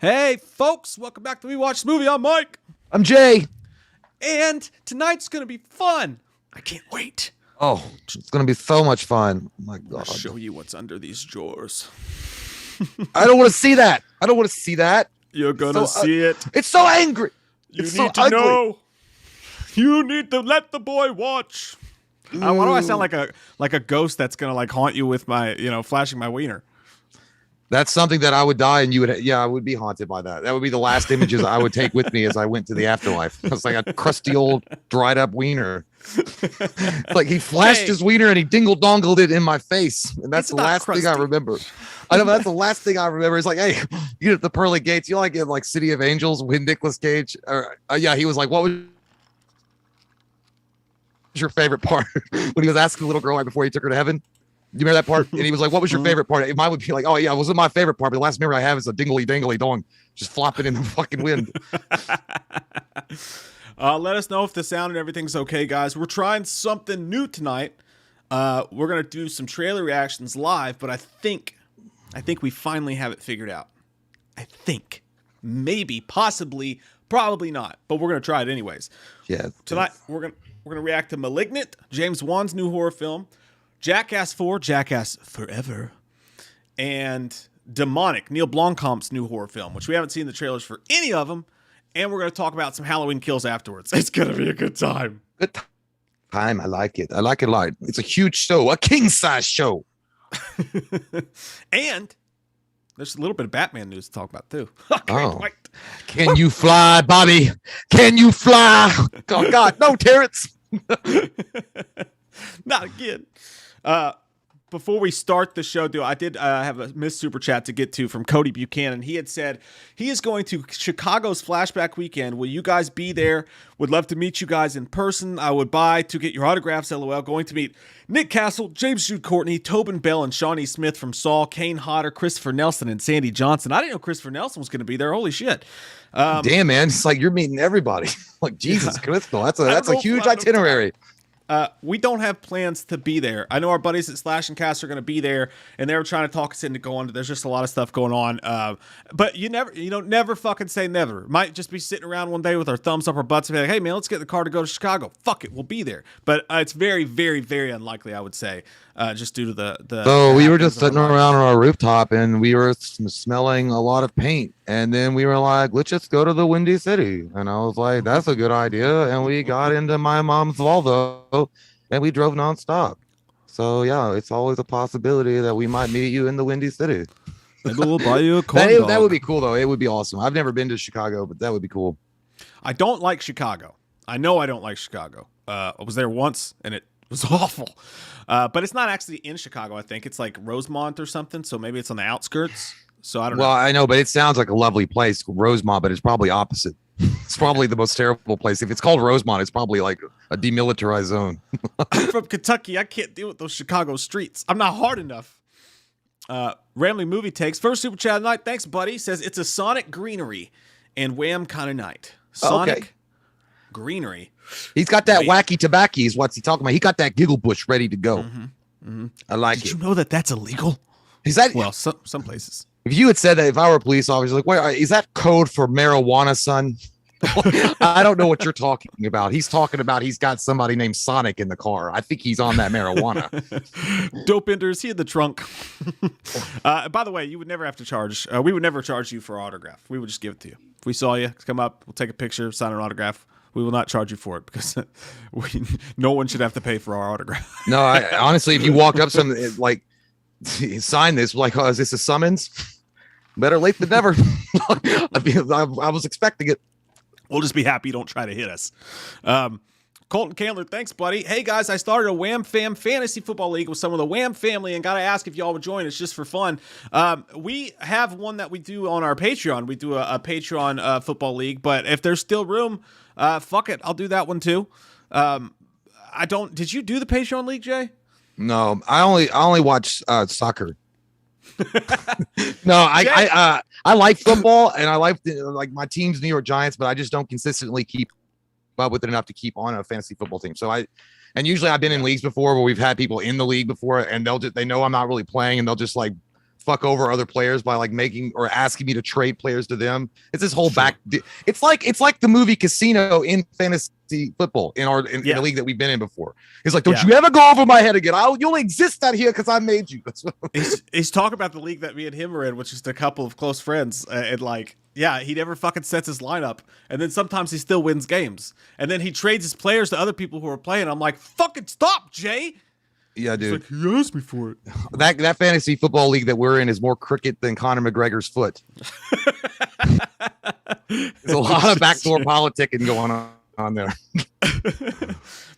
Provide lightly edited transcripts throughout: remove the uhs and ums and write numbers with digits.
Hey, folks, welcome back to We Watch the Movie. I'm Mike. I'm Jay. And tonight's going to be fun. I can't wait. Oh, it's going to be so much fun. Oh my God. I'll show you what's under these drawers. I don't want to see that. I don't want to see that. You're going to see it. It's so angry. You it's need so to ugly. know. You need to let the boy watch. Why do I sound like a ghost that's going to like haunt you with my, flashing my wiener? That's something that I would die and you would, I would be haunted by that. That would be the last images I would take with me as I went to the afterlife. It's like a crusty old dried up wiener. It's like he flashed his wiener and he dingle dongled it in my face. And that's the last thing I remember. I know that's the last thing I remember. It's like, hey, you at the pearly gates, you like in like City of Angels when Nicolas Cage, he was like, what was your favorite part? When he was asking the little girl right before he took her to heaven. You remember that part? And he was like, what was your favorite part? Mine would be like, oh yeah, it wasn't my favorite part, but the last memory I have is a dingly dangly dong just flopping in the fucking wind. Let us know if the sound and everything's okay, guys. We're trying something new tonight. We're gonna do some trailer reactions live, but I think we finally have it figured out. I think. Maybe, possibly, probably not, but we're gonna try it anyways. Yeah. Tonight we're gonna react to Malignant, James Wan's new horror film, Jackass 4, Jackass Forever, and Demonic, Neil Blomkamp's new horror film, which we haven't seen the trailers for any of them, and we're going to talk about some Halloween kills afterwards. It's going to be a good time. Good time. I like it. I like it a lot. It's a huge show, a king-size show. And there's a little bit of Batman news to talk about, too. Wait. Can you fly, Bobby? Can you fly? Oh, God. No, Terrence. Not again. Before we start the show, I did have a missed super chat to get to from Cody Buchanan. He had said he is going to Chicago's Flashback Weekend. Will you guys be there? Would love to meet you guys in person. I would buy to get your autographs, LOL. Going to meet Nick Castle, James Jude Courtney, Tobin Bell, and Shawnee Smith from Saw, Kane Hodder, Christopher Nelson, and Sandy Johnson. I didn't know Christopher Nelson was going to be there. Holy shit. Damn, man. It's like you're meeting everybody. Like, Jesus Christ. That's a huge itinerary. We don't have plans to be there. I know our buddies at Slash and Cast are going to be there, and they were trying to talk us into going. There's just a lot of stuff going on. But never fucking say never. Might just be sitting around one day with our thumbs up our butts and be like, hey man, let's get in the car to go to Chicago. Fuck it, we'll be there. But it's very, very, very unlikely, I would say, just due to the. So we were just sitting around on our rooftop and we were smelling a lot of paint. And then we were like, let's just go to the Windy City. And I was like, that's a good idea. And we got into my mom's Volvo and we drove nonstop. So, yeah, it's always a possibility that we might meet you in the Windy City. Maybe we'll buy you a corn dog. That would be cool, though. It would be awesome. I've never been to Chicago, but that would be cool. I don't like Chicago. I know I don't like Chicago. I was there once and it was awful. But it's not actually in Chicago, I think. It's like Rosemont or something. So maybe it's on the outskirts. So I don't know. Well, I know, but it sounds like a lovely place, Rosemont, but it's probably opposite. It's probably the most terrible place. If it's called Rosemont, it's probably like a demilitarized zone. I'm from Kentucky. I can't deal with those Chicago streets. I'm not hard enough. Ramley Movie Takes. First super chat of the night. Thanks, buddy. Says it's a Sonic greenery and Wham kind of night. Sonic greenery. He's got that wacky tobacco is what's he talking about. He got that giggle bush ready to go. Mm-hmm. Mm-hmm. I like it. Did you know that that's illegal? Is that well? Some places. If you had said that, if I were a police officer, like, wait, is that code for marijuana, son? I don't know what you're talking about. He's talking about he's got somebody named Sonic in the car. I think he's on that marijuana. Dope Ender, is he in the trunk? By the way, you would never have to charge. We would never charge you for our autograph. We would just give it to you. If we saw you, come up, we'll take a picture, sign an autograph. We will not charge you for it because no one should have to pay for our autograph. No, honestly, if you walk up like sign this, like, oh, is this a summons? Better late than never. I was expecting it. We'll just be happy you don't try to hit us. Colton Candler, thanks, buddy. Hey, guys, I started a Wham Fam Fantasy Football League with some of the Wham family and got to ask if y'all would join. It's just for fun. We have one that we do on our Patreon. We do a Patreon football league, but if there's still room, fuck it. I'll do that one, too. Did you do the Patreon league, Jay? No, I only watch soccer. No, I like football and I like my team's New York Giants, but I just don't consistently keep up with it enough to keep on a fantasy football team. So usually I've been in leagues before where we've had people in the league before and they know I'm not really playing and they'll just like fuck over other players by like making or asking me to trade players to them. It's this whole back. It's like the movie Casino in fantasy football in the league that we've been in before. It's like, don't you ever go over my head again. You'll exist out here because I made you. he's talking about the league that me and him are in, which is a couple of close friends, and like, yeah, he never fucking sets his lineup, and then sometimes he still wins games, and then he trades his players to other people who are playing. I'm like, fucking stop, Jay. Yeah, dude. He's like, he asked me for it. That fantasy football league that we're in is more cricket than Conor McGregor's foot. There's a lot of backdoor politicking going on there.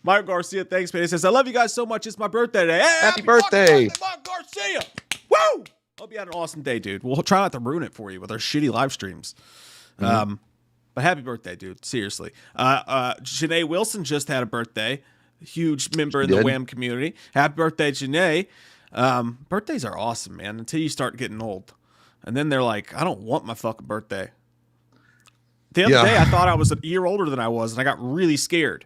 Mike Garcia, thanks, man. He says, I love you guys so much. It's my birthday today. Hey, happy birthday, Mike Garcia. Woo! Hope you had an awesome day, dude. We'll try not to ruin it for you with our shitty live streams. But happy birthday, dude. Seriously. Janae Wilson just had a birthday. Huge member in the Wham community. Happy birthday, Janae. Birthdays are awesome, man, until you start getting old. And then they're like, I don't want my fucking birthday. The other day, I thought I was a year older than I was, and I got really scared.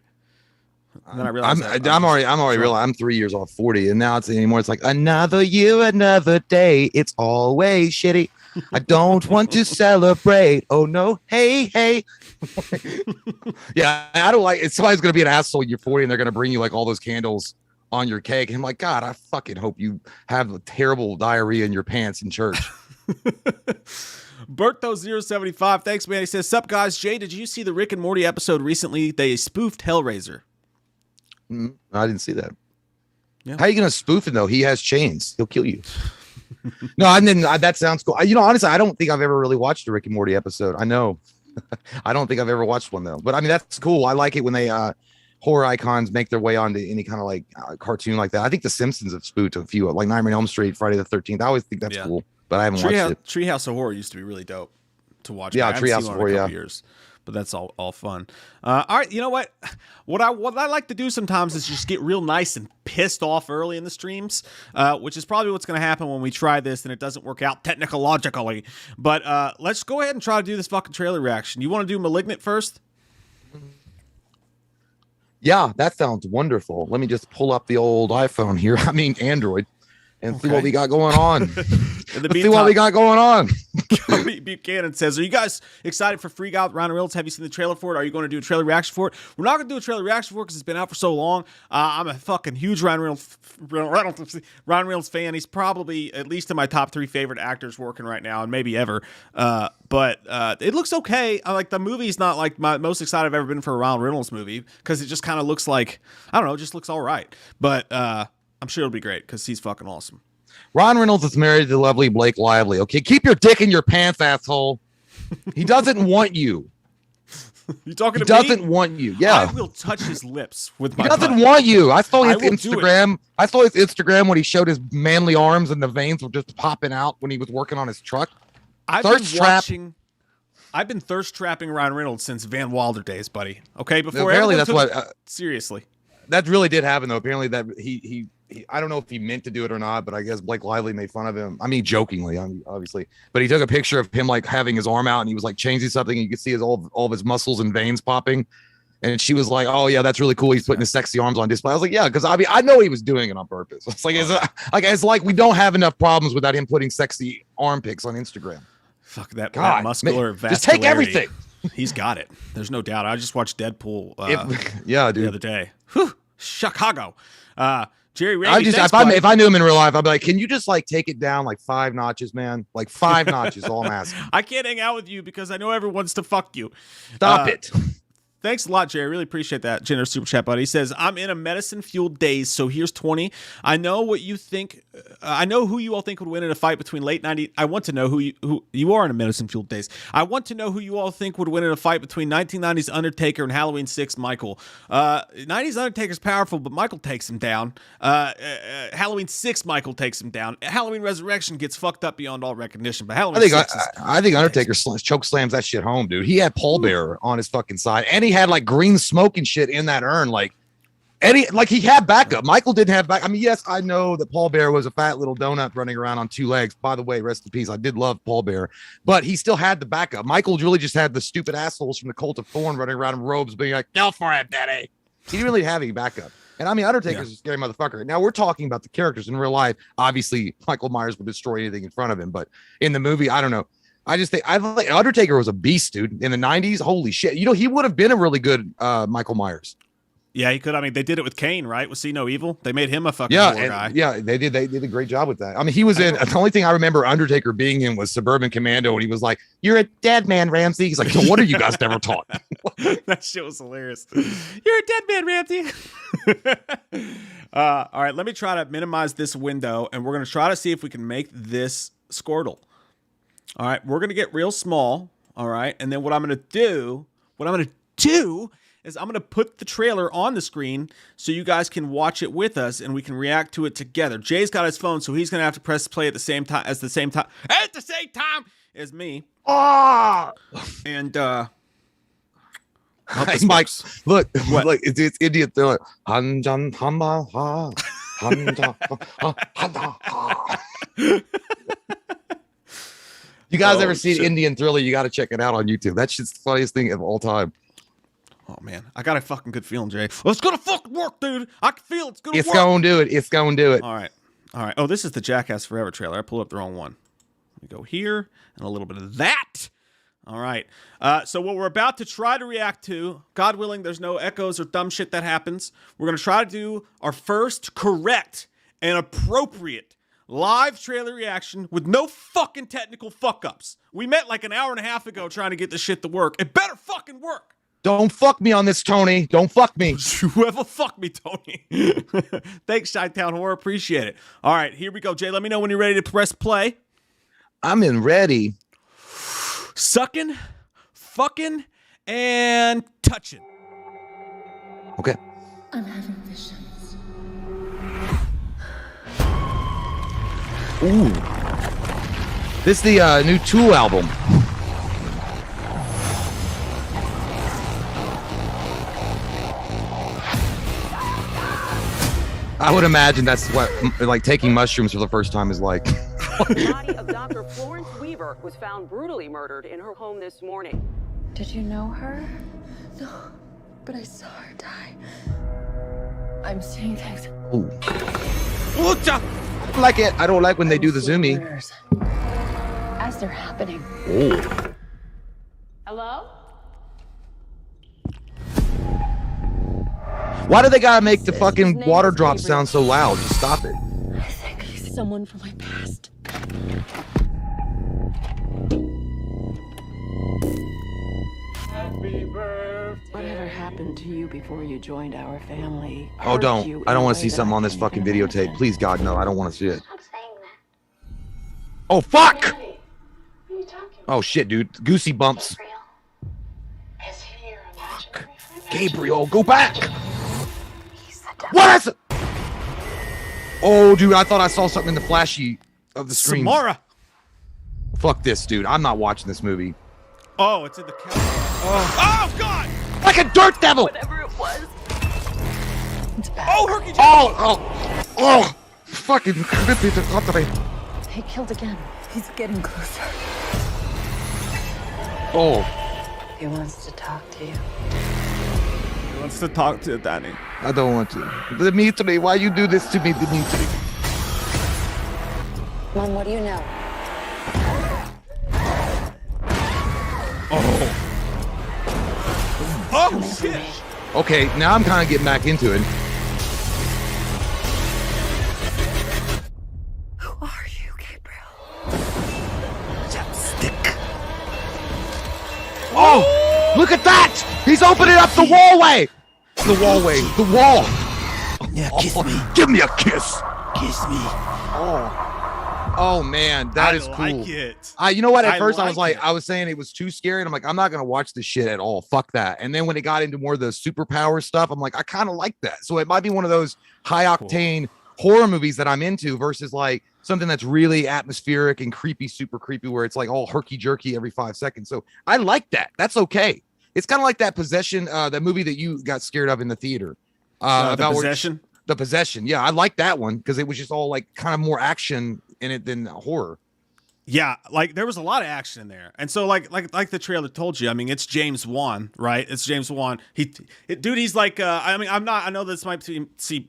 And then I realized I'm already real. I'm 3 years off 40, and now it's like another year, another day. It's always shitty. I don't want to celebrate. Oh no, hey. Yeah, I don't like it. Somebody's gonna be an asshole. You're 40, and they're gonna bring you like all those candles on your cake. And I'm like, God, I fucking hope you have a terrible diarrhea in your pants in church. Berto075, thanks, man. He says, sup, guys. Jay, did you see the Rick and Morty episode recently? They spoofed Hellraiser. I didn't see that. Yeah. How are you going to spoof him, though? He has chains. He'll kill you. No, I didn't. That sounds cool. Honestly, I don't think I've ever really watched a Rick and Morty episode. I know. I don't think I've ever watched one, though. But, I mean, that's cool. I like it when they horror icons make their way onto any kind of, like, cartoon like that. I think The Simpsons have spoofed a few, like Nightmare on Elm Street, Friday the 13th. I always think that's cool, but I haven't watched it. Treehouse of Horror used to be really dope to watch. Yeah, Treehouse of Horror, years. But that's all fun. All right, you know what? What I like to do sometimes is just get real nice and pissed off early in the streams, which is probably what's going to happen when we try this and it doesn't work out technologically. But let's go ahead and try to do this fucking trailer reaction. You want to do Malignant first? Yeah, that sounds wonderful. Let me just pull up the old iPhone here. I mean, Android. And see what we got going on. See what we got going on. Cody Buchanan says, are you guys excited for Freak Out Ryan Reynolds? Have you seen the trailer for it? Are you going to do a trailer reaction for it? We're not going to do a trailer reaction for it because it's been out for so long. I'm a fucking huge Ryan Reynolds fan. He's probably at least in my top 3 favorite actors working right now and maybe ever. But it looks okay. Like the movie's not like my most excited I've ever been for a Ryan Reynolds movie because it just kind of looks like, I don't know, it just looks all right. But I'm sure it'll be great because he's fucking awesome. Ron Reynolds is married to lovely Blake Lively. Okay, keep your dick in your pants, asshole. He doesn't want you. You talking to me? He doesn't want you. Yeah, I will touch his lips with my. He doesn't want you. I saw his Instagram. I saw his Instagram when he showed his manly arms and the veins were just popping out when he was working on his truck. I've been thirst trapping Ryan Reynolds since Van Wilder days, buddy. Okay, before apparently that's what. Seriously. That really did happen, though. Apparently, that he I don't know if he meant to do it or not, but I guess Blake Lively made fun of him. I mean, jokingly, obviously. But he took a picture of him like having his arm out, and he was like changing something, and you could see all of his muscles and veins popping. And she was like, "Oh yeah, that's really cool. He's putting his sexy arms on display." I was like, "Yeah," because I know he was doing it on purpose. It's like we don't have enough problems without him putting sexy arm pics on Instagram. Fuck that muscular vascularity. Just take everything. He's got it. There's no doubt. I just watched Deadpool dude. The other day. Whew, Chicago. Jerry Randy, if I knew him in real life, I'd be like, can you just like take it down like 5 notches, man? Like 5 notches, all I'm asking. I can't hang out with you because I know everyone wants to fuck you. Stop it. Thanks a lot, Jerry. Really appreciate that generous super chat, buddy. He says, I'm in a medicine-fueled daze, so here's 20. I know what you think. I know who you all think would win in a fight between late 90s. I want to know who you are in a medicine-fueled daze. I want to know who you all think would win in a fight between 1990s Undertaker and Halloween 6 Michael. 90s Undertaker's powerful, but Michael takes him down. Halloween 6 Michael takes him down. Halloween Resurrection gets fucked up beyond all recognition, but Halloween 6 I think Undertaker choke slams that shit home, dude. He had pallbearer on his fucking side, and he had like green smoke and shit in that urn. Like he had backup. Michael didn't have back. I mean, yes, I know that Paul Bear was a fat little donut running around on 2 legs. By the way, rest in peace. I did love Paul Bear, but he still had the backup. Michael really just had the stupid assholes from the Cult of Thorn running around in robes being like, "Go for it, daddy." He didn't really have any backup. And I mean, Undertaker's a scary motherfucker. Now we're talking about the characters in real life. Obviously, Michael Myers would destroy anything in front of him, but in the movie, I don't know. I just think Undertaker was a beast, dude. In the 90s, holy shit. You know, he would have been a really good Michael Myers. Yeah, he could. I mean, they did it with Kane, right? With See No Evil. They made him a fucking guy. Yeah, they did. They did a great job with that. I mean, he was in. The only thing I remember Undertaker being in was Suburban Commando, and he was like, "You're a dead man, Ramsey." He's like, "So what are you guys never taught?" That shit was hilarious. You're a dead man, Ramsey. All right, let me try to minimize this window, and we're gonna try to see if we can make this Squirtle. All right, we're gonna get real small. All right, and then what I'm gonna do is I'm going to put the trailer on the screen so you guys can watch it with us and we can react to it together. Jay's got his phone, so he's going to have to press play at the same time as me. Oh! And hey, Mike, look, it's Indian Thriller. You guys ever seen Indian Thriller? You got to check it out on YouTube. That's just the funniest thing of all time. Oh, man. I got a fucking good feeling, Jay. Well, it's going to fucking work, dude. I can feel it's going to work. It's going to do it. It's going to do it. All right. Oh, this is the Jackass Forever trailer. I pulled up the wrong one. We go here and a little bit of that. All right. So what we're about to try to react to, God willing, there's no echoes or dumb shit that happens. We're going to try to do our first correct and appropriate live trailer reaction with no fucking technical fuck-ups. We met like an hour and a half ago trying to get this shit to work. It better fucking work. Don't fuck me on this, Tony. Don't fuck me. Whoever fuck me, Tony. Thanks, Chi-Town Horror. Appreciate it. All right, here we go. Jay, let me know when you're ready to press play. I'm in ready. Sucking, fucking, and touching. Okay. I'm having visions. Ooh. This is the new Tool album. I would imagine that's what like taking mushrooms for the first time is like. The body of Dr. Florence Weaver was found brutally murdered in her home this morning. Did you know her? No, but I saw her die. I'm seeing things. Ooh. I don't like it. I don't like when they do the zoomy. As they're happening. Ooh. Hello? Why do they gotta make the fucking water drops sound so loud? Just stop it. I think he's someone from my past. Whatever happened to you before you joined our family? Oh, don't. I don't want to see something on this fucking videotape. Please, God, no. I don't want to see it. Stop saying that. Oh, fuck! What are you talking about? Oh, shit, dude. Goosey bumps. Gabriel? Is he your imaginary friend? Gabriel, go back! He's the devil. What is it? Oh, dude, I thought I saw something in the flashy of the screen. Samara. Fuck this, dude. I'm not watching this movie. Oh, it's in the camera. Oh, God! Like a dirt devil! Whatever it was. It's bad. Oh, Herky Jack! Oh! Fucking creepy to cut me. He killed again. He's getting closer. Oh. He wants to talk to you. He wants to talk to Danny. I don't want to. Dimitri, why you do this to me, Dimitri? Mom, what do you know? Oh, shit! Okay, now I'm kind of getting back into it. Who are you, Gabriel? Chapstick. Oh, look at that! He's opening up the wallway! The wall! Yeah, kiss me. Give me a kiss! Kiss me. Oh man, that is cool. I like it. You know what? At I first, I like was like, it. I was saying it was too scary, and I'm like, I'm not gonna watch this shit at all. Fuck that. And then when it got into more of the superpower stuff, I'm like, I kind of like that. So it might be one of those high octane horror movies that I'm into versus like something that's really atmospheric and creepy, super creepy, where it's like all herky jerky every 5 seconds. So I like that. That's okay. It's kind of like that Possession, that movie that you got scared of in the theater. The Possession. The Possession. Yeah, I like that one because it was just all like kind of more action in it than horror. Yeah, like there was a lot of action in there, and so like the trailer told you. I mean, it's James Wan, right? It's James Wan. He's like. I mean, I'm not. I know this might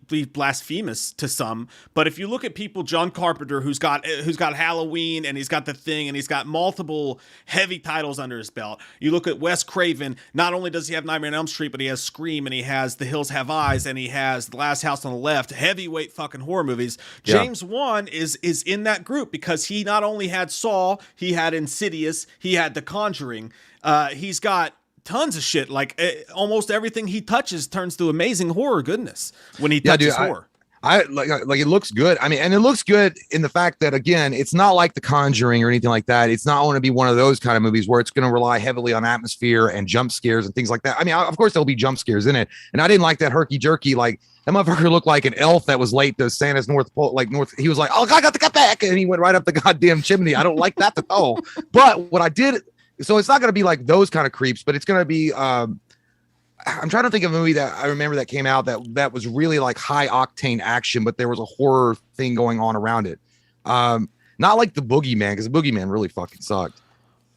be blasphemous to some, but if you look at people, John Carpenter, who's got Halloween, and he's got The Thing, and he's got multiple heavy titles under his belt. You look at Wes Craven. Not only does he have Nightmare on Elm Street, but he has Scream, and he has The Hills Have Eyes, and he has The Last House on the Left. Heavyweight fucking horror movies. Yeah. James Wan is in that group because he not only had Saw, he had Insidious, he had The Conjuring. He's got tons of shit. Like almost everything he touches turns to amazing horror goodness when he touches horror. I like it looks good. I mean, and it looks good in the fact that, again, it's not like The Conjuring or anything like that. It's not going to be one of those kind of movies where it's going to rely heavily on atmosphere and jump scares and things like that. I mean, of course there'll be jump scares in it. And I didn't like that herky jerky, like that motherfucker looked like an elf that was late to Santa's North Pole, he was like, oh, I got to get back. And he went right up the goddamn chimney. I don't like that at all. But what I did, so it's not going to be like those kind of creeps, but it's going to be, I'm trying to think of a movie that I remember that came out that was really like high octane action, but there was a horror thing going on around it. Not like The Boogeyman, because The Boogeyman really fucking sucked.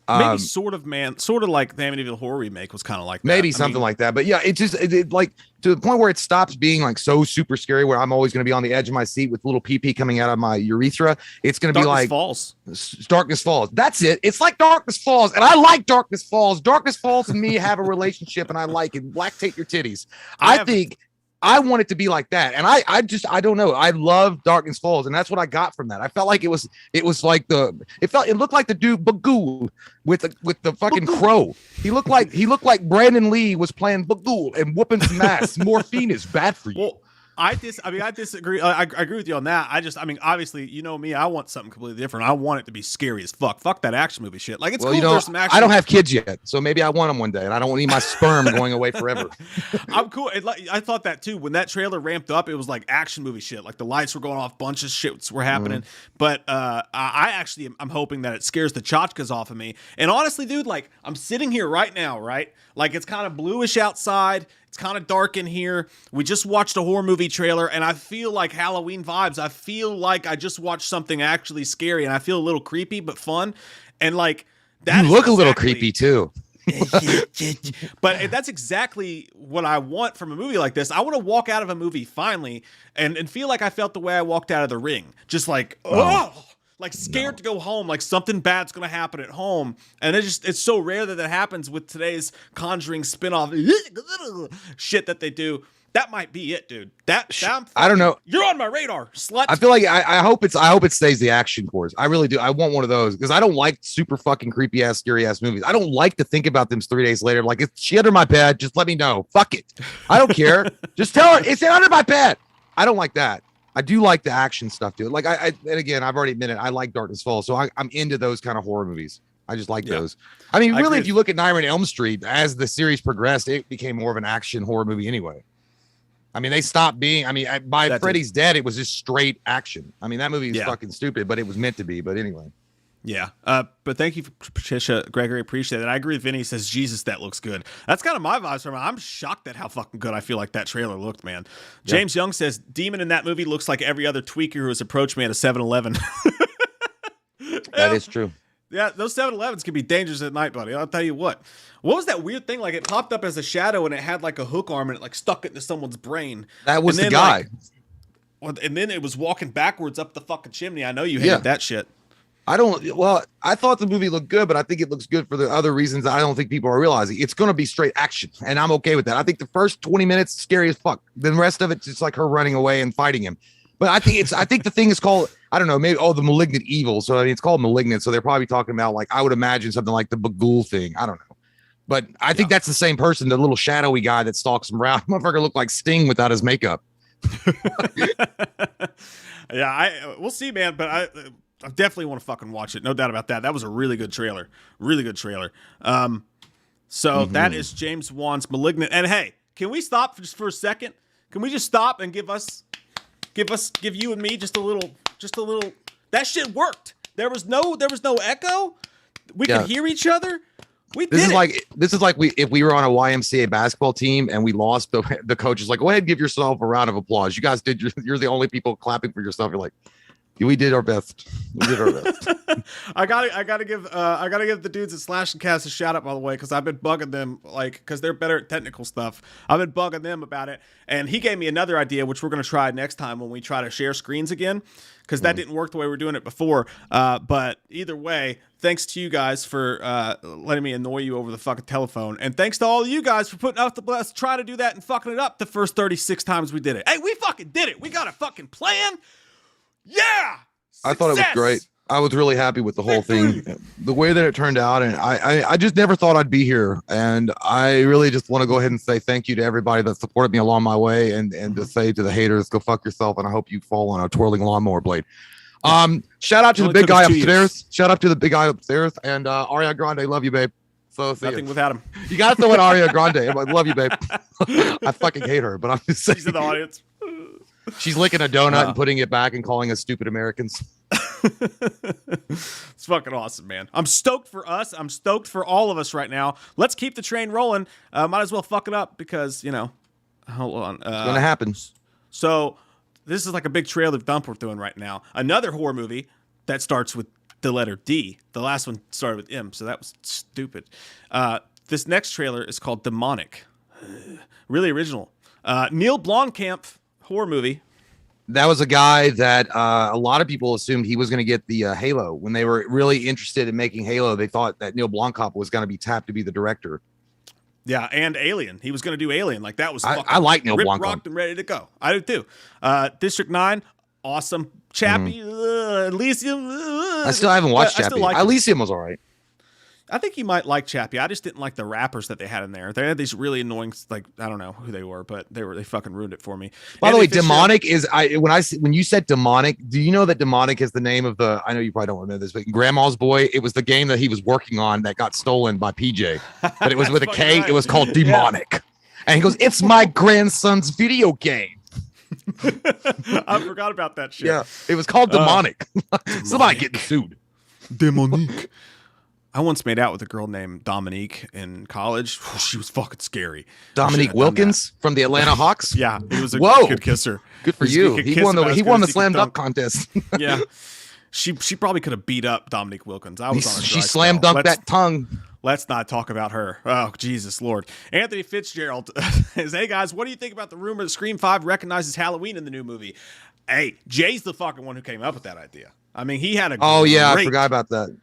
Maybe sort of like the Amityville Horror remake was kind of like that. Maybe something like that. But yeah, it like to the point where it stops being like so super scary, where I'm always going to be on the edge of my seat with little pee coming out of my urethra. It's going to be like Darkness Falls. That's it. It's like Darkness Falls. And I like Darkness Falls. Darkness Falls and me have a relationship, and I like it. Lactate your titties. I think I want it to be like that. And I don't know. I love Darkness Falls. And that's what I got from that. I felt like it like it looked like the dude Bagoo with the fucking crow. He looked like Brandon Lee was playing Bagoo and whooping some ass. Morphine is bad for you. Well, I disagree. I agree with you on that. Obviously, you know me, I want something completely different. I want it to be scary as fuck. Fuck that action movie shit. Like, it's cool if there's some action. I don't have kids yet, so maybe I want them one day, and I don't need my sperm going away forever. I'm cool. I thought that too. When that trailer ramped up, it was like action movie shit. Like the lights were going off, bunch of shits were happening. But I'm hoping that it scares the tchotchkes off of me. And honestly, dude, like I'm sitting here right now, right? Like it's kind of bluish outside. It's kind of dark in here. We just watched a horror movie trailer, and I feel like Halloween vibes. I feel like I just watched something actually scary, and I feel a little creepy but fun. And like that, you look a little creepy too. But that's exactly what I want from a movie like this. I want to walk out of a movie finally and feel like I felt the way I walked out of The Ring, just like like scared to go home, like something bad's gonna happen at home. And it's so rare that happens with today's Conjuring spinoff shit that they do. That might be it, dude. I don't know. You're on my radar, slut. I feel like I hope it stays the action course. I really do. I want one of those because I don't like super fucking creepy ass, scary ass movies. I don't like to think about them 3 days later. Like, if she under my bed, just let me know. Fuck it. I don't care. Just tell her it's under my bed. I don't like that. I do like the action stuff, dude. Like and again, I've already admitted I like Darkness Falls, so I'm into those kind of horror movies. I just like those. I mean, really, if you look at Nightmare on Elm Street, as the series progressed, it became more of an action horror movie anyway. I mean, they stopped being. I mean, by Freddy's Dead, it was just straight action. I mean, that movie is fucking stupid, but it was meant to be. But anyway. Yeah. But thank you, Patricia Gregory. Appreciate it. I agree with Vinny. Says, Jesus, that looks good. That's kind of my vibes from it. I'm shocked at how fucking good I feel like that trailer looked, man. James Young says, Demon in that movie looks like every other tweaker who has approached me at a 7-Eleven. That is true. Yeah, those 7-Elevens can be dangerous at night, buddy. I'll tell you what. What was that weird thing? Like, it popped up as a shadow and it had like a hook arm and it like stuck it into someone's brain. That was the guy. And then it was walking backwards up the fucking chimney. I know you hated that shit. I thought the movie looked good, but I think it looks good for the other reasons I don't think people are realizing. It's going to be straight action, and I'm okay with that. I think the first 20 minutes scary as fuck. The rest of it's just like her running away and fighting him. But I think the thing is called, I don't know, maybe the Malignant Evil. So I mean, it's called Malignant. So they're probably talking about, like, I would imagine something like the Bagul thing. I don't know. But I think that's the same person, the little shadowy guy that stalks him around. Motherfucker looked like Sting without his makeup. We'll see, man. But I definitely want to fucking watch it. No doubt about that. That was a really good trailer. Really good trailer. So that is James Wan's Malignant. And hey, can we stop just for a second? Can we just stop and give you and me just a little, that shit worked. There was no echo. We could hear each other. This is like if we were on a YMCA basketball team and we lost, the coach is like, go ahead and give yourself a round of applause. You guys you're the only people clapping for yourself. You're like, We did our best. We did our best. I gotta give the dudes at Slash and Cast a shout out, by the way, because I've been bugging them, like, because they're better at technical stuff. I've been bugging them about it, and he gave me another idea, which we're gonna try next time when we try to share screens again, because that didn't work the way we were doing it before. But either way, thanks to you guys for letting me annoy you over the fucking telephone, and thanks to all of you guys for putting up the bless, trying to do that and fucking it up the first 36 times we did it. Hey, we fucking did it. We got a fucking plan. Yeah. I thought it was great. I was really happy with the whole thing, the way that it turned out, and I just never thought I'd be here, and I really just want to go ahead and say thank you to everybody that supported me along my way, and to say to the haters, go fuck yourself, and I hope you fall on a twirling lawnmower blade. Shout out to the big guy upstairs. Shout out to the big guy upstairs, and Ariana Grande, love you, babe. So nothing without him. You gotta throw in Ariana Grande. I'm like, love you, babe. I fucking hate her, but I'm just saying. She's in the audience. She's licking a donut and putting it back and calling us stupid Americans. It's fucking awesome, man. I'm stoked for us. I'm stoked for all of us right now. Let's keep the train rolling. Might as well fuck it up because, you know, hold on. It's gonna happen. So this is like a big trailer dump we're doing right now. Another horror movie that starts with the letter D. The last one started with M, so that was stupid. This next trailer is called Demonic. Really original. Neil Blomkamp horror movie. That was a guy that a lot of people assumed he was going to get the Halo. When they were really interested in making Halo, they thought that Neil Blomkamp was going to be tapped to be the director. Yeah, and Alien. He was going to do Alien. Like, that was I like Neil Blomkamp. Rocked and ready to go. I do too. District 9, awesome. Chappie, Elysium. I still haven't watched Chappie. Like Elysium was all right. I think you might like Chappie. I just didn't like the rappers that they had in there. They had these really annoying, like, I don't know who they were, but they fucking ruined it for me. By the way, Demonic is when you said Demonic, do you know that Demonic is the name of the? I know you probably don't remember this, but Grandma's Boy. It was the game that he was working on that got stolen by PJ, but it was with a K. Right. It was called Demonic, yeah. And he goes, "It's my grandson's video game." I forgot about that shit. Yeah, it was called Demonic. Somebody getting sued. Demonic. I once made out with a girl named Dominique in college. She was fucking scary. Dominique Wilkins from the Atlanta Hawks. Yeah, he was a good kisser. Good for you. He won the slam dunk contest. Yeah, she probably could have beat up Dominique Wilkins. I was on a she slam dunked that tongue. Let's not talk about her. Oh, Jesus Lord. Anthony Fitzgerald says, hey guys, what do you think about the rumor that Scream 5 recognizes Halloween in the new movie? Hey, Jay's the fucking one who came up with that idea. I mean, he had a I forgot about that.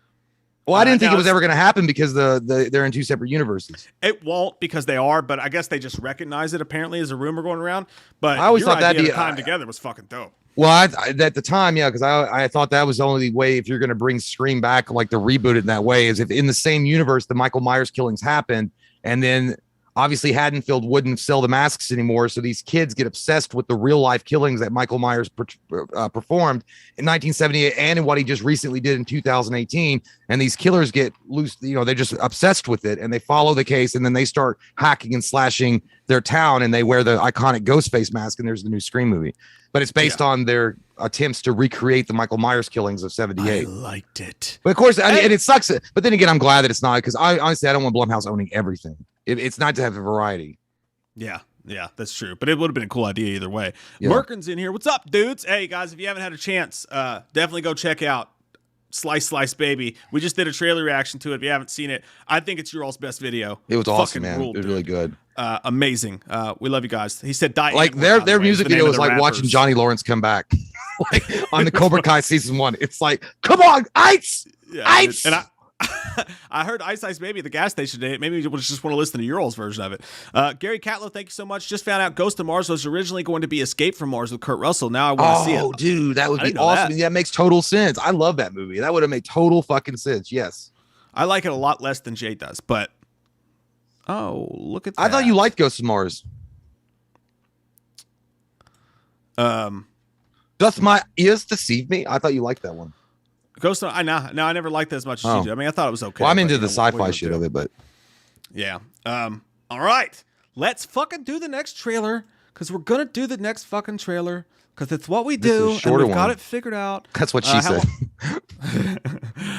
Well, I didn't think it was ever going to happen because they're in two separate universes. It won't because they are, but I guess they just recognize it apparently as a rumor going around. But I always thought that time together was fucking dope. Well, at the time, yeah, because I thought that was the only way if you're going to bring Scream back, like to reboot it in that way, is if in the same universe the Michael Myers killings happened, and then obviously Haddonfield wouldn't sell the masks anymore, so these kids get obsessed with the real life killings that Michael Myers performed in 1978 and in what he just recently did in 2018. And these killers get loose, they're just obsessed with it, and they follow the case, and then they start hacking and slashing their town, and they wear the iconic Ghostface mask, and there's the new Scream movie. But it's based on their attempts to recreate the Michael Myers killings of 78. I liked it. But of course, and it sucks. But then again, I'm glad that it's not, because I honestly don't want Blumhouse owning everything. It's not to have a variety. Yeah, that's true. But it would have been a cool idea either way. Yeah. Merkin's in here. What's up, dudes? Hey, guys, if you haven't had a chance, definitely go check out Slice Baby. We just did a trailer reaction to it. If you haven't seen it, I think it's your all's best video. It was awesome, man. It was really good. Amazing. We love you guys. He said, like their music video was like watching Johnny Lawrence come back like on the Cobra Kai season 1. It's like, come on, Ice! Yeah, Ice! And I heard Ice Baby at the gas station today. Maybe you just want to listen to your all's version of it. Gary Catlow, thank you so much. Just found out Ghost of Mars was originally going to be Escape from Mars with Kurt Russell. Now I want to see it. Oh, dude, that would be awesome. That makes total sense. I love that movie. That would have made total fucking sense. Yes. I like it a lot less than Jay does, but look at that. I thought you liked Ghost of Mars. Doth my ears deceive me? I thought you liked that one. Ghost of, I never liked that as much as you did. I mean, I thought it was okay. Well, I'm into the sci-fi shit of it, but yeah. All right, let's fucking do the next trailer, because we're gonna do the next fucking trailer, because it's what we do, and we've got it figured out. That's what she said.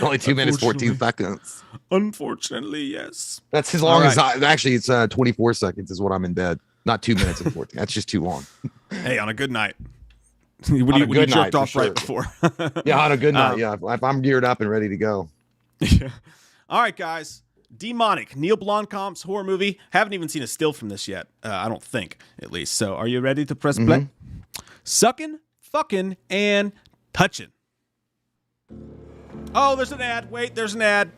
Only 2 minutes 14 seconds. Unfortunately, yes. That's as long as actually it's 24 seconds is what I'm in bed. Not 2 minutes and 14. That's just too long. Hey, on a good night. when On a you good jerked night, off for right sure. before. Yeah, on a good night. Yeah, if I'm geared up and ready to go. Yeah. All right, guys. Demonic, Neil Blomkamp's horror movie. Haven't even seen a still from this yet. I don't think, at least. So, are you ready to press play? Sucking, fucking, and touching. Oh, there's an ad. Wait, there's an ad.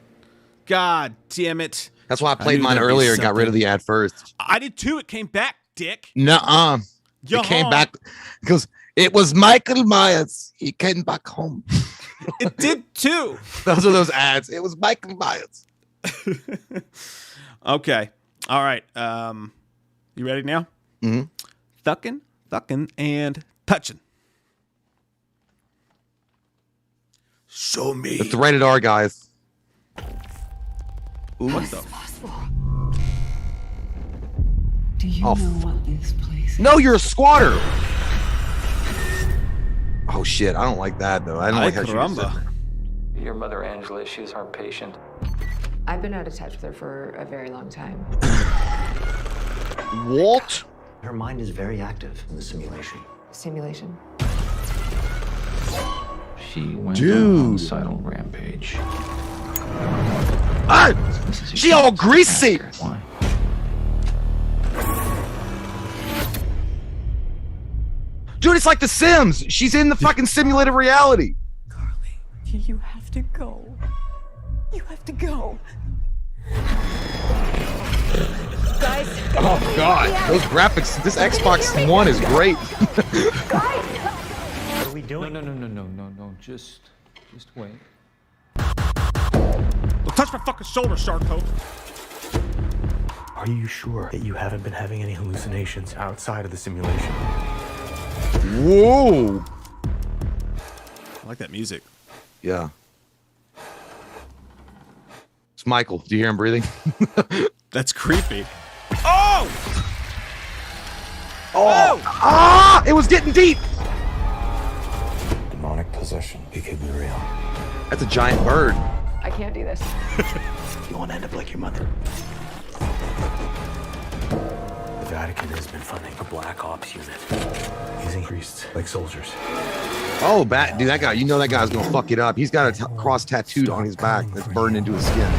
God damn it. That's why I played knew mine there'd be earlier and got rid of something. the ad first. I did too. It came back, dick. Nuh-uh. It came back because it was Michael Myers. He came back home. It did too. Those are those ads. It was Michael Myers. Okay. All right. You ready now? Mm-hmm. Thucking, fucking, and touching. Show me. It's rated R, guys. What the? Do you Oh, know what this place is? No, you're a squatter. Oh shit, I don't like that though. I don't like how she was sitting there. Your mother, Angela, she's our patient. I've been out of touch with her for a very long time. What? Her mind is very active in the simulation. Simulation. She went Dude. on a homicidal rampage. Ah! This is a She all huge greasy. disaster. Why? Dude, it's like The Sims. She's in the fucking simulated reality. You have to go. You have to go. Guys, Oh god, those graphics. This Xbox One is great. What are we doing? No. Just wait. Don't touch my fucking shoulder, Sharko. Are you sure that you haven't been having any hallucinations outside of the simulation? Whoa. I like that music. Yeah. It's Michael. Do you hear him breathing? That's creepy. Oh! Oh! Ah! It was getting deep. Demonic possession. It could be real. That's a giant bird. I can't do this. You want to end up like your mother. The Vatican has been funding a black ops unit using priests like soldiers. Oh, dude, that guy. You know that guy's gonna fuck it up. He's got a cross tattooed on his back that's burned into his skin.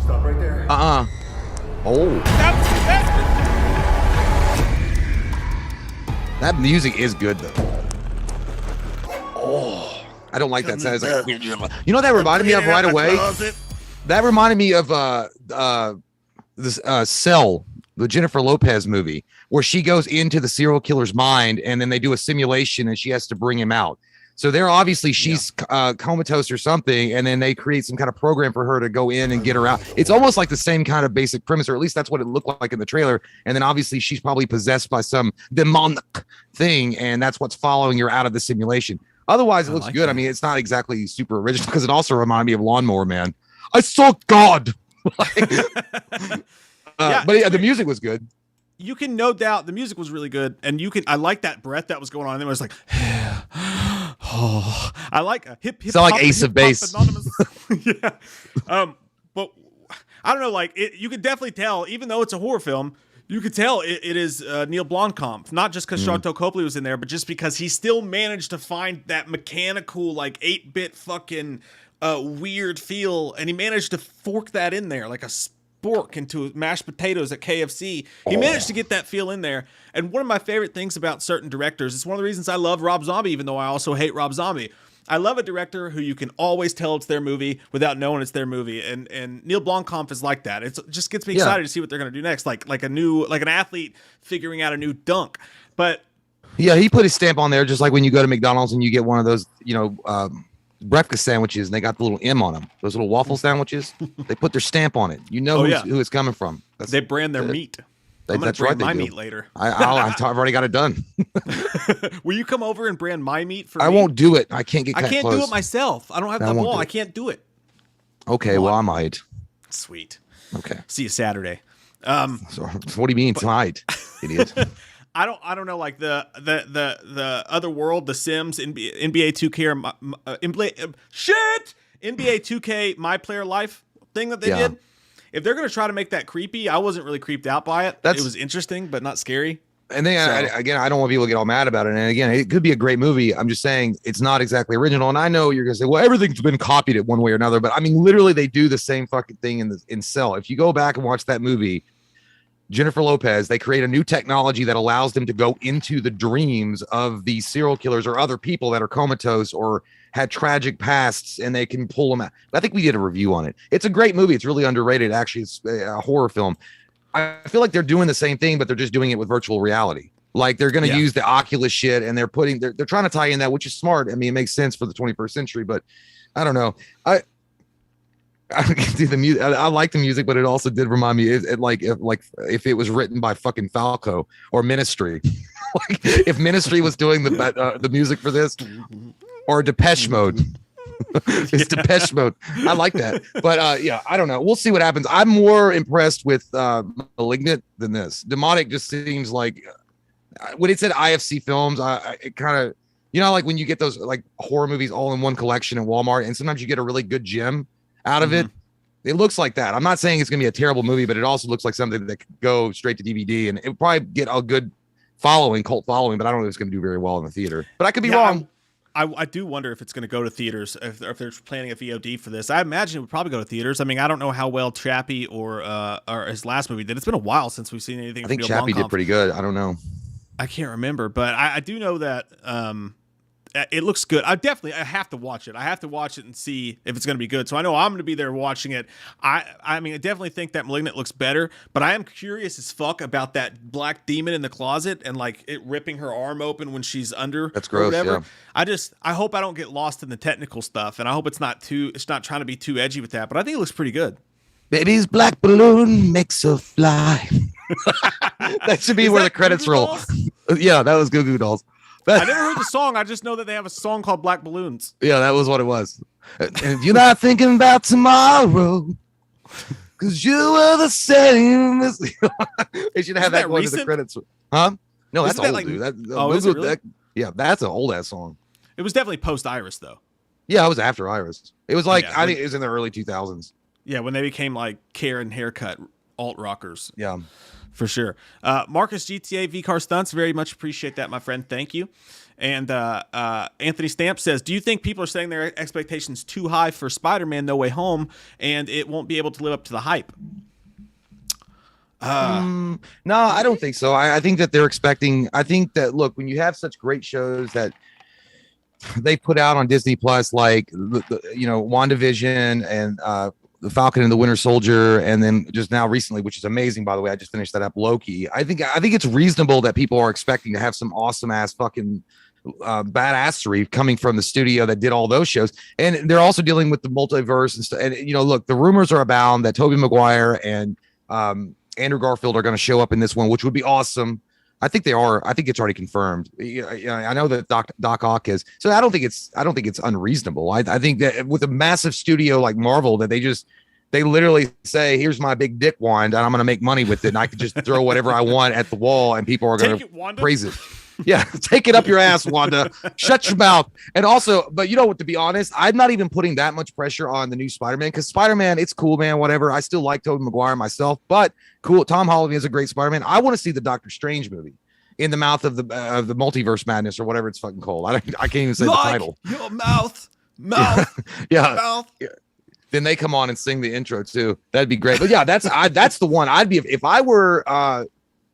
Stop right there. Oh. That music is good though. Oh, I don't like that sound. It's like, you know what that reminded me of right away? That reminded me of this Cell, the Jennifer Lopez movie, where she goes into the serial killer's mind and then they do a simulation and she has to bring him out. So they're obviously she's comatose or something, and then they create some kind of program for her to go in and get her out. It's almost like the same kind of basic premise, or at least that's what it looked like in the trailer. And then obviously she's probably possessed by some demonic thing, and that's what's following her out of the simulation. Otherwise, it looks like good. that. I mean, it's not exactly super original because it also reminded me of Lawnmower Man. I saw God. But yeah, the music was good. You can no doubt the music was really good, and I like that breath that was going on. And it was like, oh, I like a hip. Sound like hop, Ace of hip-hop Base. Anonymous. Yeah. But I don't know. Like you could definitely tell, even though it's a horror film, you could tell it is Neil Blomkamp. Not just because Charlton Copley was in there, but just because he still managed to find that mechanical, like 8-bit fucking weird feel, and he managed to fork that in there like a spork into mashed potatoes at KFC. He managed to get that feel in there. And one of my favorite things about certain directors, it's one of the reasons I love Rob Zombie, even though I also hate Rob Zombie. I love a director who you can always tell it's their movie without knowing it's their movie. And Neil Blomkamp is like that. It just gets me excited to see what they're going to do next. Like an athlete figuring out a new dunk. But Yeah, he put his stamp on there, just like when you go to McDonald's and you get one of those, breakfast sandwiches and they got the little M on them. Those little waffle sandwiches, they put their stamp on it. You know who it's coming from. They brand their meat. I'm going That's to brand right, my they do. meat later. I've already got it done. Will you come over and brand my meat for me? I won't do it. I can't get. I can't close. do it myself. I don't have I the won't wall. do I it. can't do it. Okay, well I might. Sweet. Okay. See you Saturday. So what do you mean tonight, idiot? I don't know, like the other world, The Sims, NBA 2K, NBA 2K My Player Life thing that they Yeah. did. If they're going to try to make that creepy, I wasn't really creeped out by it. It was interesting, but not scary. And then again, I don't want people to get all mad about it. And again, it could be a great movie. I'm just saying it's not exactly original. And I know you're gonna say, well, everything's been copied it one way or another. But I mean, literally, they do the same fucking thing in Cell. If you go back and watch that movie, Jennifer Lopez, they create a new technology that allows them to go into the dreams of these serial killers or other people that are comatose or had tragic pasts, and they can pull them out. I think we did a review on it. It's a great movie. It's really underrated. Actually, it's a horror film. I feel like they're doing the same thing, but they're just doing it with virtual reality. Like they're going to use the Oculus shit, and they're trying to tie in that, which is smart. I mean, it makes sense for the 21st century, but I don't know. I do the music. I like the music, but it also did remind me if it was written by fucking Falco or Ministry, like if Ministry was doing the music for this, or Depeche Mode. It's Depeche Mode. I like that, but I don't know. We'll see what happens. I'm more impressed with Malignant than this. Demonic just seems like when it said IFC Films, it kind of, like when you get those like horror movies all in one collection in Walmart, and sometimes you get a really good gem out of it. It looks like that. I'm not saying it's gonna be a terrible movie, but it also looks like something that could go straight to DVD, and it would probably get a good cult following, but I don't know if it's gonna do very well in the theater. But I could be wrong. I do wonder if it's going to go to theaters, if they're planning a VOD for this. I imagine it would probably go to theaters. I mean, I don't know how well Chappie or his last movie did. It's been a while since we've seen anything. I think Chappie did pretty good. I don't know. I can't remember, but I do know that it looks good. I have to watch it. I have to watch it and see if it's going to be good. So I know I'm going to be there watching it. I mean, I definitely think that Malignant looks better, but I am curious as fuck about that black demon in the closet and like it ripping her arm open when she's under. That's gross. Whatever. Yeah. I hope I don't get lost in the technical stuff, and I hope it's not trying to be too edgy with that, but I think it looks pretty good. Baby's black balloon makes her fly. That should be where the credits roll. Yeah, that was Goo Goo Dolls. I never heard the song. I just know that they have a song called Black Balloons. Yeah, that was what it was. And you're not thinking about tomorrow because you were the same. They should have that going to the credits. Huh? No, that's old, dude. Is it really? That's an old ass song. It was definitely post Iris, though. Yeah, it was after Iris. It was like, I think it was in the early 2000s. Yeah, when they became like Karen haircut alt rockers. Yeah. For sure. Marcus GTA VCar Stunts, very much appreciate that, my friend. Thank you. And Anthony Stamp says, do you think people are setting their expectations too high for Spider-Man No Way Home and it won't be able to live up to the hype? No, I don't think so. I think that they're expecting, look, when you have such great shows that they put out on Disney Plus, like, WandaVision and The Falcon and the Winter Soldier, and then just now recently, which is amazing, by the way, I just finished that up, Loki. I think it's reasonable that people are expecting to have some awesome ass fucking badassery coming from the studio that did all those shows, and they're also dealing with the multiverse and stuff. And look, the rumors are abound that Tobey Maguire and Andrew Garfield are going to show up in this one, which would be awesome. I think they are. I think it's already confirmed. I know that Doc Ock is. So I don't think it's unreasonable. I think that with a massive studio like Marvel, that they literally say, "Here's my big dick wand, and I'm going to make money with it, and I can just throw whatever I want at the wall, and people are going to praise it." Yeah, take it up your ass, Wanda. Shut your mouth. And also, but to be honest, I'm not even putting that much pressure on the new Spider-Man, because Spider-Man, it's cool, man, whatever. I still like Tobey Maguire myself, but cool. Tom Holland is a great Spider-Man. I want to see the Doctor Strange movie, In the Mouth of the Multiverse Madness, or whatever it's fucking called. I can't even say the title. Your mouth. Yeah. Mouth. Yeah. Then they come on and sing the intro too. That'd be great. But yeah, that's the one I'd be, if I were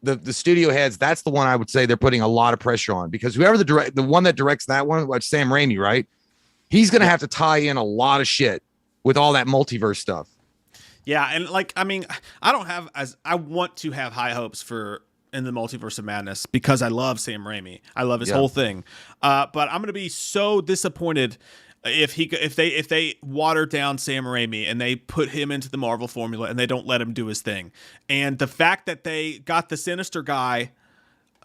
the studio heads, that's the one I would say they're putting a lot of pressure on, because whoever the one that directs that one, like Sam Raimi, right? He's gonna have to tie in a lot of shit with all that multiverse stuff. Yeah, and I want to have high hopes for In the Multiverse of Madness, because I love Sam Raimi. I love his whole thing. But I'm gonna be so disappointed if they water down Sam Raimi and they put him into the Marvel formula and they don't let him do his thing. And the fact that they got the Sinister guy,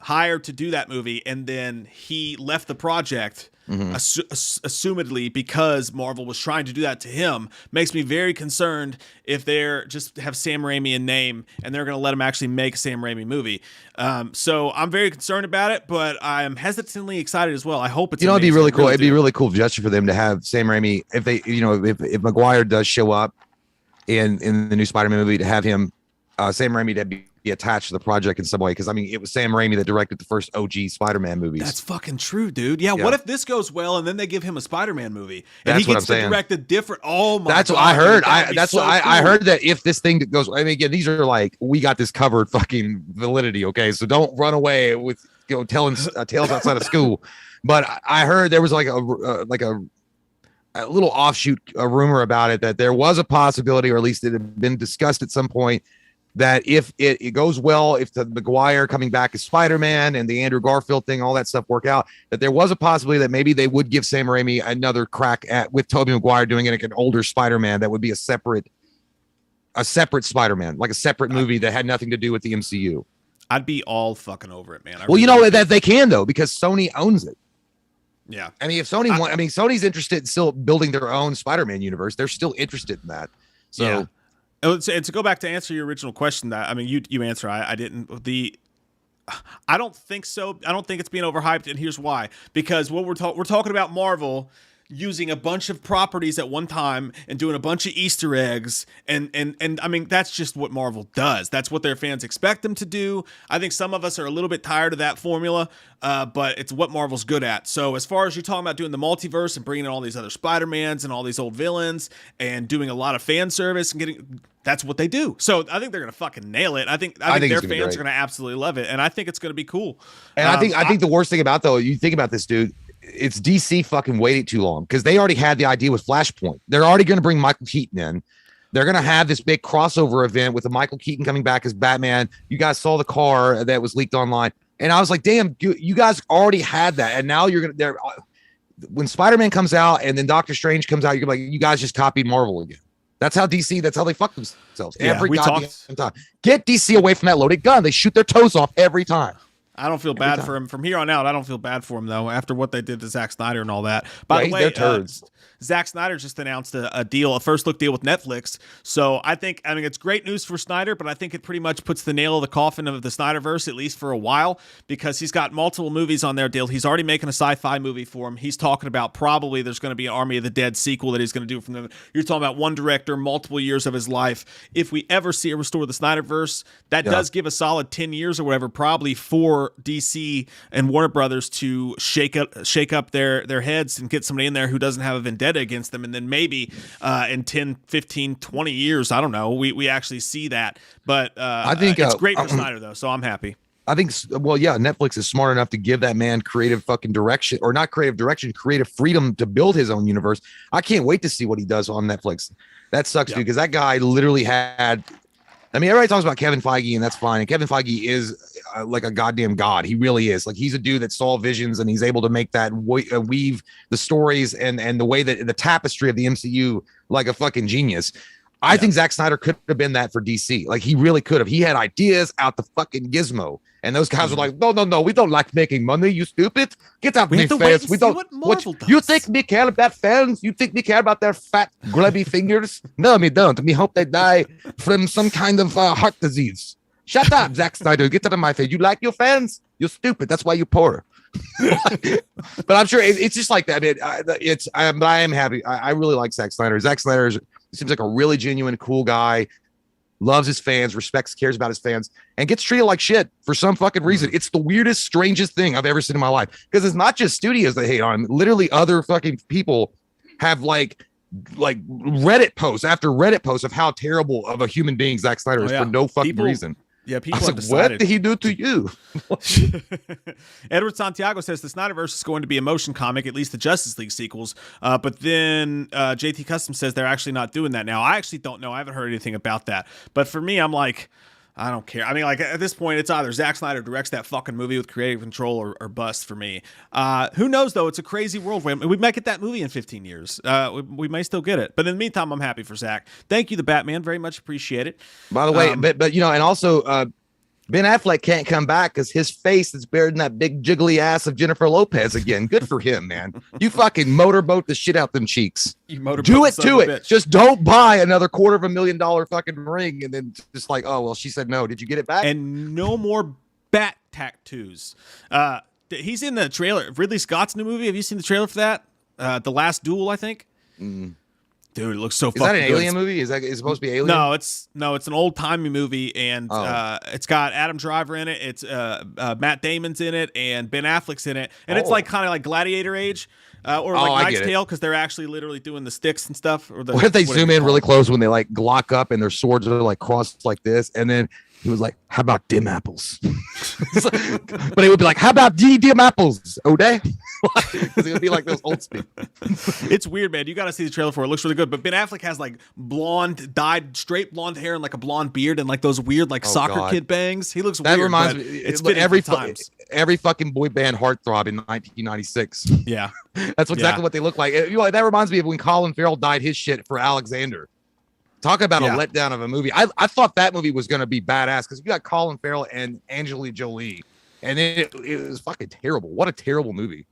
hired to do that movie, and then he left the project, assumedly because Marvel was trying to do that to him, makes me very concerned if they're just have Sam Raimi in name and they're going to let him actually make a Sam Raimi movie. So I'm very concerned about it, but I'm hesitantly excited as well. I hope it's it'd be amazing. really cool. I It'd be a really cool gesture for them to have Sam Raimi, if they, if Maguire does show up in the new Spider-Man movie, to have him, Sam Raimi, to be attached to the project in some way, because I mean, it was Sam Raimi that directed the first OG Spider-Man movies. That's fucking true, dude. Yeah, what if this goes well and then they give him a Spider-Man movie and That's he gets what I'm to saying. direct a different? Oh my! That's God, what I heard. dude, I heard that if this thing goes, I mean, again, these are like, we got this covered fucking validity. Okay, so don't run away with telling tales outside of school. But I heard there was like a little offshoot, a rumor about it, that there was a possibility, or at least it had been discussed at some point, that if it goes well, if the Maguire coming back as Spider-Man and the Andrew Garfield thing, all that stuff work out, that there was a possibility that maybe they would give Sam Raimi another crack at, with Tobey Maguire doing it like an older Spider-Man, that would be a separate Spider-Man, like a separate movie that had nothing to do with the MCU. I'd be all fucking over it, man. Well, you know that they can, though, because Sony owns it. Yeah. I mean, if Sony Sony's interested in still building their own Spider-Man universe. They're still interested in that. So yeah. And to go back to answer your original question, that I mean, you answer. I didn't. I don't think so. I don't think it's being overhyped, and here's why. Because what we're talking about Marvel using a bunch of properties at one time and doing a bunch of Easter eggs, and I mean, that's just what Marvel does. That's what their fans expect them to do. I think some of us are a little bit tired of that formula, but it's what Marvel's good at. So as far as you're talking about doing the multiverse and bringing in all these other Spider-Mans and all these old villains and doing a lot of fan service and getting, that's what they do. So I think they're gonna fucking nail it. I think their fans are gonna absolutely love it, and I think it's gonna be cool. And I think the worst thing about, though, you think about this, dude, it's DC fucking waited too long, because they already had the idea with Flashpoint. They're already going to bring Michael Keaton in. They're going to have this big crossover event with the Michael Keaton coming back as Batman. You guys saw the car that was leaked online, and I was like, damn, you guys already had that, and now you're going to, when Spider-Man comes out and then Doctor Strange comes out, you're like, you guys just copied Marvel again. That's how DC, that's how they fuck themselves every goddamn time. Get DC away from that loaded gun. They shoot their toes off every time. I don't feel bad for him from here on out. I don't feel bad for him, though, after what they did to Zack Snyder and all that. By the way, Zack Snyder just announced a deal, a first look deal with Netflix. So I mean, it's great news for Snyder, but I think it pretty much puts the nail in the coffin of the Snyderverse, at least for a while, because he's got multiple movies on their deal. He's already making a sci-fi movie for him. He's talking about probably there's going to be an Army of the Dead sequel that he's going to do from them. You're talking about one director, multiple years of his life. If we ever see a restore the Snyderverse, that does give a solid 10 years or whatever, probably for DC and Warner Brothers to shake up their heads and get somebody in there who doesn't have a vendetta against them, and then maybe in 10, 15, 20 years, I don't know, we actually see that. But I think it's great for Snyder, though, so I'm happy. I think, well, yeah, Netflix is smart enough to give that man creative fucking direction, or not creative direction, creative freedom to build his own universe. I can't wait to see what he does on Netflix. That sucks, dude, because that guy literally had, I mean, everybody talks about Kevin Feige, and that's fine. And Kevin Feige is like a goddamn god. He really is. Like, he's a dude that saw visions, and he's able to make that weave the stories and the way that the tapestry of the MCU like a fucking genius. I think Zack Snyder could have been that for DC. Like, he really could have. He had ideas out the fucking gizmo. And those guys were like, no, we don't like making money, you stupid. Get out of me, fans. We don't. What you think me care about fans? You think me care about their fat, grubby fingers? No, me don't. Me hope they die from some kind of heart disease. Shut up, Zack Snyder. Get out of my face. You like your fans? You're stupid. That's why you're poor. But I'm sure it's just like that. I mean, I am happy. I really like Zack Snyder. Zack Snyder seems like a really genuine, cool guy. Loves his fans, respects, cares about his fans, and gets treated like shit for some fucking reason. It's the weirdest, strangest thing I've ever seen in my life. Because it's not just studios that hate on him. Literally, other fucking people have like Reddit posts after Reddit posts of how terrible of a human being Zack Snyder is for no fucking reason. Yeah, people have decided. What did he do to you? Edward Santiago says the Snyderverse is going to be a motion comic, at least the Justice League sequels. But then JT Custom says they're actually not doing that now. I actually don't know. I haven't heard anything about that. But for me, I'm like, I don't care. I mean, like, at this point, it's either Zack Snyder directs that fucking movie with creative control or bust for me. Who knows, though? It's a crazy world. We might get that movie in 15 years. We may still get it. But in the meantime, I'm happy for Zack. Thank you, the Batman. Very much appreciate it. By the way, but you know, and also Ben Affleck can't come back because his face is buried in that big jiggly ass of Jennifer Lopez again. Good for him, man. You fucking motorboat the shit out them cheeks. You motorboat Do it the son to of a it. bitch. Just don't buy another $250,000 fucking ring and then just like, oh well, she said no. Did you get it back? And no more bat tattoos. He's in the trailer. Ridley Scott's new movie. Have you seen the trailer for that? The Last Duel, I think. Dude, it looks so Is fucking that an good. alien movie? Is it supposed to be alien? No, it's an old timey movie, and it's got Adam Driver in it. It's Matt Damon's in it, and Ben Affleck's in it, and it's like kind of like Gladiator age, or like I Knight's get it. Tale, because they're actually literally doing the sticks and stuff. Or the, What if they whatever zoom you in call really it. close when they like lock up and their swords are like crossed like this, and then he was like, "How about dim apples?" But it would be like, "How about dim apples, O'Day?" Because it would be like those old speak. It's weird, man. You got to see the trailer for it. It looks really good. But Ben Affleck has like dyed straight blonde hair and like a blonde beard and like those weird like soccer God. kid bangs. He looks That weird. reminds but me. It's Look, fitting every for times. every fucking boy band heartthrob in 1996. Yeah. That's exactly what they look like. You know, that reminds me of when Colin Farrell dyed his shit for Alexander. Talk about Yeah. a letdown of a movie. I thought that movie was going to be badass because you got Colin Farrell and Angelina Jolie, and it was fucking terrible. What a terrible movie.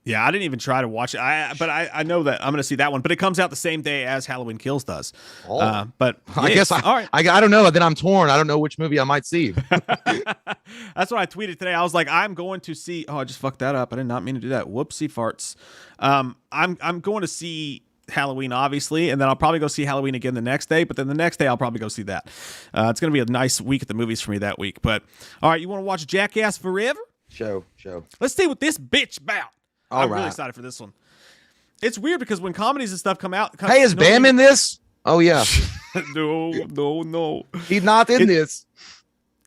Yeah, I didn't even try to watch it. But I know that I'm going to see that one. But it comes out the same day as Halloween Kills does. But I yeah, guess all right. I don't know. Then I'm torn. I don't know which movie I might see. That's what I tweeted today. I was like, I'm going to see. Oh, I just fucked that up. I did not mean to do that. Whoopsie farts. I'm going to see Halloween, obviously, and then I'll probably go see Halloween again the next day. But then the next day, I'll probably go see that. It's going to be a nice week at the movies for me that week. But all right, you want to watch Jackass Forever? Show. Let's see what this bitch about. All I'm really right. excited for this one. It's weird because when comedies and stuff come out, Hey, is Bam in this? Oh yeah, no. he's not in this.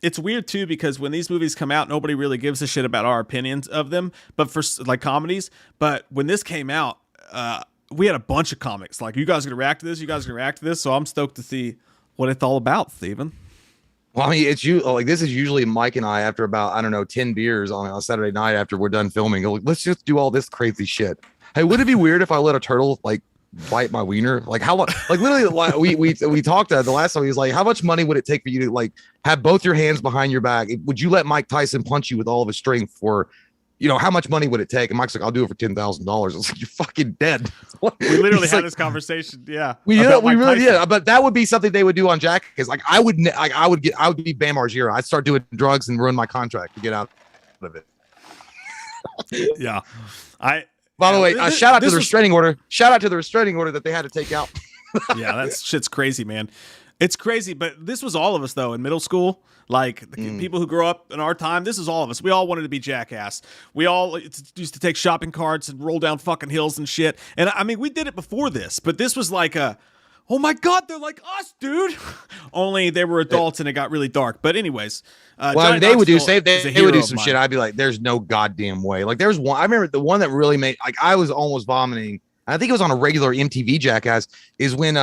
It's weird too because when these movies come out, nobody really gives a shit about our opinions of them. But for like comedies, but when this came out, we had a bunch of comics. Like, you guys are gonna react to this. You guys are gonna react to this. So I'm stoked to see what it's all about, Steven. Well, I mean, it's you like this is usually Mike and I after about, I don't know, 10 beers on a Saturday night after we're done filming. Go, let's just do all this crazy shit. Hey, would it be weird if I let a turtle like bite my wiener? Like how like literally like, we talked the last time. He was like, how much money would it take for you to like have both your hands behind your back? Would you let Mike Tyson punch you with all of his strength for, you know, how much money would it take? And Mike's like, I'll do it for $10,000. I was like, you're fucking dead. We literally He's had like, this conversation. Yeah, we about Mike really Tyson. did, but that would be something they would do on Jackass. Like I would be Bam Margera. I'd start doing drugs and ruin my contract to get out of it. Yeah, By the way, shout out to this the was- restraining order. Shout out to the restraining order that they had to take out. Yeah, that shit's crazy, man. It's crazy, but this was all of us though in middle school. Like the people who grew up in our time, this is all of us. We all wanted to be Jackass. We all used to take shopping carts and roll down fucking hills and shit. And I mean, we did it before this, but this was like oh my God, they're like us, dude. Only they were adults and it got really dark. But anyways, Well, Johnny they would do Knoxville they is a would hero do of some mine. shit. I'd be like, there's no goddamn way. Like there's one. I remember the one that really made like I was almost vomiting. I think it was on a regular MTV Jackass. Is when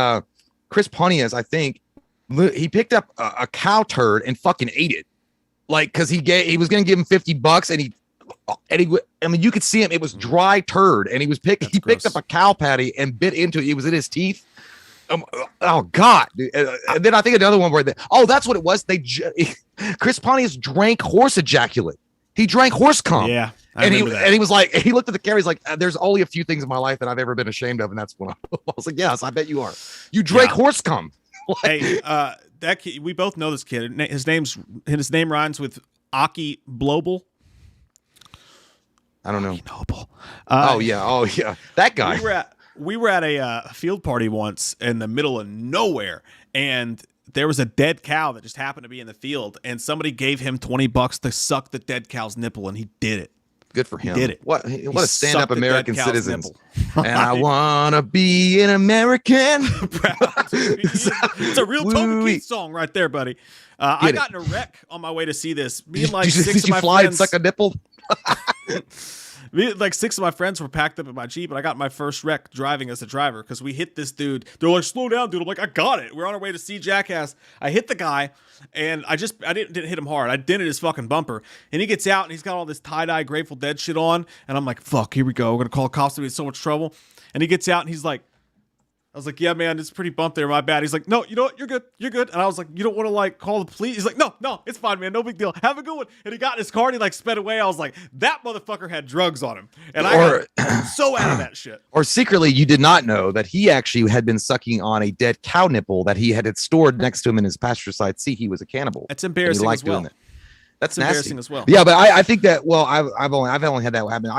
Chris Pontius, I think, he picked up a cow turd and fucking ate it. Like, cause he was gonna give him $50 and he I mean, you could see him, it was dry turd, and he picked gross. up a cow patty and bit into it. It was in his teeth. Oh God. Dude. And then I think another one where that's what it was. Chris Pontius drank horse ejaculate. He drank horse cum. Yeah. I And he remember that. was like, he looked at the camera. He's like, there's only a few things in my life that I've ever been ashamed of, and that's when I was like, yes, I bet you are. You drank horse cum. Hey, that kid, we both know this kid. His name rhymes with Aki Blobel. I don't know. Noble. Oh yeah, that guy. We were at a field party once in the middle of nowhere, and there was a dead cow that just happened to be in the field, and somebody gave him $20 to suck the dead cow's nipple, and he did it. Good for him. Did it. What He a stand-up sucked the American dead cow's citizen. nipple. And I wanna be an American. It's a real Toby Woo-wee. Keith song right there, buddy. I Get it. got in a wreck on my way to see this. Me and like Did six of you my fly and friends. suck a nipple? Like six of my friends were packed up in my Jeep, and I got my first wreck driving as a driver because we hit this dude. They're like, slow down, dude. I'm like, I got it. We're on our way to see Jackass. I hit the guy, and I didn't hit him hard. I dented his fucking bumper. And he gets out, and he's got all this tie-dye Grateful Dead shit on. And I'm like, fuck, here we go. We're going to call cops. I'm in so much trouble. And he gets out, and he's like, I was like, yeah, man, it's pretty bumped there. My bad. He's like, no, you know what? You're good. You're good. And I was like, you don't want to like call the police? He's like, no, it's fine, man. No big deal. Have a good one. And he got in his car and he like sped away. I was like, that motherfucker had drugs on him. And I got so out of that shit. Or secretly, you did not know that he actually had been sucking on a dead cow nipple that he had stored next to him in his passenger side seat. He was a cannibal. That's embarrassing as well. That's embarrassing as well. Yeah, but I think that, well, I've only had that happen.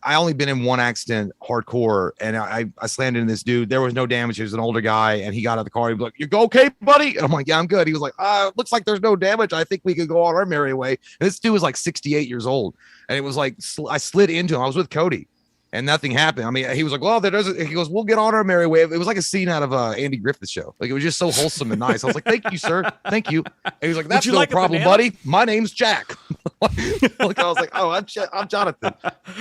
I only been in one accident hardcore, and I slammed into this dude. There was no damage. He was an older guy, and he got out of the car. He was like, "You go okay, buddy?" And I'm like, "Yeah, I'm good." He was like, "Looks like there's no damage. I think we could go on our merry way." And this dude was like 68 years old, and it was like I slid into him. I was with Cody, and nothing happened. I mean, he was like, "Well, there doesn't." He goes, "We'll get on our merry way." It was like a scene out of Andy Griffith's show. Like, it was just so wholesome and nice. I was like, "Thank you, sir. Thank you." And he was like, "That's no problem, buddy. My name's Jack." Like, I was like, "Oh, I'm Jonathan.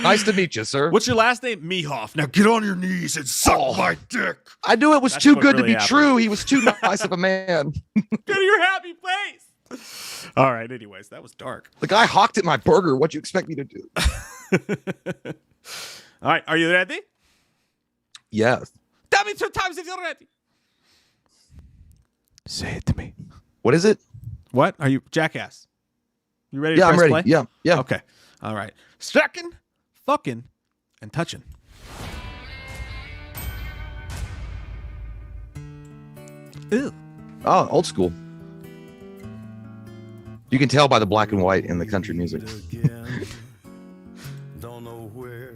Nice to meet you, sir. What's your last name?" Mehoff. Now get on your knees and suck my dick. I knew it was too good to be true. He was too nice of a man. Go to your happy place. All right. Anyways, that was dark. The guy hawked at my burger. What'd you expect me to do? All right. Are you ready? Yes. Tell me 2 times if you're ready. Say it to me. What is it? What? Are you Jackass? You ready to press I'm ready. Play? Yeah. Okay. All right. Sucking, fucking, and touching. Ew. Oh, old school. You can tell by the black and white in the country music. Don't know where,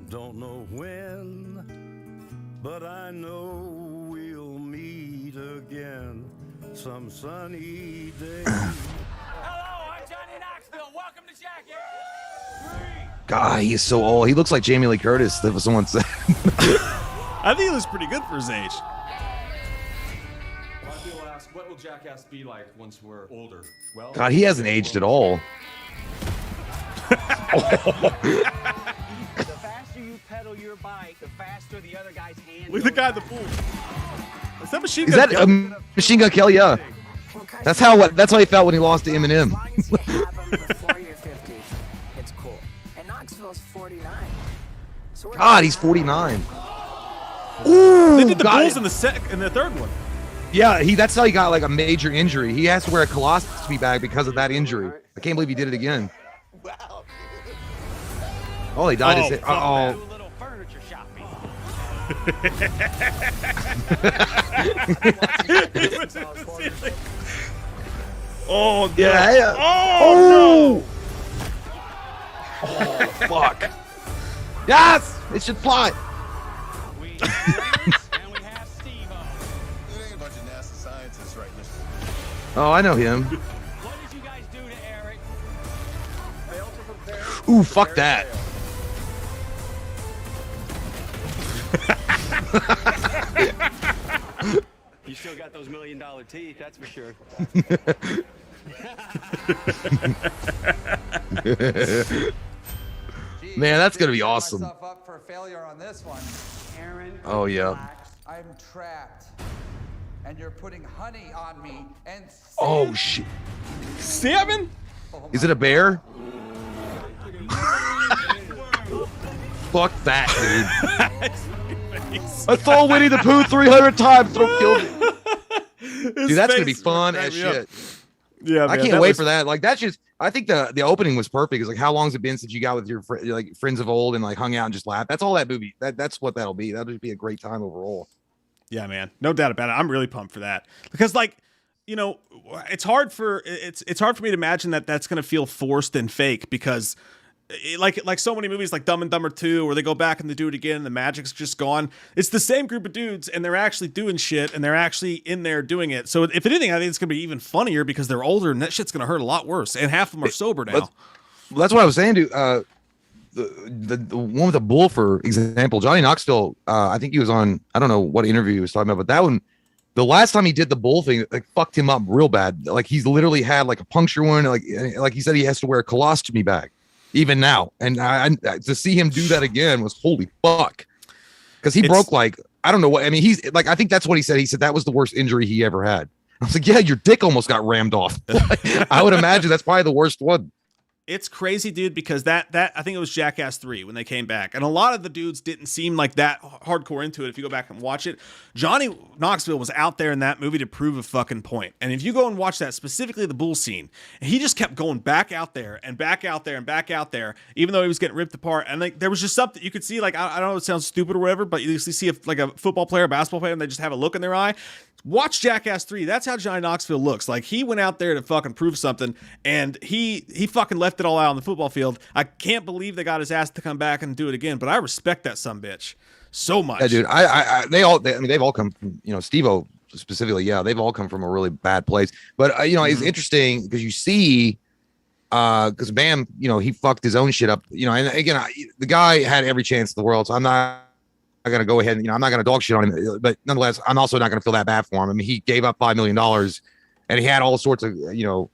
don't know when, but I know we'll meet again some sunny day. Hello, I'm Johnny Knoxville. Welcome to Jackass. God, he is so old. He looks like Jamie Lee Curtis, if someone said. I think he looks pretty good for his age. A lot of people ask, what will Jackass be like once we're older? Well, God, he hasn't aged at all. The faster you pedal your bike, the faster the other guy's hand. Look at the guy in the pool. Is that Machine Is Gun that Kelly? Machine Gun Kelly? Yeah. That's how he felt when he lost to Eminem. It's cool. And Knoxville's 49. So God, he's 49. Ooh, They did the Bulls in the third one. Yeah, that's how he got like a major injury. He has to wear a colostomy bag because of that injury. I can't believe he did it again. Oh, he died. Oh. Oh yeah. Oh no. Oh fuck. Yes, it should fly. Oh, I know him. What did you guys do to Eric? Ooh, fuck that. You still got those $1 million teeth, that's for sure. Man, that's gonna be awesome. Up for failure on this one. Aaron, oh yeah. I'm trapped, and you're putting honey on me and. Oh shit. Salmon? Is it a bear? Fuck that, dude. I saw Winnie the Pooh 300 times. Don't kill me. Dude, that's gonna be fun as shit. Yeah, I can't wait for that. Like, that's just. I think the opening was perfect. It's like, how long's it been since you got with your like friends of old and like hung out and just laughed? That's all that movie. That's what that'll be. That'll just be a great time overall. Yeah, man, no doubt about it. I'm really pumped for that because, like, you know, it's hard for me to imagine that that's gonna feel forced and fake because. Like so many movies like Dumb and Dumber 2 where they go back and they do it again and the magic's just gone. It's the same group of dudes and they're actually doing shit and they're actually in there doing it. So if anything, I think it's going to be even funnier because they're older and that shit's going to hurt a lot worse. And half of them are sober now. That's what I was saying, dude. The one with the bull, for example, Johnny Knoxville, I think he was on, I don't know what interview he was talking about, but that one, the last time he did the bull thing, like fucked him up real bad. Like he's literally had like a puncture wound. Like he said, he has to wear a colostomy bag. Even now, and I to see him do that again was holy fuck, because he broke like I don't know what I mean. He's like I think that's what he said. He said that was the worst injury he ever had. I was like, yeah, your dick almost got rammed off. I would imagine that's probably the worst one. It's crazy, dude, because that I think it was Jackass 3 when they came back. And a lot of the dudes didn't seem like that hardcore into it if you go back and watch it. Johnny Knoxville was out there in that movie to prove a fucking point. And if you go and watch that, specifically the bull scene, he just kept going back out there and back out there and back out there, even though he was getting ripped apart. And like there was just something you could see, like I don't know, it sounds stupid or whatever, but you see like a football player, a basketball player, and they just have a look in their eye. Watch Jackass 3. That's how Johnny Knoxville looks. Like he went out there to fucking prove something, and he fucking left it all out on the football field. I can't believe they got his ass to come back and do it again, but I respect that sumbitch so much. Yeah, dude. They've all come from, Steve-O specifically. Yeah, they've all come from a really bad place. But it's interesting because you see, because Bam, he fucked his own shit up. And again, the guy had every chance in the world. So I'm not going to go ahead and, I'm not going to dog shit on him, but nonetheless, I'm also not going to feel that bad for him. I mean, he gave up $5 million and he had all sorts of,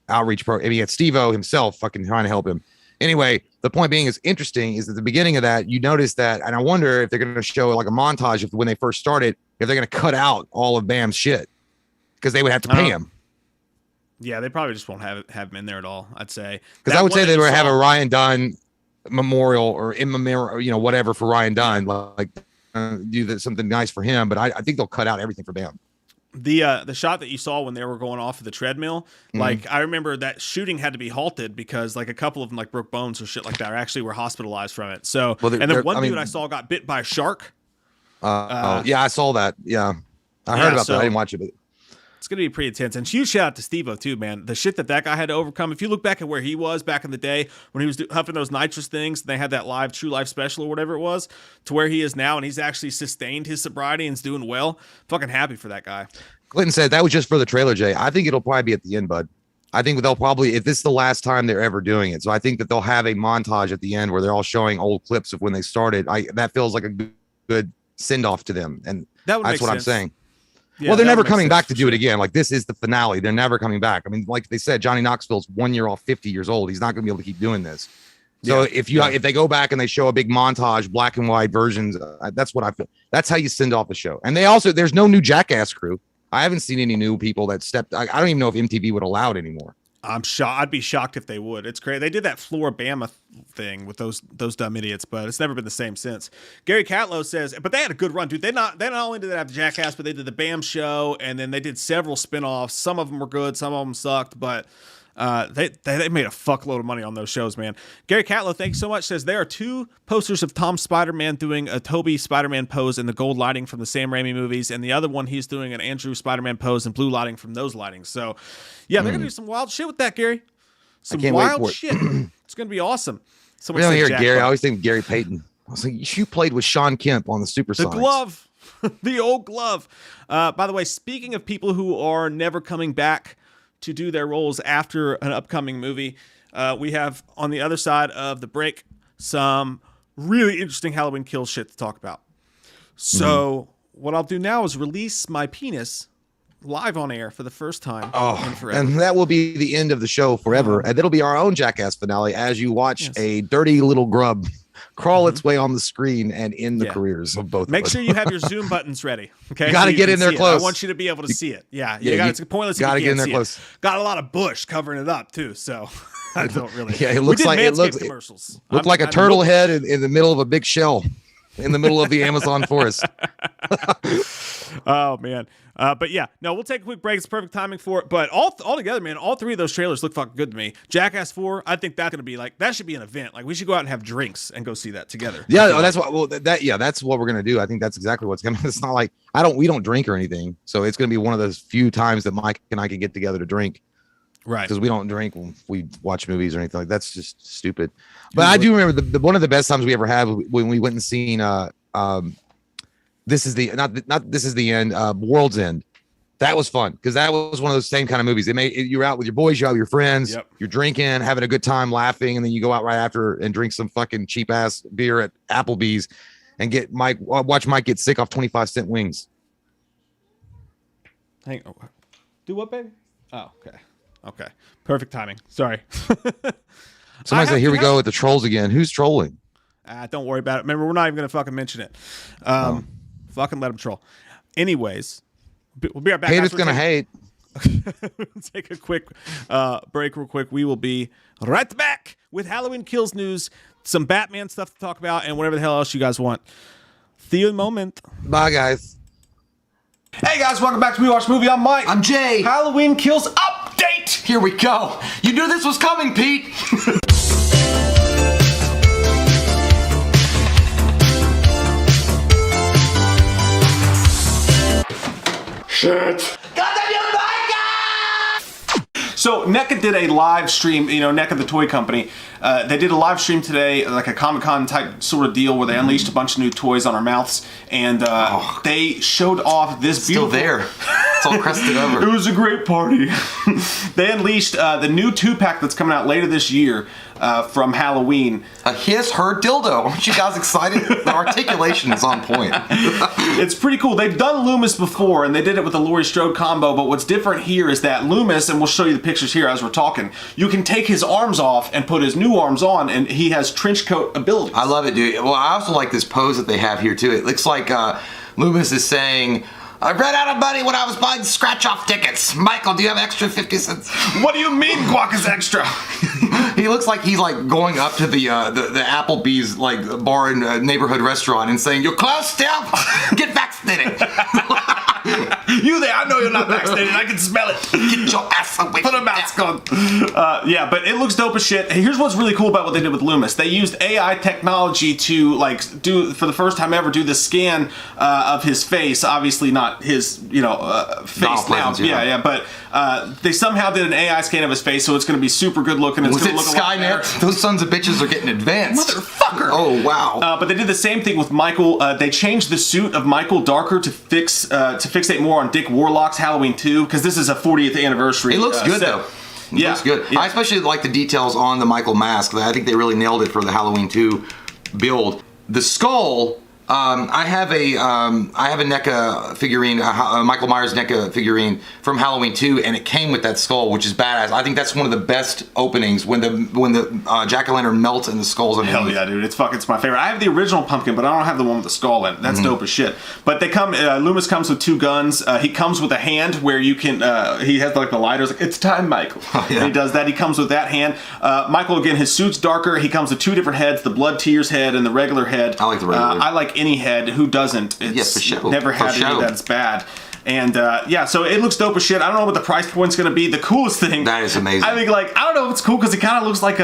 outreach he had Steve-O himself fucking trying to help him. Anyway, the point being is interesting is at the beginning of that, you notice that, and I wonder if they're going to show like a montage of when they first started, if they're going to cut out all of Bam's shit because they would have to pay him. Yeah, they probably just won't have him in there at all, I'd say. Because I would say they would have a Ryan Dunn memorial or in memorial, whatever for Ryan Dunn, like do something nice for him, but I think they'll cut out everything for Bam. The shot that you saw when they were going off of the treadmill, like I remember that shooting had to be halted because like a couple of them like broke bones or shit like that, or actually were hospitalized from it. So and then one dude I saw got bit by a shark. Yeah, I saw that. Yeah, I heard about that. I didn't watch it, but it's going to be pretty intense. And huge shout out to Steve-O too, man. The shit that guy had to overcome. If you look back at where he was back in the day when he was huffing those nitrous things, and they had that True Life special or whatever it was, to where he is now, and he's actually sustained his sobriety and is doing well. Fucking happy for that guy. Clinton said that was just for the trailer, Jay. I think it'll probably be at the end, bud. I think they'll probably, if this is the last time they're ever doing it. So I think that they'll have a montage at the end where they're all showing old clips of when they started. That feels like a good send off to them. And that's what I'm saying. Yeah, well, they're never coming back to do it again. Like this is the finale. They're never coming back. I mean, like they said, Johnny Knoxville's 1 year off 50 years old. He's not going to be able to keep doing this. So if they go back and they show a big montage, black and white versions, that's what I feel. That's how you send off the show. And there's no new Jackass crew. I haven't seen any new people that stepped. I don't even know if MTV would allow it anymore. I'm shocked. I'd be shocked if they would. It's crazy. They did that Floribama thing with those dumb idiots, but it's never been the same since. Gary Catlow says, but they had a good run, dude. They not only did they have the Jackass, but they did the Bam show, and then they did several spinoffs. Some of them were good, some of them sucked, but they made a fuckload of money on those shows, man. Gary Catlow, thanks so much, says there are 2 posters of Tom Spider-Man doing a Toby Spider-Man pose in the gold lighting from the Sam Raimi movies, and the other one he's doing an Andrew Spider-Man pose in blue lighting from those lightings. So, yeah, they're gonna do some wild shit with that, Gary. Some wild shit. It's gonna be awesome. We don't hear Gary. I always think of Gary Payton. I was like, you played with Sean Kemp on the Super Sonics. The glove, the old glove. By the way, speaking of people who are never coming back to do their roles after an upcoming movie, we have on the other side of the break some really interesting Halloween Kills shit to talk about. So what I'll do now is release my penis live on air for the first time in forever. And that will be the end of the show forever. And it'll be our own Jackass finale as you watch a dirty little grub crawl its way on the screen and in the careers of both. Make sure you have your Zoom buttons ready. Okay, you got to get in there close. I want you to be able to see it. Yeah, it's pointless. Got to get in there close. Got a lot of bush covering it up too, so I don't really. Yeah, it looks like commercials. Looked like a turtle head in the middle of a big shell, in the middle of the Amazon forest. Oh man. But yeah, no, we'll take a quick break. It's perfect timing for it. But all together, man, all 3 of those trailers look fucking good to me. Jackass 4, I think that's gonna be like, that should be an event. Like we should go out and have drinks and go see that together. Yeah, that's what. Well, that's what we're gonna do. I think that's exactly what's gonna. It's not like we don't drink or anything, so it's gonna be one of those few times that Mike and I can get together to drink. Right. Because we don't drink when we watch movies or anything like that's just stupid. But I do remember the one of the best times we ever had when we went and seen This is the not This Is the End, World's End. That was fun because that was one of those same kind of movies. You're out with your boys, you're out with your friends, you're drinking, having a good time, laughing, and then you go out right after and drink some fucking cheap ass beer at Applebee's and watch Mike get sick off 25-cent wings. Do what, baby? Oh, okay. Perfect timing. Sorry. Somebody said, here we go with the trolls again. Who's trolling? Don't worry about it. Remember, we're not even going to fucking mention it. Fucking let them troll. Anyways, we'll be right back. Haters going to hate. Take a quick break real quick. We will be right back with Halloween Kills news, some Batman stuff to talk about, and whatever the hell else you guys want. See you in a moment. Bye, guys. Hey, guys. Welcome back to We Watch Movie. I'm Mike. I'm Jay. Halloween Kills update. Here we go. You knew this was coming, Pete. Shit. So NECA did a live stream, NECA the toy company, they did a live stream today, like a Comic-Con type sort of deal where they unleashed a bunch of new toys on our mouths, and they showed off this beautiful... Still there. It's all crusted over. It was a great party. They unleashed the new 2-pack that's coming out later this year from Halloween. A his, her dildo. Aren't you guys excited? The articulation is on point. It's pretty cool. They've done Loomis before, and they did it with the Laurie Strode combo, but what's different here is that Loomis, and we'll show you the pictures here as we're talking, you can take his arms off and put his new arms on, and he has trench coat abilities. I love it, dude. Well, I also like this pose that they have here, too. It looks like Loomis is saying... I ran out of money when I was buying scratch-off tickets. Michael, do you have extra 50 cents? What do you mean guac is extra? He looks like he's like going up to the Applebee's like bar and neighborhood restaurant and saying, "You're close still? Get vaccinated." You there? I know you're not vaccinated. I can smell it. Get your ass away. Put a mask on. Yeah, but it looks dope as shit. Here's what's really cool about what they did with Loomis. They used AI technology to like do, for the first time ever, do the scan of his face. Obviously not his, face now. Yeah. But they somehow did an AI scan of his face, so it's going to be super good looking. It's Was it Skynet? Those sons of bitches are getting advanced. Motherfucker! Oh wow! But they did the same thing with Michael. They changed the suit of Michael darker to fixate more on Dick Warlock's Halloween 2, because this is a 40th anniversry. It looks good though. It looks good. Yeah. I especially like the details on the Michael mask. I think they really nailed it for the Halloween 2 build. The skull. I have a NECA figurine, Michael Myers NECA figurine from Halloween 2, and it came with that skull, which is badass. I think that's one of the best openings when the jack-o'-lantern melts and the skull's underneath. Hell yeah, dude! It's my favorite. I have the original pumpkin, but I don't have the one with the skull in it. That's dope as shit. But they come. Loomis comes with 2 guns. He comes with a hand where you can. He has like the lighters. Like, it's time, Michael. Oh, yeah. And he does that. He comes with that hand. Michael, again, his suit's darker. He comes with 2 different heads: the blood tears head and the regular head. I like the regular. I like any head. Who doesn't? It's for sure. Never had any that's bad. And so it looks dope as shit. I don't know what the price point's gonna be. The coolest thing, that is amazing. I think, like, I don't know if it's cool because it kind of looks like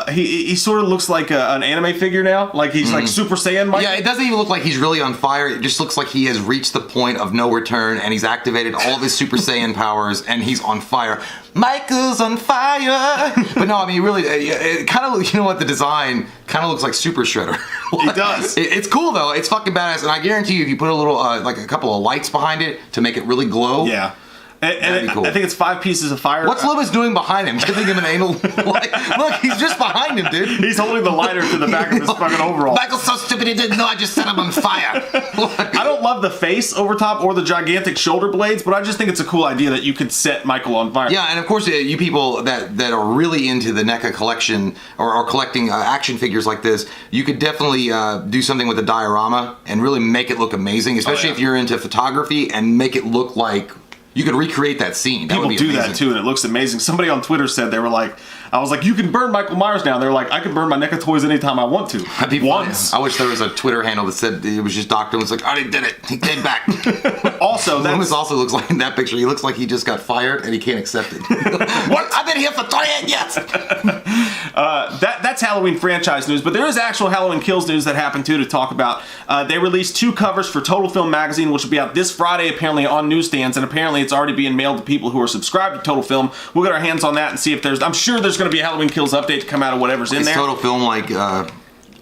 he sort of looks like an anime figure now. Like he's like Super Saiyan Michael. Yeah, it doesn't even look like he's really on fire. It just looks like he has reached the point of no return and he's activated all of his Super Saiyan powers and he's on fire. Michael's on fire. But no, I mean, really, it kind of, the design kind of looks like Super Shredder. It does. It's cool though. It's fucking badass, and I guarantee you, if you put a little, like a couple of lights behind it to make it really glow. Yeah. And cool. I think it's 5 pieces of fire. What's Loomis doing behind him? Giving him an anal light? Look, he's just behind him, dude. He's holding the lighter to the back of his fucking overall. Michael's so stupid he didn't know I just set him on fire. I don't love the face over top or the gigantic shoulder blades, but I just think it's a cool idea that you could set Michael on fire. Yeah, and of course, you people that are really into the NECA collection or collecting action figures like this, you could definitely do something with a diorama and really make it look amazing, especially if you're into photography, and make it look like you could recreate that scene. That People would be do amazing. that too, and it looks amazing. Somebody on Twitter said, they were like, I was like, you can burn Michael Myers now. They're like, I can burn my NECA toys anytime I want to. That'd be once. I wish there was a Twitter handle that said it was just Doctor was like, I already did it. He came back. Also, Loomis also looks like in that picture. He looks like he just got fired and he can't accept it. What? I've been here for 28 years. That's Halloween franchise news, but there is actual Halloween Kills news that happened too to talk about. They released 2 covers for Total Film magazine, which will be out this Friday, apparently on newsstands, and apparently it's already being mailed to people who are subscribed to Total Film. We'll get our hands on that and see if I'm sure there's going to be a Halloween Kills update to come out of whatever's in there. Total Film like,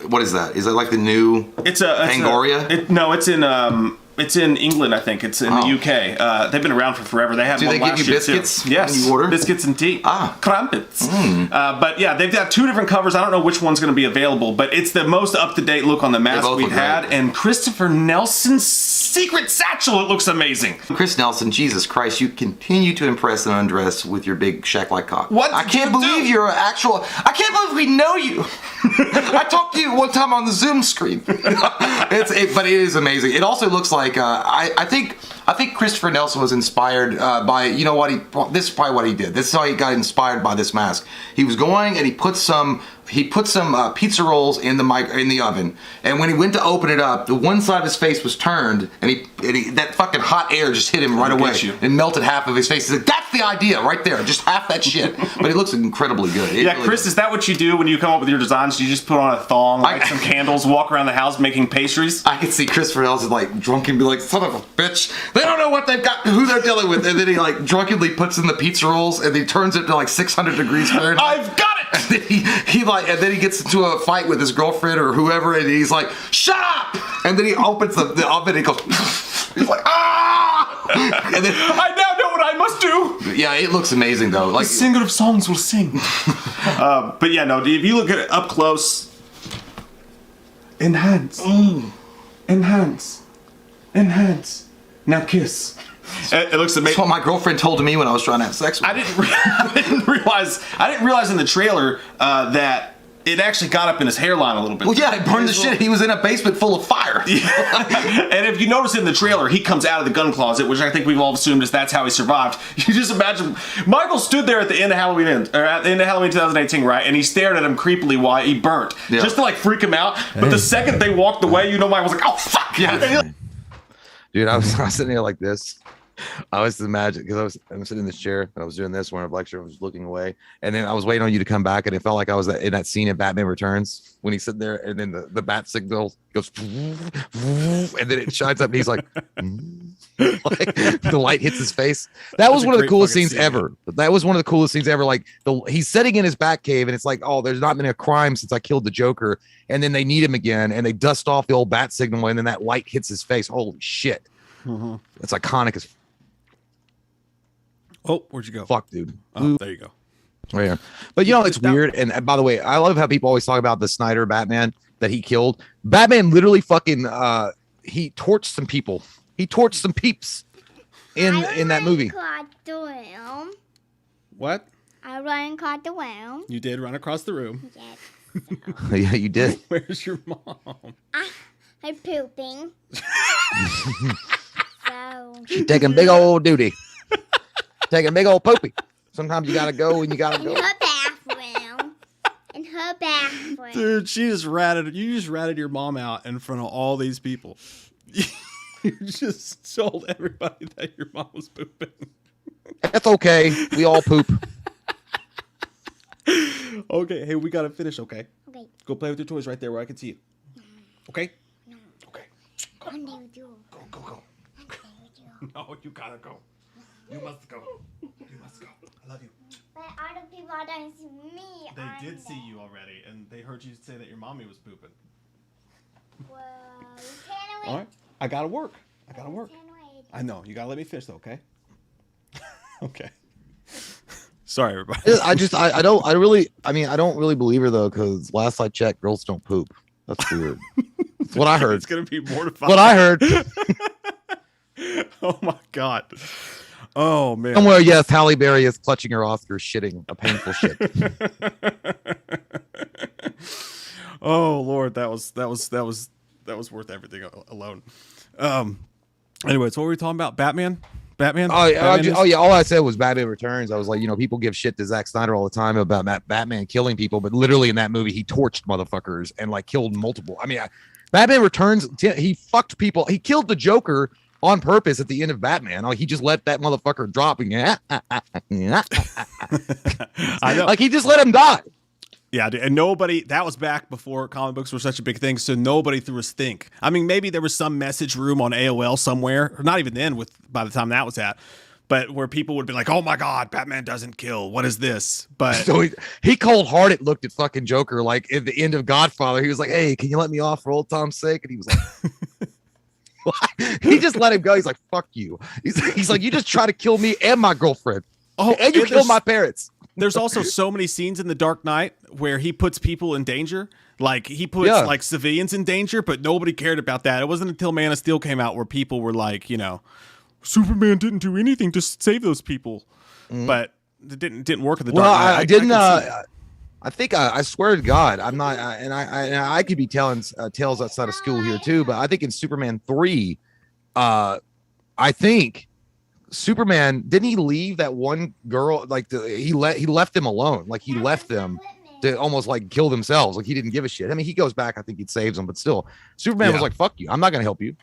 what is that? Is that like the new Fangoria? No, it's in... It's in England, I think. It's in the UK. They've been around for forever. They had one last year. Do they give you biscuits too. Yes, when you order? Biscuits and tea. Crumpets. But yeah, they've got 2 different covers. I don't know which one's going to be available, but it's the most up-to-date look on the mask we've had. Great. And Christopher Nelson's secret satchel, it looks amazing. Chris Nelson, Jesus Christ, you continue to impress and undress with your big shack-like cock. What? I can't believe you're an actual... I can't believe we know you. I talked to you one time on the Zoom screen. But it is amazing. It also looks like I think Christopher Nelson was inspired by, you know what, this is probably what he did. This is how he got inspired by this mask. He was going and he put some pizza rolls in the oven, and when he went to open it up, the one side of his face was turned, and he that fucking hot air just hit him right away and melted half of his face. He's like, that's the idea right there, just half that shit. But it looks incredibly good. Yeah, really Chris, is that what you do when you come up with your designs? Do you just put on a thong, light some candles, walk around the house making pastries? I could see Christopher Nelson like drunk and be like, son of a bitch, they don't know what they've got, who they're dealing with, and then he like drunkenly puts in the pizza rolls and he turns it to like 600 degrees Fahrenheit. I've got it. And then he gets into a fight with his girlfriend or whoever, and he's like, "Shut up!" And then he opens the oven and he goes, he's like, "Ah!" And then I now know what I must do. Yeah, it looks amazing though. Like the singer of songs will sing. But yeah, no. If you look at it up close, enhance, enhance. Now kiss. It looks amazing. That's what my girlfriend told me when I was trying to have sex with her. I didn't realize in the trailer that it actually got up in his hairline a little bit. Well, yeah, it burned the shit. He was in a basement full of fire. Yeah. And if you notice in the trailer, he comes out of the gun closet, which I think we've all assumed is that's how he survived. You just imagine Michael stood there at the end of Halloween 2018, right? And he stared at him creepily while he burnt, just to like freak him out. But the second they walked away, Michael was like, "Oh fuck!" Yeah. Dude, I was sitting here like this. I was imagining because I'm sitting in this chair and I was doing this when a lecture was looking away, and then I was waiting on you to come back, and it felt like I was in that scene in Batman Returns when he's sitting there, and then the bat signal goes, and then it shines up, and he's like, like the light hits his face. That was one of the coolest scenes ever. That was one of the coolest scenes ever. Like he's sitting in his bat cave, and it's like, oh, there's not been a crime since I killed the Joker, and then they need him again, and they dust off the old bat signal, and then that light hits his face. Holy shit! It's iconic as. Oh, where'd you go? Fuck, dude. Oh, there you go. Right here. But it's weird. And by the way, I love how people always talk about the Snyder Batman that he killed. Batman literally fucking he torched some people. He torched some peeps in that movie. What? I ran across the room. You did run across the room. Yes. Yeah, you did. Where's your mom? I'm pooping. She's taking big old duty. Taking big old poopy. Sometimes you gotta go and you gotta go. In her bathroom. Dude, you just ratted your mom out in front of all these people. You just told everybody that your mom was pooping. That's okay. We all poop. Okay, hey, we gotta finish, okay? Okay. Go play with your toys right there where I can see you. Okay? No. Okay. Go. Go. No, you gotta go. You must go. I love you. But other people don't see me. They did see you already, and they heard you say that your mommy was pooping. Well, you can't wait. All right. I gotta work. I know. You gotta let me finish, though, okay? Okay. Sorry, everybody. I don't really believe her though, because last I checked, girls don't poop. That's weird. That's what I heard. It's gonna be mortifying. What I heard. Oh my god. Oh man. Somewhere, yes, Halle Berry is clutching her Oscar, shitting a painful shit. Oh Lord, that was worth everything alone. Anyways, what were we talking about? Batman. Oh yeah. All I said was Batman Returns. I was like, people give shit to Zack Snyder all the time about Batman killing people, but literally in that movie, he torched motherfuckers and like killed multiple. I mean, Batman Returns, he fucked people. He killed the Joker on purpose at the end of Batman. Like he just let that motherfucker drop. And I know. Like he just let him die. Yeah, dude, and nobody, that was back before comic books were such a big thing, so nobody threw a stink. I mean, maybe there was some message room on AOL somewhere, or not even then by the time that was at, but where people would be like, oh my God, Batman doesn't kill. What is this? But so he cold-hearted looked at fucking Joker like at the end of Godfather. He was like, hey, can you let me off for old time's sake? And he was like, he just let him go. He's like, fuck you. He's like, you just try to kill me and my girlfriend. Oh, and you killed my parents. There's also so many scenes in The Dark Knight where he puts people in danger. Like he puts like civilians in danger, but nobody cared about that. It wasn't until Man of Steel came out where people were like, Superman didn't do anything to save those people. But it didn't work in The Dark Knight. I think I swear to God, I'm not, and I could be telling tales outside of school here too. But I think in Superman 3, I think Superman didn't he leave that one girl like he left them alone, like he left them to almost like kill themselves, like he didn't give a shit. I mean, he goes back, I think he saves them, but still, Superman was like, "Fuck you, I'm not gonna help you."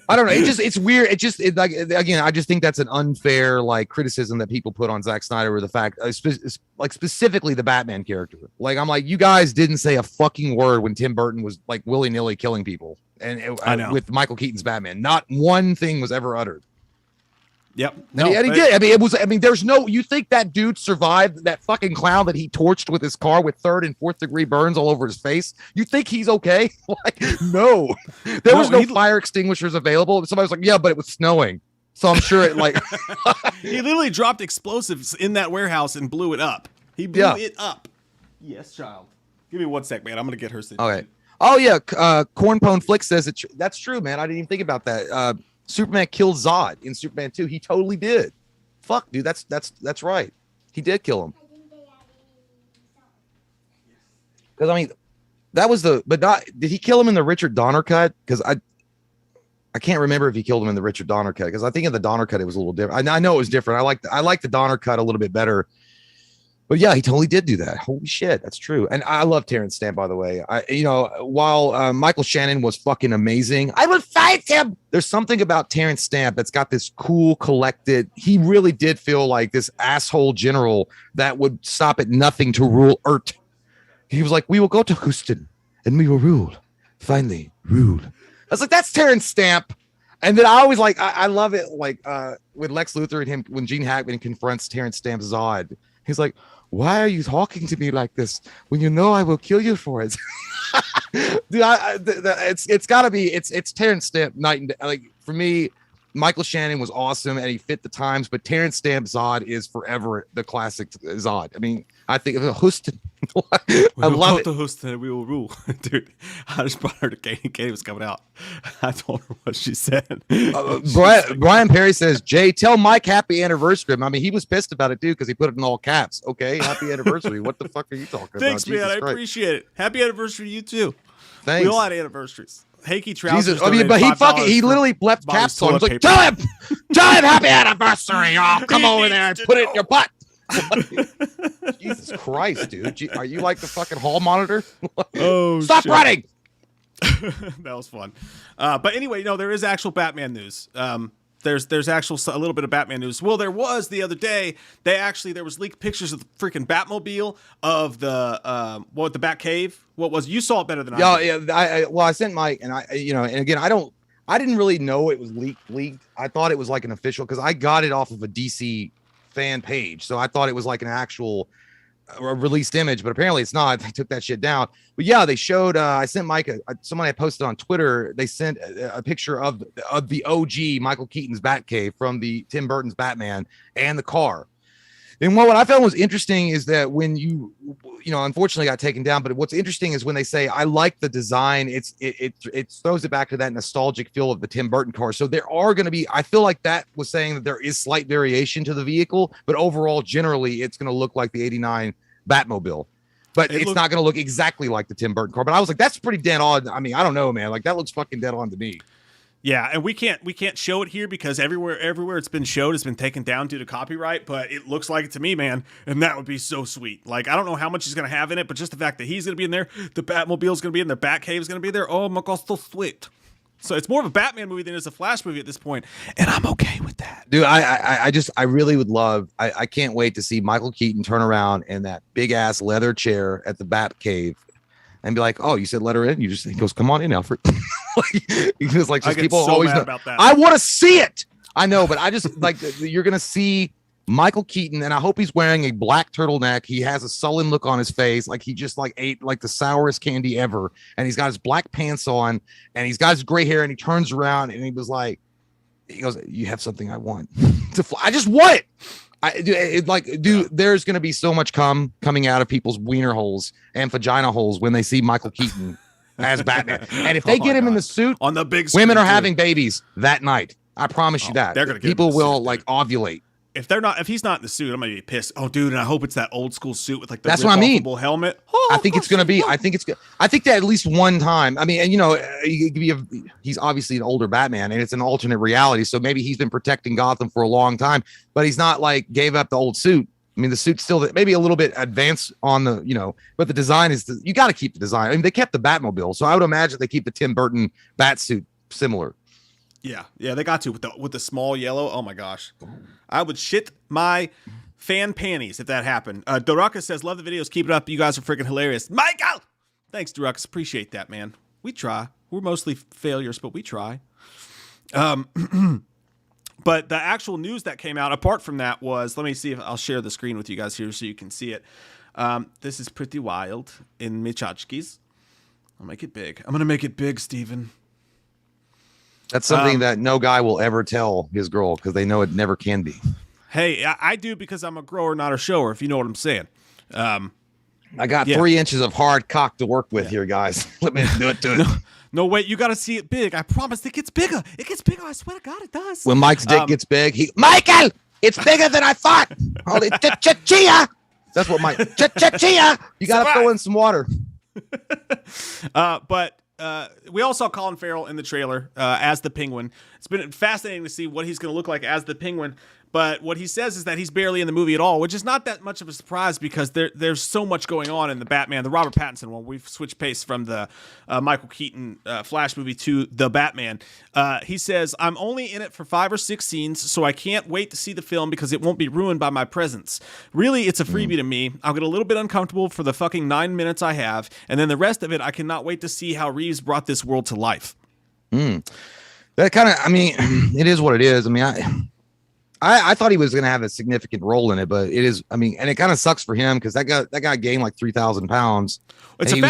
I don't know. It's weird. Like again, I just think that's an unfair like criticism that people put on Zack Snyder with the fact, like specifically the Batman character. Like I'm like, you guys didn't say a fucking word when Tim Burton was like willy nilly killing people, and with Michael Keaton's Batman, not one thing was ever uttered. Yep. And he did. I mean, it was. I mean, there's no. You think that dude survived that fucking clown that he torched with his car with 3rd and 4th degree burns all over his face? You think he's okay? Like, no. There was no fire extinguishers available. Somebody was like, "Yeah, but it was snowing." So I'm sure it like. He literally dropped explosives in that warehouse and blew it up. He blew it up. Yes, child. Give me 1 sec, man. I'm gonna get her. Okay. Oh yeah. Cornpone Flick says it. That's true, man. I didn't even think about that. Superman killed Zod in Superman 2. He totally did. Fuck, dude. That's right. He did kill him. Because I mean, that was but not. Did he kill him in the Richard Donner cut? Because I can't remember if he killed him in the Richard Donner cut. Because I think in the Donner cut it was a little different. I know it was different. I like the Donner cut a little bit better. But yeah, he totally did do that. Holy shit, that's true. And I love Terrence Stamp, by the way. While Michael Shannon was fucking amazing, I would fight him. There's something about Terrence Stamp that's got this cool, collected. He really did feel like this asshole general that would stop at nothing to rule Earth. He was like, "We will go to Houston and we will rule. Finally, rule." I was like, "That's Terrence Stamp." And then I always like, I love it, like with Lex Luthor and him when Gene Hackman confronts Terrence Stamp's Zod. He's like, "Why are you talking to me like this when you know I will kill you for it?" Dude, it's got to be it's Terrence Stamp night and day. Like for me, Michael Shannon was awesome and he fit the times, but Terrence Stamp Zod is forever the classic Zod. I mean, I think of Houston. I love it. To Houston, we will rule, dude. I just brought her to Katie. Katie was coming out. I told her what she said. Brian Perry says, "Jay, tell Mike happy anniversary." I mean, he was pissed about it too because he put it in all caps. Okay, happy anniversary. What the fuck are you talking Thanks, about? man. I appreciate it. Happy anniversary to you too. Thanks. We all had anniversaries. Hakey Trousers. Jesus, I mean, but he literally left caps on. He was like, "Tell him happy anniversary, y'all. Come over there and put it in your butt." Jesus Christ, dude. Are you like the fucking hall monitor? Oh, stop running. That was fun. But anyway, there is actual Batman news. There's actual a little bit of Batman news. Well, there was the other day. There was leaked pictures of the freaking Batmobile of the the Batcave. What was you saw it better than I did. Yeah. I sent Mike and and again I didn't really know it was leaked. I thought it was like an official because I got it off of a DC fan page, so I thought it was like an actual released image, but apparently it's not. They took that shit down. But yeah, they showed. I sent Mike. Someone had posted on Twitter. They sent a picture of the OG Michael Keaton's Batcave from the Tim Burton's Batman and the car. And what I found was interesting is that when you unfortunately got taken down, but what's interesting is when they say, "I like the design," it throws it back to that nostalgic feel of the Tim Burton car. So there are going to be, I feel like that was saying that there is slight variation to the vehicle, but overall, generally, it's going to look like the '89 Batmobile. But it's not going to look exactly like the Tim Burton car. But I was like, that's pretty dead on. I mean, I don't know, man. Like that looks fucking dead on to me. Yeah, and we can't show it here because everywhere it's been showed has been taken down due to copyright, but it looks like it to me, man, and that would be so sweet. Like, I don't know how much he's going to have in it, but just the fact that he's going to be in there, the Batmobile's going to be in there, Batcave's going to be there, oh my god, so sweet. So it's more of a Batman movie than it's a Flash movie at this point, and I'm okay with that. Dude, I really would love, I can't wait to see Michael Keaton turn around in that big-ass leather chair at the Batcave and be like, "Oh, you said let her in?" He goes, "Come on in, Alfred." He was like, just people always know about that. I want to see it. I know, but I just like you're gonna see Michael Keaton, and I hope he's wearing a black turtleneck. He has a sullen look on his face, like he just like ate like the sourest candy ever, and he's got his black pants on, and he's got his gray hair, and he turns around and he goes, "You have something I want to fly. I just want it." There's gonna be so much coming out of people's wiener holes and vagina holes when they see Michael Keaton as Batman. And if they get him in the suit on the big screen, women are having babies that night. I promise you that. They're gonna get people will like ovulate. if he's not in the suit, I'm gonna be pissed. Oh, dude, and I hope it's that old school suit with like the that's what I mean. Helmet. I think it's gonna be. I think that at least one time. I mean, and you know, he's obviously an older Batman, and it's an alternate reality. So maybe he's been protecting Gotham for a long time, but he's not like gave up the old suit. I mean, the suit's still maybe a little bit advanced on the, you know, but the design is you got to keep the design. I mean, they kept the Batmobile, so I would imagine they keep the Tim Burton bat suit similar. Yeah, they got to with the small yellow. Oh my gosh, I would shit my fan panties if that happened. Doraka says, "Love the videos, keep it up. You guys are freaking hilarious." Michael, thanks, Doraka. Appreciate that, man. We try. We're mostly failures, but we try. But the actual news that came out, apart from that, was, let me see if I'll share the screen with you guys here so you can see it. This is pretty wild in Michachkis. I'll make it big. I'm going to make it big, Steven. That's something that no guy will ever tell his girl because they know it never can be. Hey, I do because I'm a grower, not a shower, if you know what I'm saying. I got 3 inches of hard cock to work with here, guys. Let me do it to it. No, wait, you got to see it big. I promise it gets bigger. It gets bigger. I swear to God, it does. When Mike's dick gets big, Michael, it's bigger than I thought. Holy chia. That's what Mike, chia. You got to throw in some water. But we all saw Colin Farrell in the trailer as the Penguin. It's been fascinating to see what he's going to look like as the Penguin. But what he says is that he's barely in the movie at all, which is not that much of a surprise because there's so much going on in the Batman, the Robert Pattinson one. We've switched pace from the Michael Keaton Flash movie to the Batman. He says, "I'm only in it for 5 or 6 scenes, so I can't wait to see the film because it won't be ruined by my presence. Really, it's a freebie to me. I'll get a little bit uncomfortable for the fucking 9 minutes I have, and then the rest of it, I cannot wait to see how Reeves brought this world to life." That kind of, I mean, it is what it is. I mean, I thought he was going to have a significant role in it, but it is, I mean, and it kind of sucks for him because that guy gained like 3,000 pounds. And he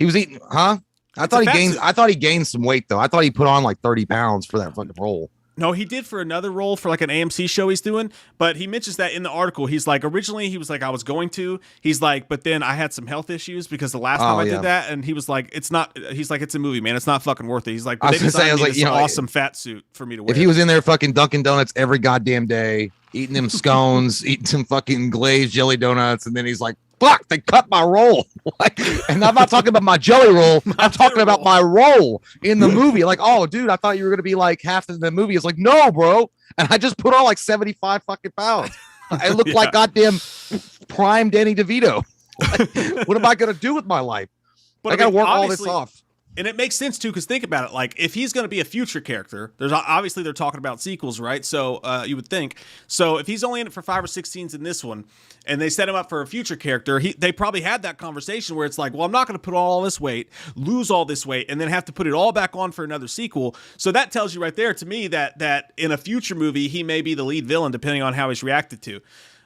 was eating, huh? I thought he gained some weight though. I thought he put on like 30 pounds for that fucking role. No, he did for another role for like an AMC show he's doing, but he mentions that in the article. He's like, originally he was like, I was going to, he's like, but then I had some health issues because the last time I did that, and he was like, it's not, he's like, it's a movie, man. It's not fucking worth it. He's like, but they designed me this awesome fat suit for me to wear. If he was in there fucking Dunkin' Donuts every goddamn day, eating them scones, eating some fucking glazed jelly donuts, and then he's like, fuck, they cut my roll. And I'm not talking about my jelly roll. I'm talking about my role in the movie. Like, oh, dude, I thought you were going to be like half in the movie. It's like, no, bro. And I just put on like 75 fucking pounds. I look like goddamn prime Danny DeVito. Like, what am I going to do with my life? But I got to work all this off. And it makes sense too, because think about it. Like, if he's going to be a future character, there's obviously they're talking about sequels, right? So you would think. So if he's only in it for 5 or 6 scenes in this one, and they set him up for a future character, they probably had that conversation where it's like, well, I'm not going to put on all this weight, lose all this weight, and then have to put it all back on for another sequel. So that tells you right there to me that in a future movie he may be the lead villain, depending on how he's reacted to.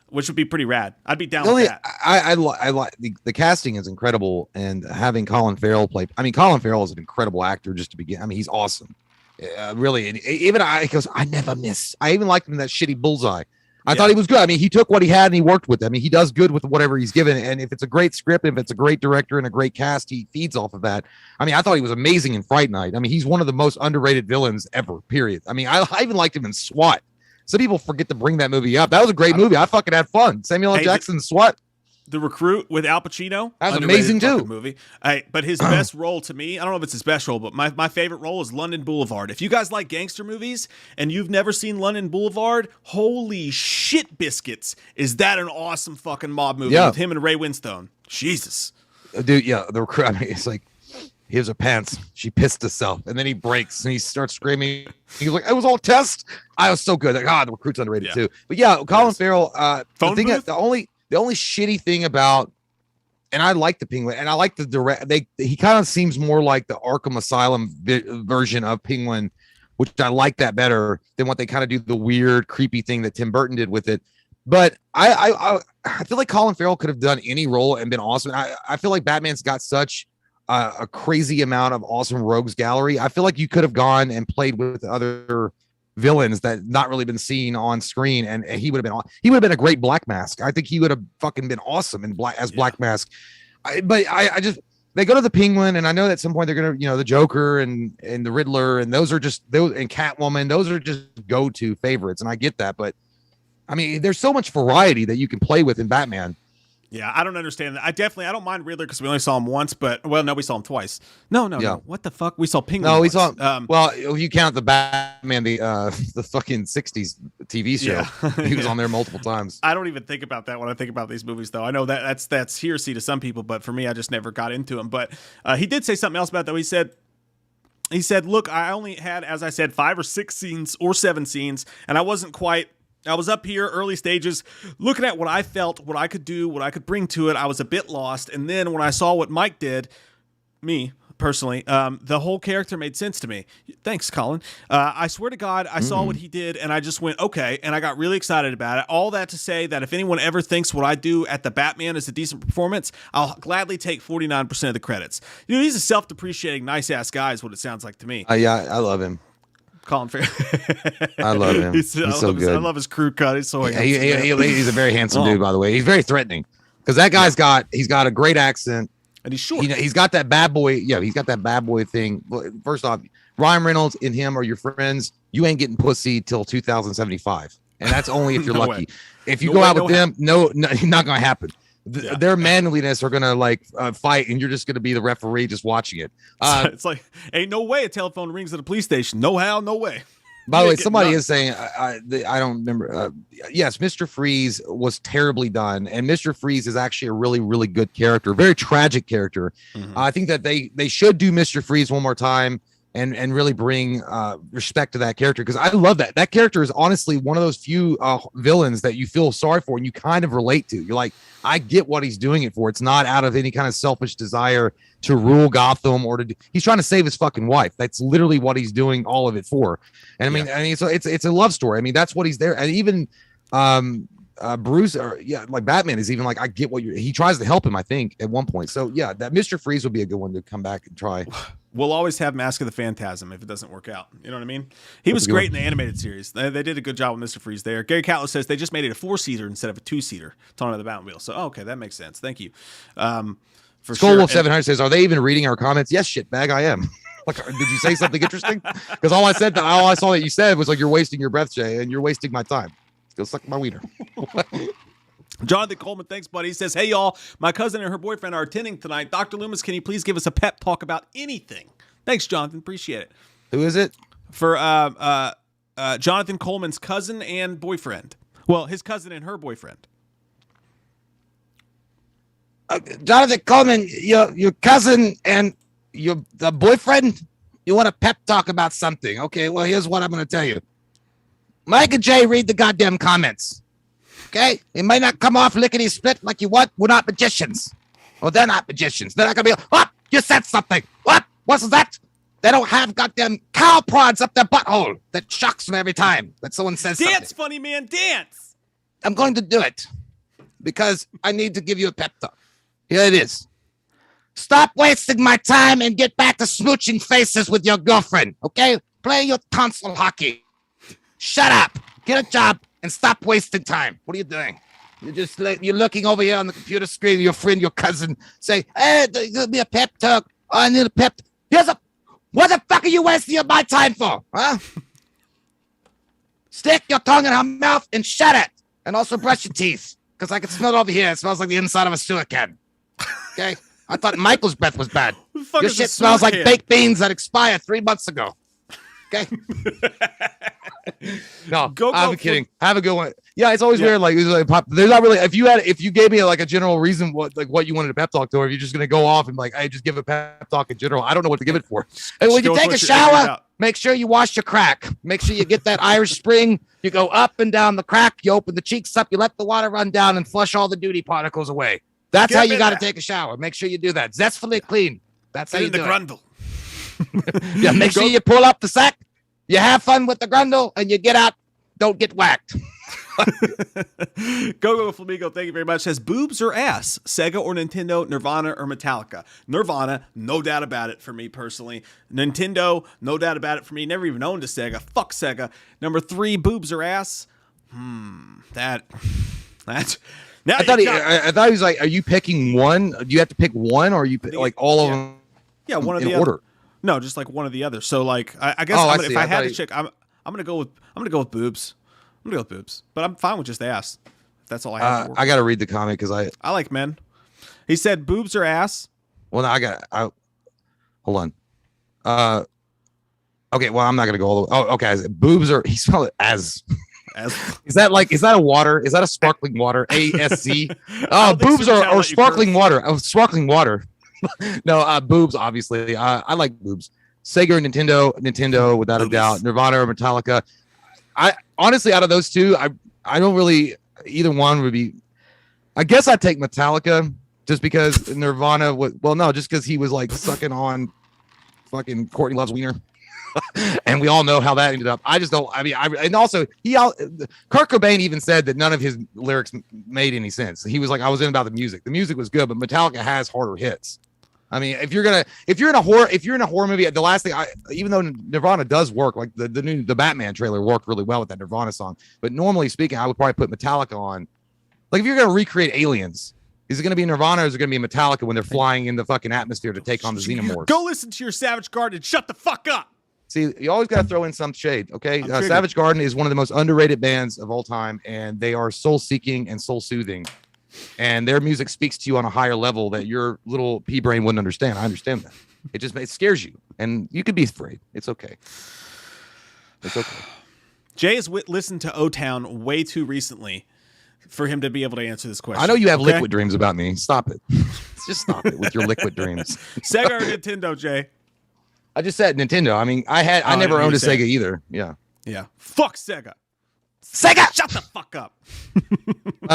Which would be pretty rad. I'd be down with that. I like the casting is incredible, and having Colin Farrell play. I mean, Colin Farrell is an incredible actor just to begin. I mean, he's awesome. Really, and even because I never miss. I even liked him in that shitty Bullseye. I thought he was good. I mean, he took what he had and he worked with it. I mean, he does good with whatever he's given. And if it's a great script, if it's a great director and a great cast, he feeds off of that. I mean, I thought he was amazing in Fright Night. I mean, he's one of the most underrated villains ever. Period. I mean, I even liked him in SWAT. Some people forget to bring that movie up. That was a great movie. I fucking had fun. Samuel L. Jackson's SWAT. The Recruit with Al Pacino. That was amazing too. Movie. But his best role to me, I don't know if it's his best role, but my favorite role is London Boulevard. If you guys like gangster movies and you've never seen London Boulevard, holy shit biscuits. Is that an awesome fucking mob movie with him and Ray Winstone? Jesus. Dude, yeah. The Recruit, I mean, it's like, here's her pants. She pissed herself. And then he breaks and he starts screaming. He's like, it was all test. I was so good. Like, The Recruit's underrated too. But yeah, Colin Farrell, the only shitty thing about, and I like the Penguin, and I like the direct. He kind of seems more like the Arkham Asylum version of Penguin, which I like that better than what they kind of do the weird, creepy thing that Tim Burton did with it. But I feel like Colin Farrell could have done any role and been awesome. I feel like Batman's got such a crazy amount of awesome rogues gallery. I feel like you could have gone and played with other villains that not really been seen on screen, and he would have been a great Black Mask. I think he would have fucking been awesome in Black Mask. But I just, they go to the Penguin, and I know that at some point they're gonna, the Joker and the Riddler, and those and Catwoman, those are just go-to favorites, and I get that, but I mean, there's so much variety that you can play with in Batman. Yeah, I don't understand that. I don't mind Riddler because we only saw him once, but no, we saw him twice. No. What the fuck? We saw Penguin. No, we once. saw. Well, if you count the Batman, the fucking '60s TV show, he was on there multiple times. I don't even think about that when I think about these movies, though. I know that's hearsay to some people, but for me, I just never got into him. But he did say something else about that. He said, "Look, I only had, as I said, 5 or 6 scenes or 7 scenes, and I wasn't quite." I was up here, early stages, looking at what I felt, what I could do, what I could bring to it. I was a bit lost. And then when I saw what Mike did, me personally, the whole character made sense to me. Thanks, Colin. I swear to God, I saw what he did, and I just went, okay, and I got really excited about it. All that to say that if anyone ever thinks what I do at the Batman is a decent performance, I'll gladly take 49% of the credits. He's a self-depreciating, nice-ass guy is what it sounds like to me. Yeah, I love him. Colin Farrell. I love him. He's so good. I love his crew cut. He's so he's a very handsome dude, by the way. He's very threatening because that guy's got a great accent and he's short. He's got that bad boy. Yeah, he's got that bad boy thing. First off, Ryan Reynolds and him are your friends. You ain't getting pussy till 2075, and that's only if you're lucky. If you go out with them, no, not gonna happen. Their manliness are gonna fight, and you're just gonna be the referee just watching it. It's like ain't no way a telephone rings at a police station. No how, no way. By the way, somebody is saying I don't remember. Yes, Mr. Freeze was terribly done, and Mr. Freeze is actually a really, really good character, very tragic character. I think that they should do Mr. Freeze one more time and really bring respect to that character, because I love that. That character is honestly one of those few villains that you feel sorry for and you kind of relate to. You're like, I get what he's doing it for. It's not out of any kind of selfish desire to rule Gotham or to he's trying to save his fucking wife. That's literally what he's doing all of it for. And I mean, so it's a love story. I mean, that's what he's there. And even Bruce like Batman is even like, I get what he tries to help him, I think, at one point. So yeah, that Mr. Freeze would be a good one to come back and try. We'll always have Mask of the Phantasm if it doesn't work out. You know what I mean? He was great in the animated series. They did a good job with Mr. Freeze there. Gary Catlett says they just made it a 4-seater instead of a 2-seater. Torn of the Batmobile. So, okay, that makes sense. Thank you. For Skull Wolf sure. 700 says, are they even reading our comments? Yes, shitbag, I am. Like, did you say something interesting? Because all I saw that you said was like, you're wasting your breath, Jay, and you're wasting my time. Go suck my wiener. Jonathan Coleman, thanks, buddy. He says, hey, y'all, my cousin and her boyfriend are attending tonight. Dr. Loomis, can you please give us a pep talk about anything? Thanks, Jonathan. Appreciate it. Who is it? For Jonathan Coleman's cousin and boyfriend. Well, his cousin and her boyfriend. Jonathan Coleman, your cousin and the boyfriend, you want a pep talk about something. Okay, well, here's what I'm going to tell you. Mike and Jay read the goddamn comments. Okay? It may not come off lickety-split like you want. We're not magicians. Well, they're not magicians. They're not going to be like, what? You said something. What? What's that? They don't have goddamn cow prods up their butthole. That shocks them every time that someone says something. Dance, funny man, dance. I'm going to do it because I need to give you a pep talk. Here it is. Stop wasting my time and get back to smooching faces with your girlfriend, okay? Play your tonsil hockey. Shut up. Get a job and stop wasting time. What are you doing? You're looking over here on the computer screen, your friend, your cousin, say, hey, give me a pep talk. Oh, I need a pep. What the fuck are you wasting my time for? Huh? Stick your tongue in her mouth and shut it. And also brush your teeth. Because I can smell it over here. It smells like the inside of a sewer can. Okay? I thought Michael's breath was bad. Your shit smells like baked beans that expired 3 months ago. Okay? No, I'm kidding. Have a good one. Yeah, it's always weird. Like, there's not really. If you gave me like a general reason what you wanted a pep talk to, or if you're just gonna go off and like, I just give a pep talk in general, I don't know what to give it for. And when you take a shower, make sure you wash your crack. Make sure you get that Irish Spring. You go up and down the crack. You open the cheeks up. You let the water run down and flush all the duty particles away. That's how you got to take a shower. Make sure you do that. Zestfully clean. That's how you do grundle. Yeah, make sure you pull up the sack. You have fun with the grundle, and you get out. Don't get whacked. Go Flamingo, thank you very much. Says boobs or ass, Sega or Nintendo, Nirvana or Metallica. Nirvana, no doubt about it for me personally. Nintendo, no doubt about it for me. Never even owned a Sega. Fuck Sega. Number 3, boobs or ass. That's. Now I thought he was like, are you picking one? Do you have to pick one, or are you like all of them? Yeah, one of in the order. other. No, just like one or the other. So like, I guess if I had to check, I'm gonna go with boobs. I'm gonna go with boobs, but I'm fine with just ass. If that's all I have. I got to read the comment because I like men. He said boobs or ass. Well, hold on. Okay, well, I'm not gonna go all the way. Oh, okay. Boobs are, he spelled it as. Is that a water? Is that a sparkling water? ASC. Oh, boobs are sparkling water. Oh, sparkling water. No, boobs, obviously. I like boobs. Sega or Nintendo, without a doubt. Nirvana or Metallica. I honestly, out of those two, I don't really, either one would be. I guess I'd take Metallica just because Nirvana was, well, no, just because he was like sucking on fucking Courtney Love's wiener. And we all know how that ended up. I just don't. I mean, and also Kurt Cobain even said that none of his lyrics made any sense. He was like, I was in about the music. The music was good, but Metallica has harder hits. I mean, if you're in a horror movie, the last thing, even though Nirvana does work, like the Batman trailer worked really well with that Nirvana song. But normally speaking, I would probably put Metallica on. Like if you're gonna recreate aliens, is it gonna be Nirvana or is it gonna be Metallica when they're flying in the fucking atmosphere to take on the xenomorphs? Go listen to your Savage Garden and shut the fuck up. See, you always got to throw in some shade, okay? Savage Garden is one of the most underrated bands of all time, and they are soul-seeking and soul-soothing. And their music speaks to you on a higher level that your little pea brain wouldn't understand. I understand that. It scares you, and you could be afraid. It's okay. It's okay. Jay has listened to O-Town way too recently for him to be able to answer this question. I know you have liquid dreams about me. Stop it. Just stop it with your liquid dreams. Sega or Nintendo, Jay? I just said Nintendo. I mean, I never owned a Sega either. Yeah. Yeah. Fuck Sega. Sega! Shut the fuck up.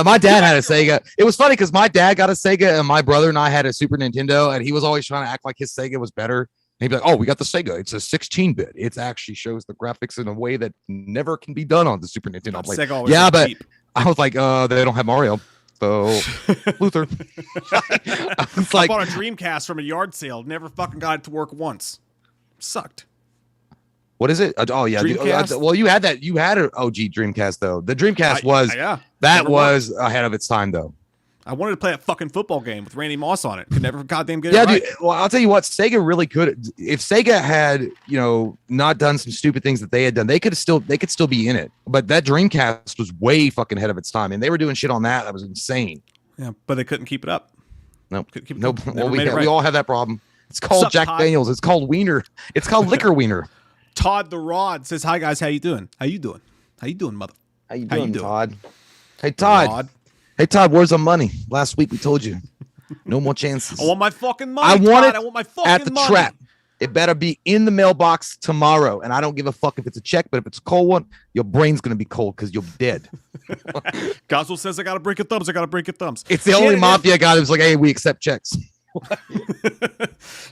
My dad had a Sega. It was funny because my dad got a Sega and my brother and I had a Super Nintendo, and he was always trying to act like his Sega was better. And he'd be like, oh, we got the Sega. It's a 16-bit. It actually shows the graphics in a way that never can be done on the Super Nintendo. Like, yeah, but cheap. I was like, they don't have Mario. So Luther. I was like, I bought a Dreamcast from a yard sale. Never fucking got it to work once. Sucked. What is it? Oh yeah. Well, you had that. You had an OG Dreamcast though. The Dreamcast was ahead of its time though. I wanted to play a fucking football game with Randy Moss on it. Could never goddamn get it right. Dude, well, I'll tell you what, Sega really could. If Sega had, not done some stupid things that they had done, they could still be in it. But that Dreamcast was way fucking ahead of its time, and they were doing shit on that was insane. Yeah, but they couldn't keep it up. Nope. Well, we all have that problem. It's called Jack Daniels. It's called Wiener. It's called Liquor Wiener. Todd the Rod says, "Hi guys, how you doing? How you doing? How you doing, mother? How you doing, Todd? Hey Todd. Hey Todd, where's the money? Last week we told you, no more chances. I want my fucking money. I want Todd. it I want my fucking at the money. trap. It better be in the mailbox tomorrow. And I don't give a fuck if it's a check, but if it's a cold one, your brain's gonna be cold because you're dead." Goswell says, "I gotta break your thumbs. I gotta break your thumbs." It's the only mafia guy who's like, "Hey, we accept checks."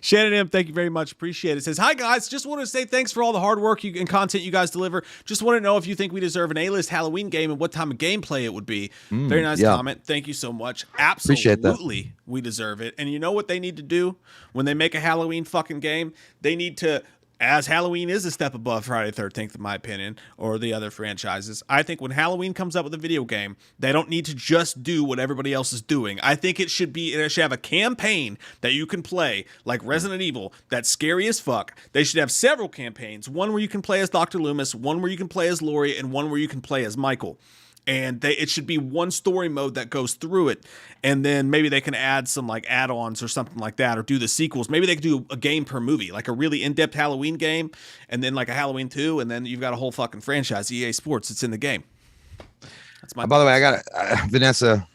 Shannon M, thank you very much. Appreciate it. Says, "Hi guys, just want to say thanks for all the hard work and content you guys deliver. Just want to know if you think we deserve an A-list Halloween game and what time of gameplay it would be." Very nice comment. Thank you so much. Absolutely, we deserve it. And you know what they need to do when they make a Halloween fucking game? They need to, as Halloween is a step above Friday the 13th, in my opinion, or the other franchises. I think when Halloween comes up with a video game, they don't need to just do what everybody else is doing. I think it should have a campaign that you can play, like Resident Evil, that's scary as fuck. They should have several campaigns, one where you can play as Dr. Loomis, one where you can play as Laurie, and one where you can play as Michael. And it should be one story mode that goes through it. And then maybe they can add some like add-ons or something like that, or do the sequels. Maybe they could do a game per movie, like a really in-depth Halloween game, and then like a Halloween 2, and then you've got a whole fucking franchise, EA Sports. It's in the game. That's my. By the way, I got Vanessa.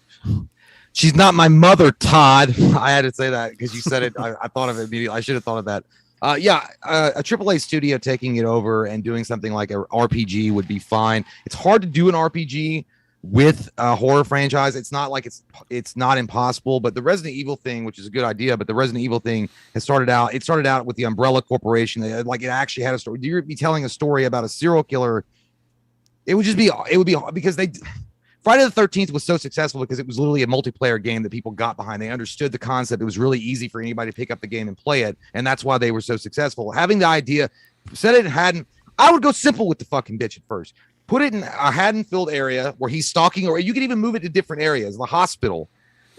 She's not my mother, Todd. I had to say that because you said it. I thought of it immediately. I should have thought of that. A AAA studio taking it over and doing something like an RPG would be fine. It's hard to do an RPG with a horror franchise. It's not like it's not impossible, but the Resident Evil thing, which is a good idea, but the Resident Evil thing has started out with the Umbrella Corporation. Like it actually had a story. You'd be telling a story about a serial killer. It would be because Friday the 13th was so successful because it was literally a multiplayer game that people got behind. They understood the concept. It was really easy for anybody to pick up the game and play it. And that's why they were so successful. Having the idea, said it hadn't, I would go simple with the fucking bitch at first. Put it in a Haddonfield area where he's stalking, or you could even move it to different areas, the hospital.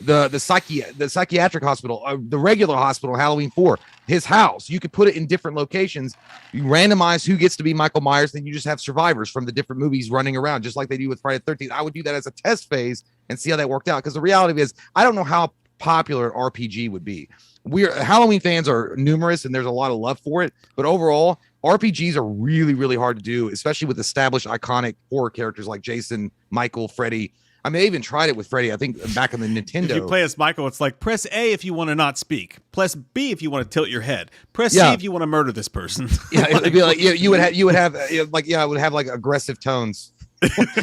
the psychiatric hospital, the regular hospital, Halloween 4, his house. You could put it in different locations. You randomize who gets to be Michael Myers, then you just have survivors from the different movies running around, just like they do with Friday the 13th. I would do that as a test phase and see how that worked out. Because the reality is, I don't know how popular an RPG would be. Halloween fans are numerous, and there's a lot of love for it. But overall, RPGs are really, really hard to do, especially with established iconic horror characters like Jason, Michael, Freddy. I mean, I even tried it with Freddy, I think, back on the Nintendo. If you play as Michael, it's like, press A if you want to not speak. Press B if you want to tilt your head. Press C if you want to murder this person. Yeah, it'd be like you would have it would have like aggressive tones.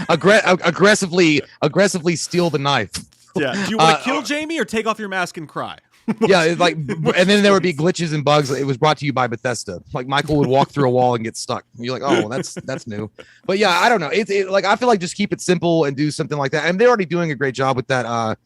aggressively steal the knife. Yeah. Do you want to kill Jamie or take off your mask and cry? Yeah, it's like, and then there would be glitches and bugs. It was brought to you by Bethesda. Like Michael would walk through a wall and get stuck. You're like, oh, well, that's new. But yeah, I don't know. It's like, I feel like just keep it simple and do something like that. And they're already doing a great job with that.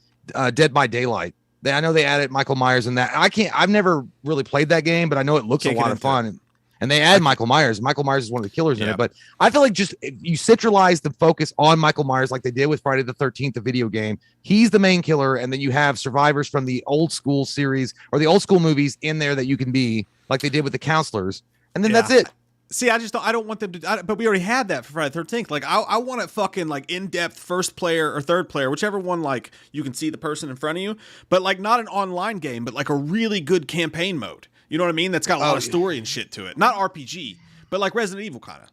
Dead by Daylight. I know they added Michael Myers in that. I've never really played that game, but I know it looks a lot of fun. And they add Michael Myers. Michael Myers is one of the killers in it. But I feel like just you centralize the focus on Michael Myers like they did with Friday the 13th, the video game. He's the main killer. And then you have survivors from the old school series or the old school movies in there that you can be like they did with the counselors. And then that's it. See, I don't want them to, but we already had that for Friday the 13th. Like, I want it fucking like in-depth first player or third player, whichever one, like you can see the person in front of you, but like not an online game, but like a really good campaign mode. You know what I mean? That's got a lot of story and shit to it. Not RPG, but like Resident Evil kind of.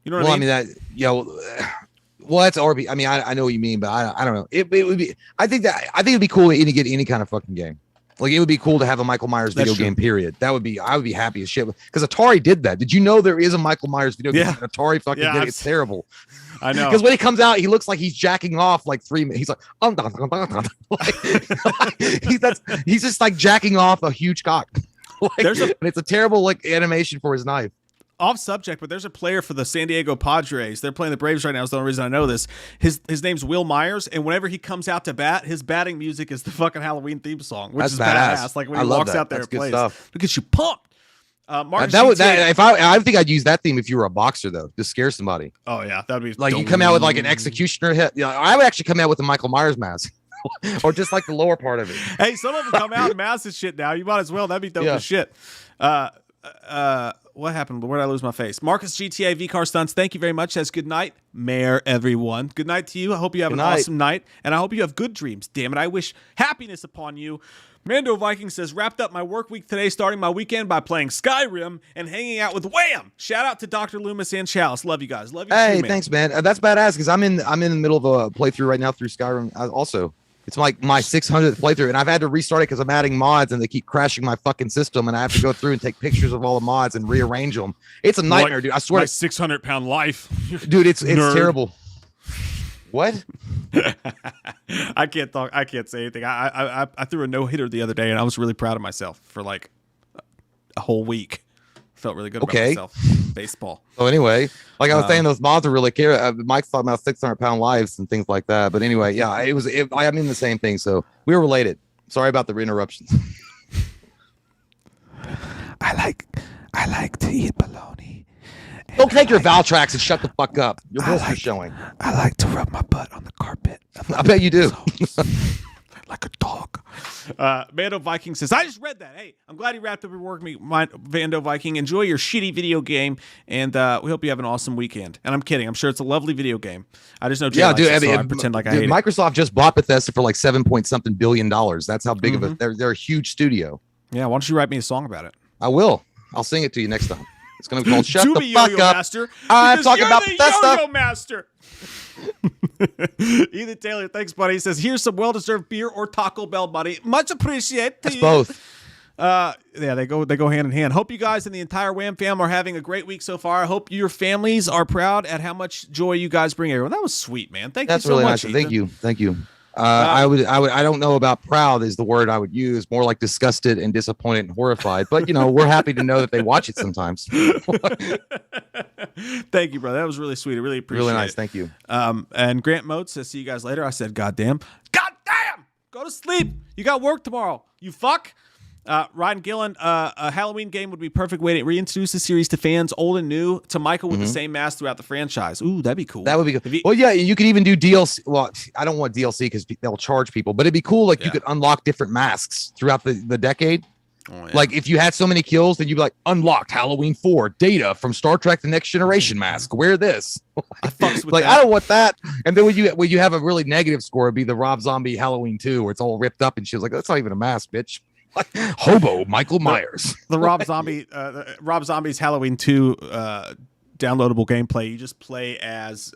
You know what I mean? Well, that's RP. I mean, I know what you mean, but I don't know. It would be. I think it'd be cool to get any kind of fucking game. Like it would be cool to have a Michael Myers video game. Period. I would be happy as shit because Atari did that. Did you know there is a Michael Myers video game? Yeah. Atari fucking did it. It's terrible. I know. Because when he comes out, he looks like he's jacking off like 3 minutes. He's like, he's just like jacking off a huge cock. It's a terrible like animation for his knife. Off subject, but there's a player for the San Diego Padres. They're playing the Braves right now. Is the only reason I know this. His name's Will Myers, and whenever he comes out to bat, his batting music is the fucking Halloween theme song, which is badass. Like when he walks out there and plays, stuff. Look at you pumped. I think I'd use that theme if you were a boxer though, to scare somebody. Oh yeah, that'd be like you come out with like an executioner hit. You know, I would actually come out with a Michael Myers mask. Or just like the lower part of it. Hey, some of them come out and mask this shit now. You might as well. That'd be dope as shit. What happened? Where did I lose my face? Marcus GTA VCar Stunts, thank you very much. Says good night, Mayor, everyone. Good night to you. I hope you have an awesome night, and I hope you have good dreams. Damn it, I wish happiness upon you. Mando Viking says, wrapped up my work week today, starting my weekend by playing Skyrim and hanging out with Wham! Shout out to Dr. Loomis and Chalice. Love you guys. Love you. Hey, too, man. Thanks, man. That's badass because I'm in the middle of a playthrough right now through Skyrim. Also, it's like my 600th playthrough, and I've had to restart it because I'm adding mods and they keep crashing my fucking system, and I have to go through and take pictures of all the mods and rearrange them. It's a nightmare, dude. I swear. My 600-pound life, dude. It's terrible. What? I can't talk. I can't say anything. I threw a no-hitter the other day, and I was really proud of myself for like a whole week. Felt really good about myself. Baseball. So anyway, like I was saying, those mods are really care. Mike's talking about 600-pound lives and things like that. But anyway, yeah, I mean the same thing. So we were related. Sorry about the interruptions. I like to eat bologna. Don't take your Valtrax and shut the fuck up. Your voice is showing. I like to rub my butt on the carpet. I bet you do. Like a dog. Vando Viking says, I just read that. Hey, I'm glad you wrapped up your work week, Vando Viking. Enjoy your shitty video game, and we hope you have an awesome weekend. And I'm kidding. I'm sure it's a lovely video game. I just know Jay likes it, so I pretend like I hate it. Microsoft just bought Bethesda for like $7-point-something billion. That's how big of a they're a huge studio. Yeah, why don't you write me a song about it? I will. I'll sing it to you next time. It's going to be called Shut the Fuck Yo-Yo Up. Master, I'm talking about Bethesda. Yo-Yo Master. Ethan Taylor, thanks, buddy. He says, here's some well-deserved beer or Taco Bell, buddy. Much appreciated. That's both. Yeah, they go hand in hand. Hope you guys and the entire Wham fam are having a great week so far. I hope your families are proud at how much joy you guys bring everyone. That was sweet, man. Thank you so really much. Nice. Thank you. I don't know about proud is the word I would use. More like disgusted and disappointed and horrified. But we're happy to know that they watch it sometimes. Thank you, brother. That was really sweet. I really appreciate it. Really nice. Thank you. And Grant Mote says, see you guys later. I said, goddamn. Go to sleep. You got work tomorrow. You fuck. Ryan Gillen, a Halloween game would be a perfect way to reintroduce the series to fans, old and new, to Michael with the same mask throughout the franchise. Ooh, that'd be cool. That would be good. Well, yeah, you could even do DLC. Well, I don't want DLC because they'll charge people, but it'd be cool. Like you could unlock different masks throughout the decade. Oh, yeah. Like if you had so many kills, then you'd be like, unlocked Halloween 4 data from Star Trek: The Next Generation mask. Wear this. I fucks with like that. I don't want that. And then when you have a really negative score, it'd be the Rob Zombie Halloween 2, where it's all ripped up and shit. Like that's not even a mask, bitch. Like hobo Michael Myers. The Rob Zombie's Halloween 2 downloadable gameplay. You just play as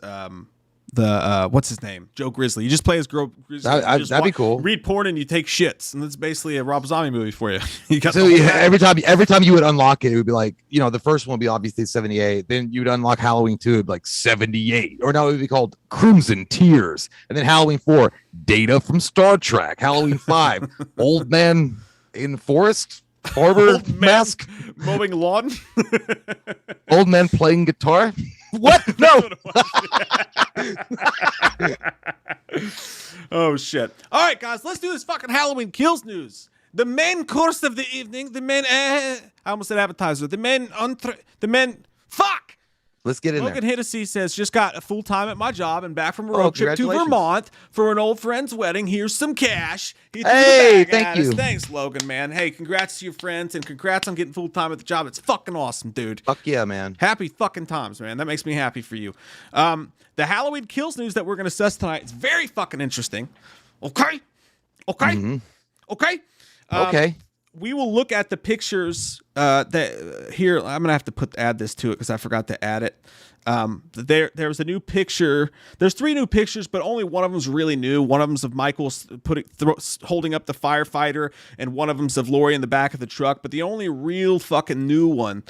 the what's his name, Joe Grizzly. You just play as Grizzly. That'd be cool. Read porn and you take shits, and that's basically a Rob Zombie movie for you. Every time you would unlock it, it would be like, you know, the first one would be obviously 78. Then you'd unlock Halloween 2, it'd be like 78, or no, it would be called Crimson Tears. And then Halloween 4, data from Star Trek. Halloween 5, old man in forest. Barber mask, mowing lawn, old man playing guitar. What? No. Oh shit! All right, guys, let's do this fucking Halloween Kills news. The main course of the evening, the main. I almost said appetizer. The main. Fuck. Let's get in Logan there. Hidesi says, just got a full time at my job and back from a road trip to Vermont for an old friend's wedding. Here's some cash. Hey, thank you. Thanks, Logan, man. Hey, congrats to your friends and congrats on getting full time at the job. It's fucking awesome, dude. Fuck yeah, man. Happy fucking times, man. That makes me happy for you. The Halloween Kills news that we're going to discuss tonight is very fucking interesting. Okay? Okay? Okay. We will look at the pictures that here. I'm gonna have to add this to it because I forgot to add it. There's a new picture. There's 3 new pictures, but only one of them's really new. One of them's of Michael holding up the firefighter, and one of them's of Lori in the back of the truck. But the only real fucking new one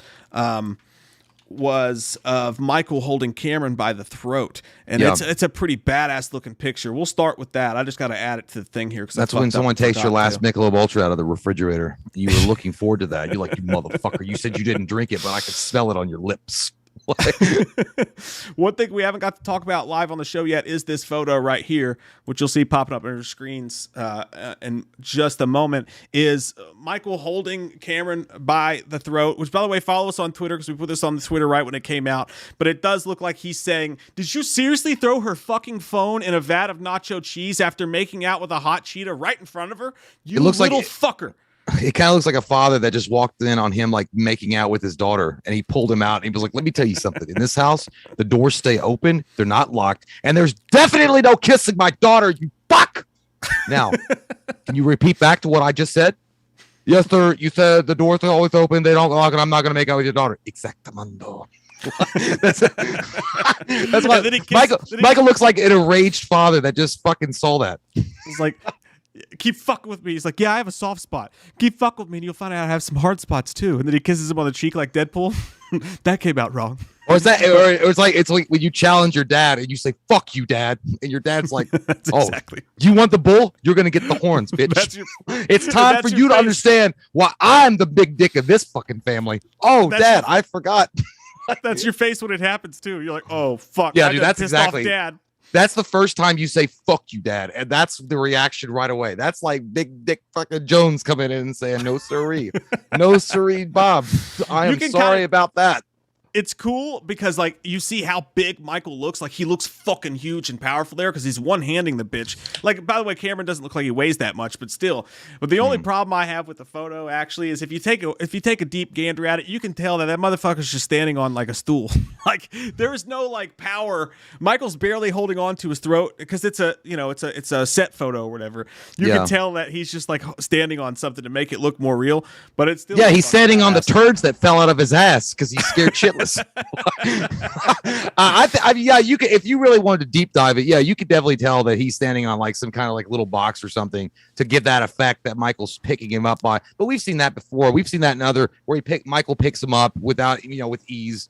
was of Michael holding Cameron by the throat, and it's a pretty badass looking picture. We'll start with that. I just got to add it to the thing here because that's when someone takes your last Michelob Ultra out of the refrigerator. You were looking forward to that. You're like, you motherfucker. You said you didn't drink it, but I could smell it on your lips. One thing we haven't got to talk about live on the show yet is this photo right here, which you'll see popping up on your screens in just a moment, is Michael holding Cameron by the throat, which, by the way, follow us on Twitter because we put this on the Twitter right when it came out. But it does look like he's saying, did you seriously throw her fucking phone in a vat of nacho cheese after making out with a hot cheetah right in front of her? You little fucker. It kind of looks like a father that just walked in on him like making out with his daughter, and he pulled him out and he was like, let me tell you something. In this house, the doors stay open, they're not locked, and there's definitely no kissing my daughter, you fuck. Now, can you repeat back to what I just said? Yes, sir. You said the doors are always open, they don't lock, and I'm not going to make out with your daughter. Exactamundo. That's why Michael looks like an enraged father that just fucking saw that. It's like, keep fucking with me. He's like, yeah, I have a soft spot. Keep fucking with me and you'll find out I have some hard spots too. And then he kisses him on the cheek like Deadpool. That came out wrong. Or is that, or it's like when you challenge your dad and you say, fuck you, dad. And your dad's like, exactly. You want the bull? You're going to get the horns, bitch. It's time for you to understand why I'm the big dick of this fucking family. Oh, Dad, I forgot. That's your face when it happens too. You're like, oh, fuck. Yeah, dude, that's exactly. Off Dad. That's the first time you say "fuck you, Dad," and that's the reaction right away. That's like Big Dick fucking Jones coming in and saying, "No siree, no siree, Bob. I am sorry about that." It's cool because like you see how big Michael looks. Like he looks fucking huge and powerful there because he's one-handing the bitch. Like, by the way, Cameron doesn't look like he weighs that much, but still. But the only problem I have with the photo actually is if you take a deep gander at it, you can tell that motherfucker's just standing on like a stool. Like there is no like power. Michael's barely holding on to his throat because it's a set photo or whatever. You can tell that he's just like standing on something to make it look more real. But it's still he's standing on the turds that fell out of his ass because he's scared shitless. You could, if you really wanted to deep dive it, you could definitely tell that he's standing on like some kind of like little box or something to give that effect that Michael's picking him up by. But we've seen that before. We've seen that in other where Michael picks him up without with ease.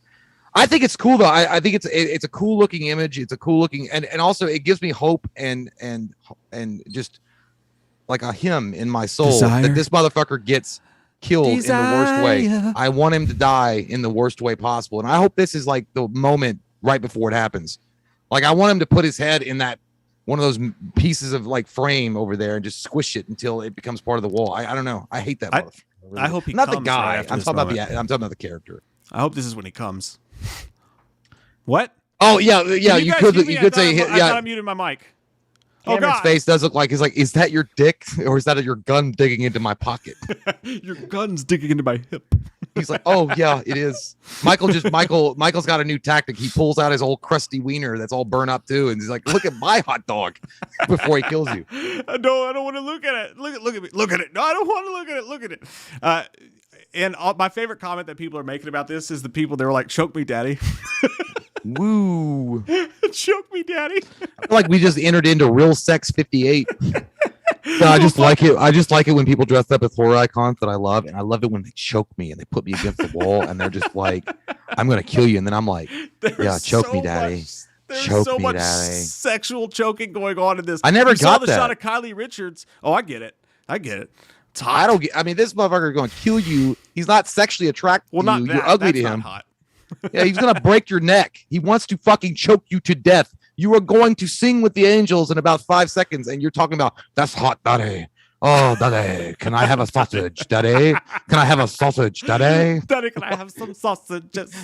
I think it's cool though. I think it's a cool looking image. It's a cool looking and also it gives me hope and just like a hymn in my soul that this motherfucker gets killed in the worst way. I want him to die in the worst way possible. And I hope this is like the moment right before it happens. Like I want him to put his head in that one of those pieces of like frame over there and just squish it until it becomes part of the wall. I don't know. I hate that. I hope he not comes the guy. right I'm talking about the character. I hope this is when he comes. What? Oh yeah. You could say I thought I muted my mic. Cameron's face does look like he's like, is that your dick or is that your gun digging into my pocket? Your gun's digging into my hip. He's like, oh yeah, it is. Michael's got a new tactic. He pulls out his old crusty wiener that's all burnt up too, and he's like, look at my hot dog before he kills you. I don't want to look at it. Look at me. Look at it. No, I don't want to look at it. Look at it. And my favorite comment that people are making about this is the people that were like, choke me, daddy. Woo. Choke me, daddy. I feel like we just entered into Real Sex 58. No, I just like it. I just like it when people dress up as horror icons that I love, and I love it when they choke me and they put me against the wall and they're just like, "I'm gonna kill you," and then I'm like, "Yeah, choke me, daddy." There's so much sexual choking going on in this. I never saw got the that. shot of Kylie Richards. Oh, I get it. It's hot. I don't get. I mean, this motherfucker is going to kill you. He's not sexually attracted to you. You're ugly to him. Hot. Yeah, he's gonna break your neck. He wants to fucking choke you to death. You are going to sing with the angels in about 5 seconds, and you're talking about that's hot, daddy. Oh, daddy, can I have a sausage, daddy? Can I have a sausage, daddy? Daddy, can I have some sausages?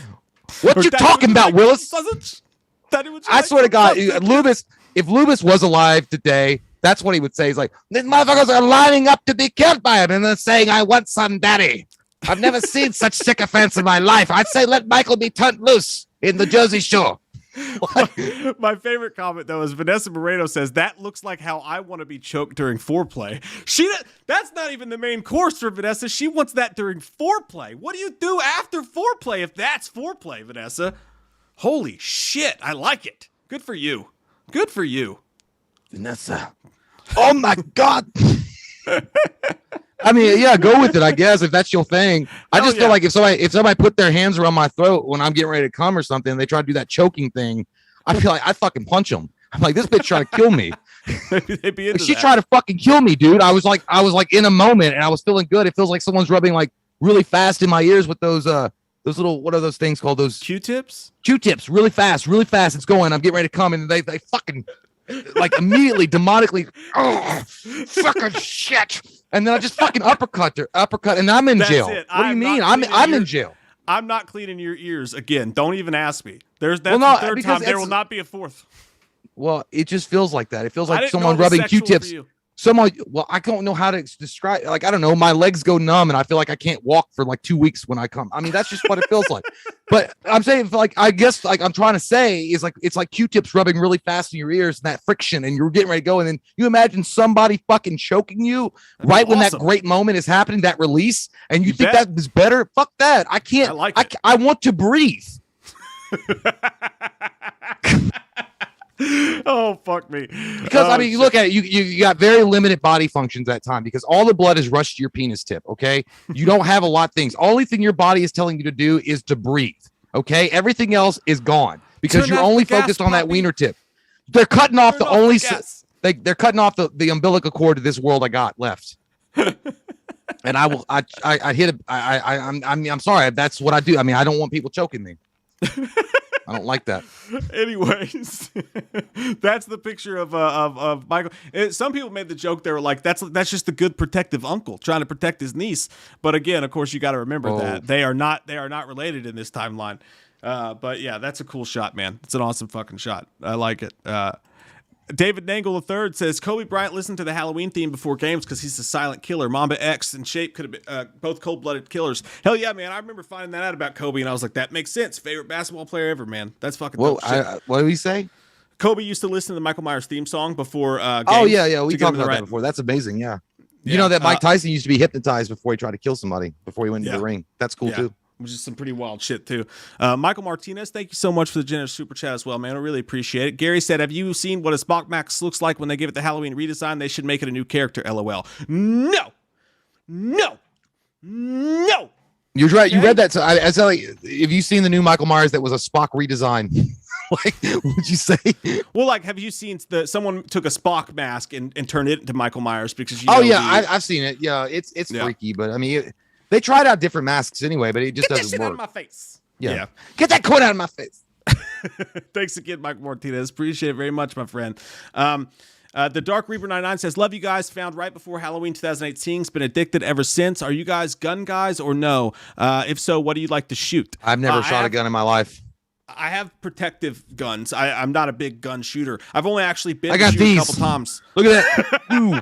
What you talking about, Willis? Sausage? Daddy, would you I like swear to some God, sausage? if Lubis was alive today, that's what he would say. He's like, these motherfuckers are lining up to be killed by him, and they're saying, I want some, daddy. I've never seen such sycophants in my life. I'd say let Michael be turned loose in the Jersey Shore. My favorite comment though is Vanessa Moreno says that looks like how I want to be choked during foreplay. That's not even the main course for Vanessa. She wants that during foreplay. What do you do after foreplay if that's foreplay, Vanessa? Holy shit, I like it. Good for you. Good for you, Vanessa. Oh my God. I mean, yeah, go with it, I guess, if that's your thing. I just feel like if somebody put their hands around my throat when I'm getting ready to come or something, and they try to do that choking thing, I feel like I fucking punch them. I'm like, this bitch trying to kill me. They'd be into She that. tried to fucking kill me, dude. I was like in a moment, and I was feeling good. It feels like someone's rubbing like really fast in my ears with those little, what are those things called? Those Q-tips? Q-tips, really fast. It's going. I'm getting ready to come, and they fucking like immediately demonically, oh, fucking shit. And then I just fucking uppercut, and I'm in jail. It. What do you mean? I'm in jail. I'm not cleaning your ears again. Don't even ask me. That's Well, the third time. There will not be a fourth. Well, it just feels like that. It feels I like didn't someone know it was rubbing sexual Q-tips. for you. Well, I don't know how to describe. Like, I don't know. My legs go numb, and I feel like I can't walk for like 2 weeks when I come. I mean, that's just what it feels like. But I'm saying, like, I guess, like I'm trying to say is like it's like Q-tips rubbing really fast in your ears, and that friction, and you're getting ready to go, and then you imagine somebody fucking choking you right when that great moment is happening, that release, and you think that is better. Fuck that. I can't. I want to breathe. Oh, fuck me. Because I mean, you look at it, you got very limited body functions that time because all the blood is rushed to your penis tip. Okay, you don't have a lot of things. Only thing your body is telling you to do is to breathe. Okay, everything else is gone because you're only focused on that wiener tip. They're cutting off the only. They're cutting off the umbilical cord to this world I got left. And I will. I hit it. I'm sorry. That's what I do. I mean, I don't want people choking me. I don't like that. Anyways, that's the picture of Michael. Some people made the joke. They were like, "That's just a good protective uncle trying to protect his niece." But again, of course, you got to remember that they are not related in this timeline. But yeah, that's a cool shot, man. It's an awesome fucking shot. I like it. David Nangle III says Kobe Bryant listened to the Halloween theme before games because he's a silent killer. Mamba X and Shape could have been both cold-blooded killers. Hell yeah, man! I remember finding that out about Kobe, and I was like, that makes sense. Favorite basketball player ever, man. That's fucking. Well, dope shit. what did he say? Kobe used to listen to the Michael Myers theme song before games. Oh yeah, we talked about that before. That's amazing. Yeah. You know that Mike Tyson used to be hypnotized before he tried to kill somebody before he went into the ring. That's cool too. Which is some pretty wild shit too. Michael Martinez, thank you so much for the generous super chat as well, man. I really appreciate it. Gary said, have you seen what a Spock Max looks like when they give it the Halloween redesign? They should make it a new character, LOL. No. You're right. You read that. So I said, like, have you seen the new Michael Myers that was a Spock redesign? Like, what'd you say? Well, like, have you seen someone took a Spock mask and turned it into Michael Myers because I've seen it. Yeah, it's freaky, but I mean, they tried out different masks anyway, but it just doesn't work. Out of my face. Yeah. Get that coat out of my face. Thanks again, Michael Martinez. Appreciate it very much, my friend. The Dark Reaper 99 says, love you guys. Found right before Halloween 2018. Been addicted ever since. Are you guys gun guys or no? If so, what do you like to shoot? I've never shot a gun in my life. I have protective guns. I'm not a big gun shooter. I've only actually been I got to shoot these. a couple times. Look at that. Ooh.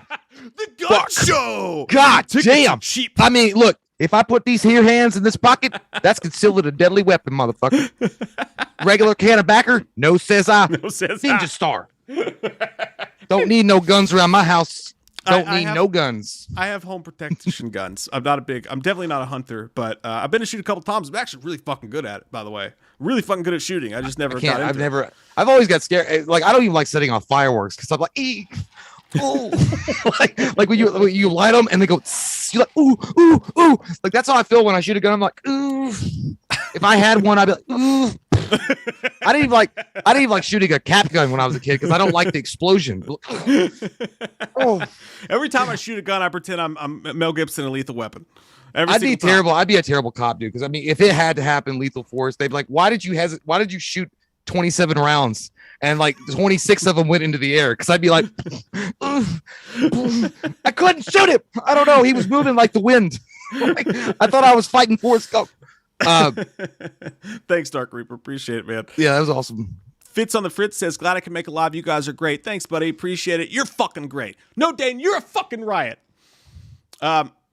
The gun show. God damn. Cheap. I mean, look, if I put these here hands in this pocket, that's considered a deadly weapon, motherfucker. Regular can of backer? No, says I. No, says Ninja I. Star. Don't need no guns around my house. Don't need no guns. I have home protection guns. I'm definitely not a hunter, but I've been to shoot a couple times. I'm actually really fucking good at it, by the way. Really fucking good at shooting. I just never got into it. I've always got scared. Like, I don't even like setting off fireworks because I'm like, eek. Ooh. like when you light them and they go, you're like, ooh, ooh, ooh. Like, that's how I feel when I shoot a gun. I'm like, ooh. If I had one, I'd be like, ooh. I didn't even like shooting a cap gun when I was a kid because I don't like the explosion. Oh. Every time I shoot a gun, I pretend I'm Mel Gibson in Lethal Weapon. I'd be terrible. I'd be a terrible cop, dude. Because I mean, if it had to happen, lethal force, they'd be like, why did you shoot 27 rounds and like 26 of them went into the air? Because I'd be like, I couldn't shoot him. I don't know. He was moving like the wind. Like, I thought I was fighting Forrest Gump. Thanks, Dark Reaper. Appreciate it, man. Yeah, that was awesome. Fitz on the Fritz says, glad I can make it live. You guys are great. Thanks, buddy. Appreciate it. You're fucking great. No, Dane, you're a fucking riot.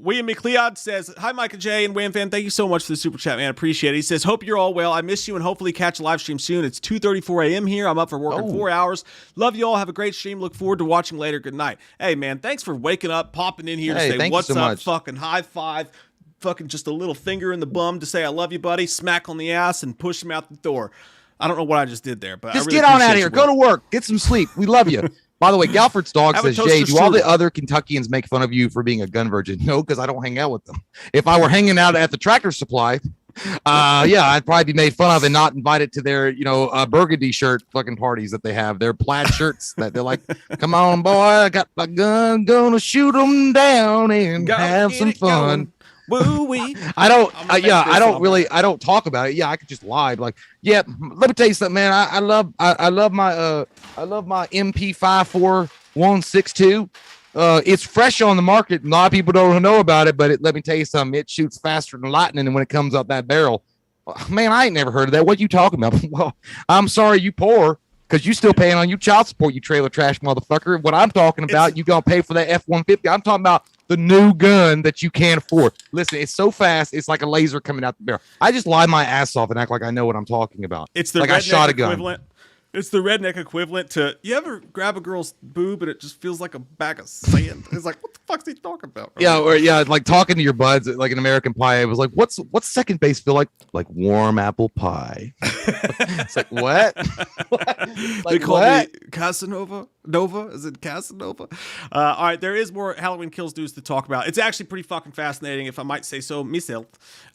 William McLeod says, hi, Mike and Jay and Wham Fan. Thank you so much for the super chat, man. Appreciate it. He says, hope you're all well. I miss you and hopefully catch a live stream soon. It's 2:34 a.m. here. I'm up for work in 4 hours. Love you all. Have a great stream. Look forward to watching later. Good night. Hey, man, thanks for waking up, popping in here to say what's up, much. fucking high five, fucking just a little finger in the bum to say I love you, buddy, smack on the ass and push him out the door. I don't know what I just did there, but just I really get on out of appreciate here. you, Go to work. Get some sleep. We love you. By the way, Galford's dog Have a says, toaster Jay, do all the strudel. other Kentuckians make fun of you for being a gun virgin? No, because I don't hang out with them. If I were hanging out at the Tractor Supply, yeah, I'd probably be made fun of and not invited to their, burgundy shirt fucking parties that they have. Their plaid shirts that they're like, come on, boy, I got my gun, gonna shoot them down and have some fun. Woo-wee. I don't talk about it. Yeah, I could just lie. Like, yeah, let me tell you something, man. I love my MP5 4162. It's fresh on the market. A lot of people don't know about it, but let me tell you something. It shoots faster than lightning, and when it comes out that barrel, man, I ain't never heard of that. What you talking about? Well, I'm sorry, you poor, because you still paying on your child support, you trailer trash motherfucker. What I'm talking about, you gonna pay for that F-150. I'm talking about the new gun that you can't afford. Listen, it's so fast, it's like a laser coming out the barrel. I just lie my ass off and act like I know what I'm talking about. It's the like I shot a gun. equivalent. It's the redneck equivalent to, you ever grab a girl's boob and it just feels like a bag of sand? It's like, what the fuck's he talking about? Yeah, or like talking to your buds, like an American Pie. It was like, what's second base feel like? Like warm apple pie. It's like, what? Like, they call me Casanova. Nova? Is it Casanova? All right, there is more Halloween Kills news to talk about. It's actually pretty fucking fascinating, if I might say so myself.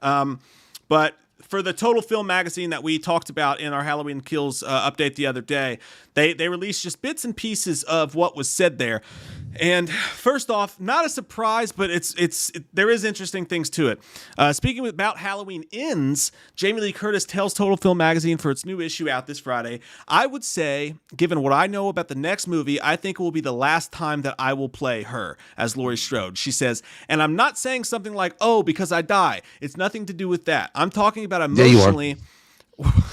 But for the Total Film magazine that we talked about in our Halloween Kills update the other day, they released just bits and pieces of what was said there. And first off, not a surprise, but there is interesting things to it. Speaking about Halloween Ends, Jamie Lee Curtis tells Total Film magazine for its new issue out this Friday, I would say, given what I know about the next movie, I think it will be the last time that I will play her as Laurie Strode. She says, and I'm not saying something like, oh, because I die. It's nothing to do with that. I'm talking about emotionally.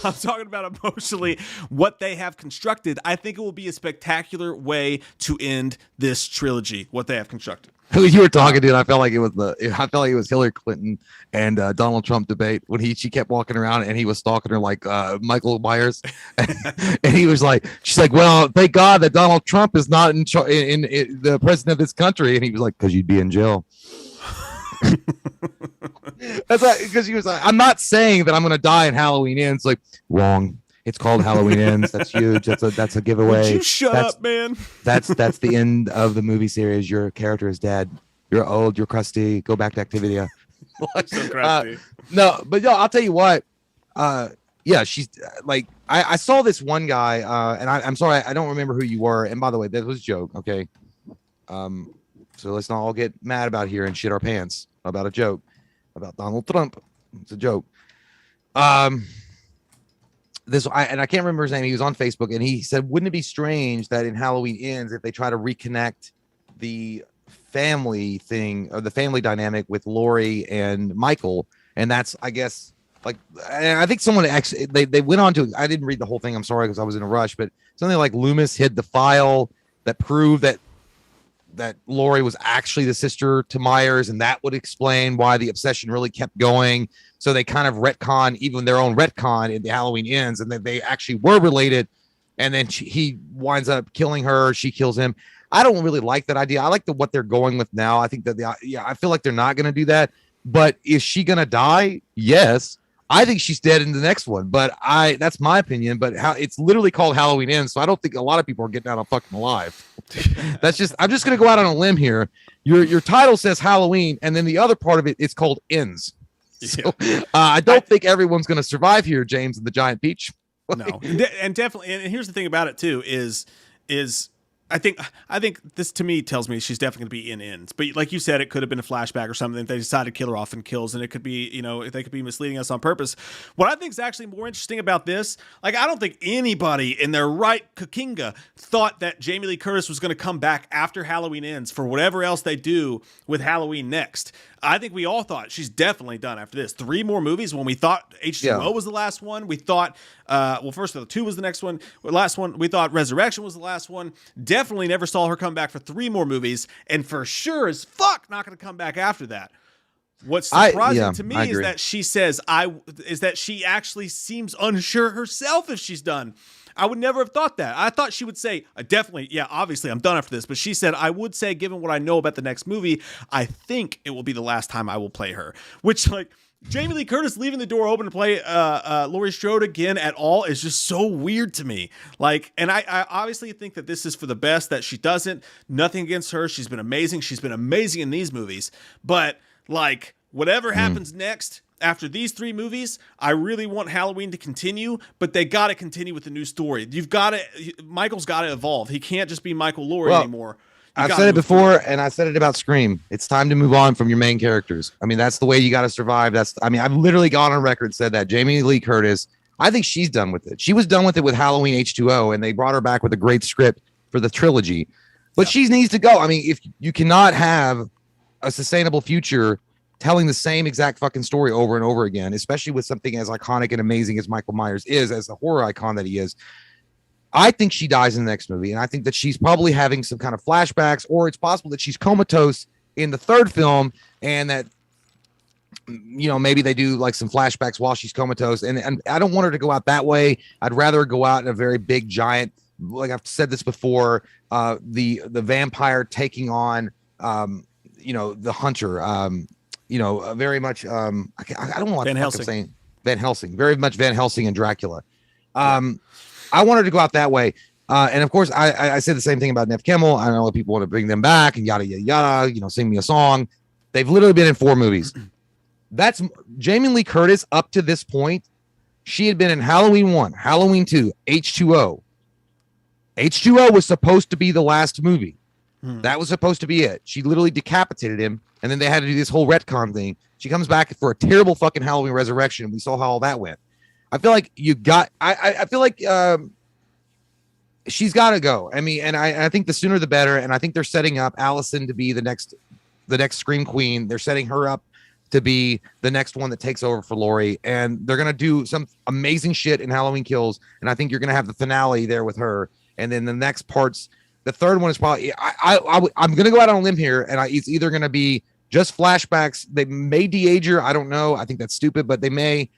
I'm talking about emotionally what they have constructed. I think it will be a spectacular way to end this trilogy, what they have constructed. You were talking, dude. I felt like it was Hillary Clinton and Donald Trump debate when she kept walking around and he was stalking her like Michael Myers, and he was like, she's like, well, thank God that Donald Trump is not in the president of this country, and he was like, because you'd be in jail. That's because he was like, I'm not saying that I'm gonna die in Halloween Ends. Like, wrong. It's called Halloween Ends. That's huge. That's a giveaway. Would you shut up, man? That's the end of the movie series. Your character is dead. You're old. You're crusty. Go back to Activia. So crusty. No, but yo, I'll tell you what. Yeah, she's like, I saw this one guy, and I'm sorry, I don't remember who you were. And by the way, that was a joke. Okay. So let's not all get mad about here and shit our pants about a joke about Donald Trump. It's a joke. and I can't remember his name. He was on Facebook and he said, wouldn't it be strange that in Halloween Ends, if they try to reconnect the family thing or the family dynamic with Laurie and Michael, and that's, I guess, like, I think someone actually they went on to, I didn't read the whole thing, I'm sorry, because I was in a rush, but something like Loomis hid the file that proved that Laurie was actually the sister to Myers, and that would explain why the obsession really kept going. So they kind of retcon even their own retcon in the Halloween Ends, and that they actually were related. And then he winds up killing her. She kills him. I don't really like that idea. I like what they're going with now. I think that I feel like they're not going to do that. But is she going to die? Yes. I think she's dead in the next one, but that's my opinion. But it's literally called Halloween Ends, so I don't think a lot of people are getting out of fucking alive. I'm just going to go out on a limb here. Your title says Halloween, and then the other part of it's called Ends. So I don't think everyone's going to survive here, James and the Giant Peach. No, and definitely. And here's the thing about it too is I think this to me tells me she's definitely going to be in Ends. But like you said, it could have been a flashback or something. If they decided to kill her off in Kills, and it could be, they could be misleading us on purpose. What I think is actually more interesting about this, like, I don't think anybody in their right Kakinga thought that Jamie Lee Curtis was going to come back after Halloween Ends for whatever else they do with Halloween next. I think we all thought she's definitely done after this. 3 more movies when we thought H2O was the last one. We thought, first of all, 2 was the next one. Last one, we thought Resurrection was the last one. Definitely never saw her come back for 3 more movies. And for sure as fuck not going to come back after that. What's surprising to me is that she says, is that she actually seems unsure herself if she's done. I would never have thought that. I thought she would say, definitely, obviously I'm done after this. But she said, I would say, given what I know about the next movie, I think it will be the last time I will play her. Which, like, Jamie Lee Curtis leaving the door open to play Laurie Strode again at all is just so weird to me. Like, and I obviously think that this is for the best, that she doesn't. Nothing against her. She's been amazing. She's been amazing in these movies. But, like, whatever happens next, after these 3 movies, I really want Halloween to continue, but they got to continue with the new story. Michael's got to evolve. He can't just be Michael Laurie anymore. I've said it before, and I said it about Scream. It's time to move on from your main characters. I mean, that's the way you got to survive. I've literally gone on record said that. Jamie Lee Curtis, I think she's done with it. She was done with it with Halloween H2O, and they brought her back with a great script for the trilogy. But she needs to go. I mean, if you cannot have a sustainable future telling the same exact fucking story over and over again, especially with something as iconic and amazing as Michael Myers is, as the horror icon that he is. I think she dies in the next movie, and I think that she's probably having some kind of flashbacks, or it's possible that she's comatose in the 3rd film, and that, maybe they do like some flashbacks while she's comatose. And I don't want her to go out that way. I'd rather her go out in a very big giant, like I've said this before, the vampire taking on, the hunter, very much. I don't know what Van Helsing. I'm saying. Van Helsing, very much Van Helsing and Dracula. I wanted to go out that way, and of course, I say the same thing about Nev Kimmel. I know people want to bring them back and yada yada yada. Sing me a song. They've literally been in 4 movies. That's Jamie Lee Curtis up to this point. She had been in Halloween 1, Halloween 2, H2O. H2O was supposed to be the last movie. That was supposed to be it. She literally decapitated him, and then they had to do this whole retcon thing. She comes back for a terrible fucking Halloween Resurrection, and we saw how all that went. I feel like I feel like she's got to go. I mean, and I think the sooner the better. And I think they're setting up Allison to be the next Scream Queen. They're setting her up to be the next one that takes over for Laurie, and they're gonna do some amazing shit in Halloween Kills. And I think you're gonna have the finale there with her, and then the next parts. The 3rd one is probably I'm gonna go out on a limb here, and it's either gonna be just flashbacks. They may de-age her. I don't know. I think that's stupid, but they may.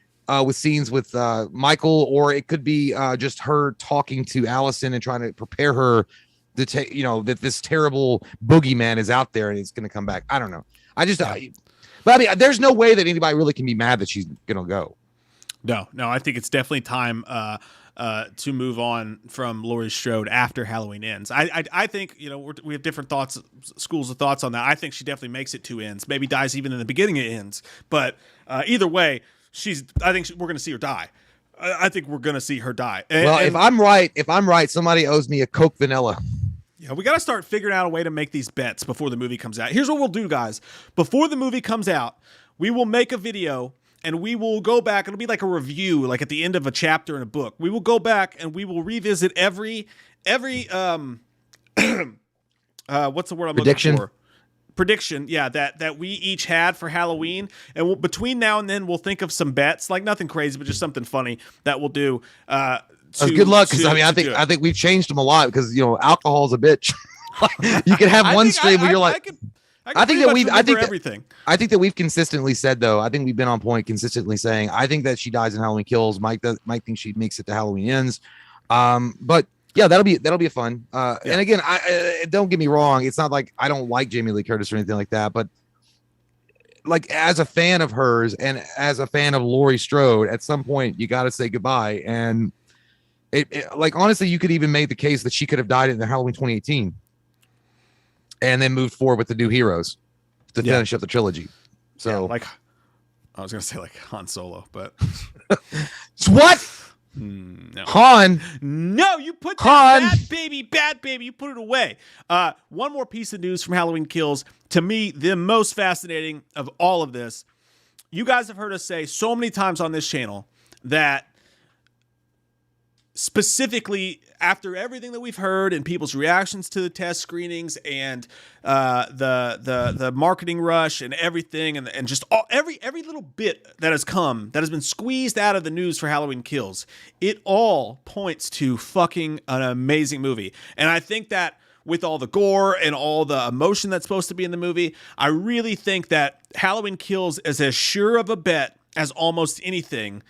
With scenes with Michael, or it could be just her talking to Allison and trying to prepare her to take, that this terrible boogeyman is out there and it's going to come back. I don't know. But I mean, there's no way that anybody really can be mad that she's going to go. No, I think it's definitely time to move on from Laurie Strode after Halloween Ends. I think, we have different thoughts, schools of thoughts on that. I think she definitely makes it to Ends, maybe dies even in the beginning of Ends. But either way, I think we're going to see her die. I think we're going to see her die. If I'm right, somebody owes me a Coke Vanilla. Yeah, we got to start figuring out a way to make these bets before the movie comes out. Here's what we'll do, guys. Before the movie comes out, we will make a video and we will go back. It'll be like a review, like at the end of a chapter in a book. We will go back and we will revisit every what's the word I'm Prediction? looking for? Prediction, yeah, that we each had for Halloween, and between now and then we'll think of some bets, like nothing crazy, but just something funny that we'll do. Good luck, because I think we've changed them a lot, because alcohol's a bitch. You can have one stream where you're like, I think that we've consistently said, though, I think we've been on point consistently saying, I think that she dies in Halloween Kills. Mike thinks she makes it to Halloween Ends. But yeah, that'll be fun. And again, I don't get me wrong, it's not like I don't like Jamie Lee Curtis or anything like that, but like as a fan of hers and as a fan of Laurie Strode, at some point you got to say goodbye. And it like honestly, you could even make the case that she could have died in the Halloween 2018 and then moved forward with the new heroes to finish up the trilogy. So like I was gonna say like Han Solo, but what? No. Han. No, you put that bad baby, you put it away. One more piece of news from Halloween Kills. To me, the most fascinating of all of this. You guys have heard us say so many times on this channel that specifically after everything that we've heard and people's reactions to the test screenings and the marketing rush and everything and just every little bit that has been squeezed out of the news for Halloween Kills, it all points to fucking an amazing movie. And I think that with all the gore and all the emotion that's supposed to be in the movie, I really think that Halloween Kills is as sure of a bet as almost anything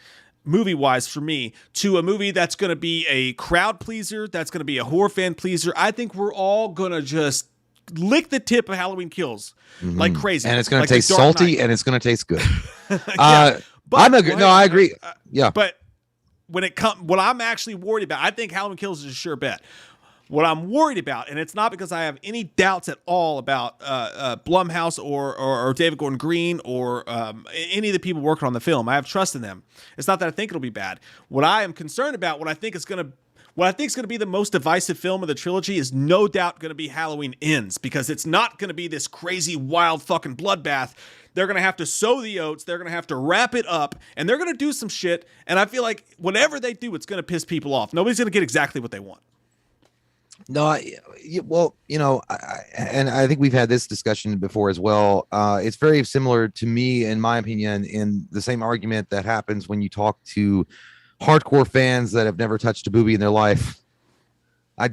movie-wise for me, to a movie that's going to be a crowd pleaser, that's going to be a horror fan pleaser. I think we're all going to just lick the tip of Halloween Kills like crazy. And it's going like to taste salty and it's going to taste good. I agree. Yeah. But when what I'm actually worried about, I think Halloween Kills is a sure bet. What I'm worried about, and it's not because I have any doubts at all about Blumhouse or David Gordon Green or any of the people working on the film. I have trust in them. It's not that I think it'll be bad. What I am concerned about, what I think is going to be the most divisive film of the trilogy, is no doubt going to be Halloween Ends, because it's not going to be this crazy, wild fucking bloodbath. They're going to have to sow the oats. They're going to have to wrap it up, and they're going to do some shit. And I feel like whatever they do, it's going to piss people off. Nobody's going to get exactly what they want. No, and I think we've had this discussion before as well. It's very similar to me, in my opinion, in the same argument that happens when you talk to hardcore fans that have never touched a boobie in their life. I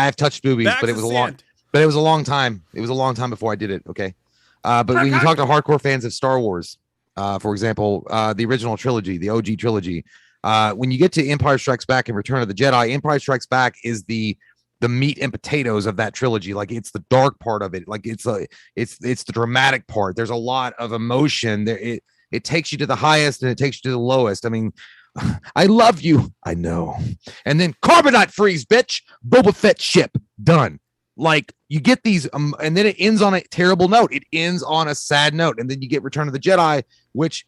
have touched boobies, but it was a long time. It was a long time before I did it. Okay. But when you talk to hardcore fans of Star Wars, for example, the original trilogy, the OG trilogy, when you get to Empire Strikes Back and Return of the Jedi, Empire Strikes Back is the meat and potatoes of that trilogy. Like, it's the dark part of it. Like, it's the dramatic part. There's a lot of emotion there. It takes you to the highest and it takes you to the lowest. I mean, I love you. I know. And then carbonite freeze, bitch. Boba Fett ship done. Like, you get these, and then it ends on a terrible note. It ends on a sad note. And then you get Return of the Jedi, which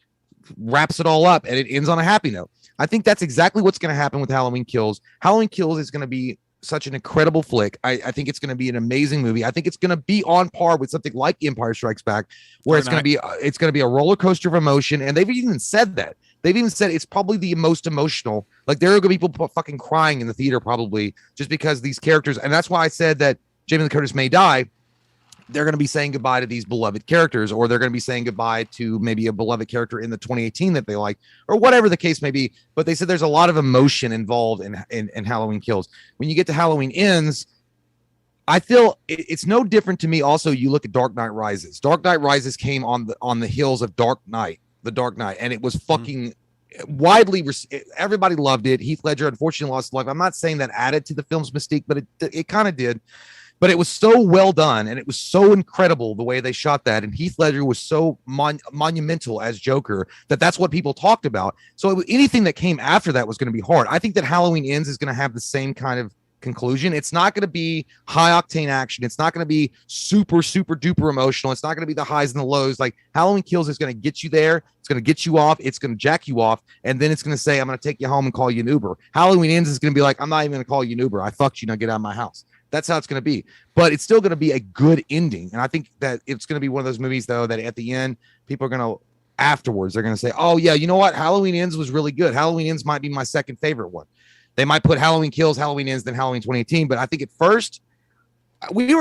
wraps it all up, and it ends on a happy note. I think that's exactly what's going to happen with Halloween Kills. Halloween Kills is going to be such an incredible flick. I think it's going to be an amazing movie. I think it's going to be on par with something like Empire Strikes Back, where it's going to be a roller coaster of emotion. And they've even said that. They've even said it's probably the most emotional. Like, there are going to be people fucking crying in the theater probably just because these characters. And that's why I said that Jamie Lee Curtis may die. They're going to be saying goodbye to these beloved characters, or they're going to be saying goodbye to maybe a beloved character in the 2018 that they like, or whatever the case may be. But they said there's a lot of emotion involved in Halloween Kills. When you get to Halloween Ends, I feel it's no different to me. Also, you look at Dark Knight Rises. Dark Knight Rises came on the heels of The Dark Knight, and it was fucking widely. Everybody loved it. Heath Ledger unfortunately lost his life. I'm not saying that added to the film's mystique, but it kind of did. But it was so well done, and it was so incredible the way they shot that. And Heath Ledger was so monumental as Joker that's what people talked about. So anything that came after that was going to be hard. I think that Halloween Ends is going to have the same kind of conclusion. It's not going to be high octane action. It's not going to be super, super duper emotional. It's not going to be the highs and the lows. Like, Halloween Kills is going to get you there. It's going to get you off. It's going to jack you off. And then it's going to say, I'm going to take you home and call you an Uber. Halloween Ends is going to be like, I'm not even going to call you an Uber. I fucked you. Now get out of my house. That's how it's going to be. But it's still going to be a good ending. And I think that it's going to be one of those movies, though, that at the end, people are going to afterwards. They're going to say, oh yeah, you know what? Halloween Ends was really good. Halloween Ends might be my second favorite one. They might put Halloween Kills, Halloween Ends, then Halloween 2018. But I think at first you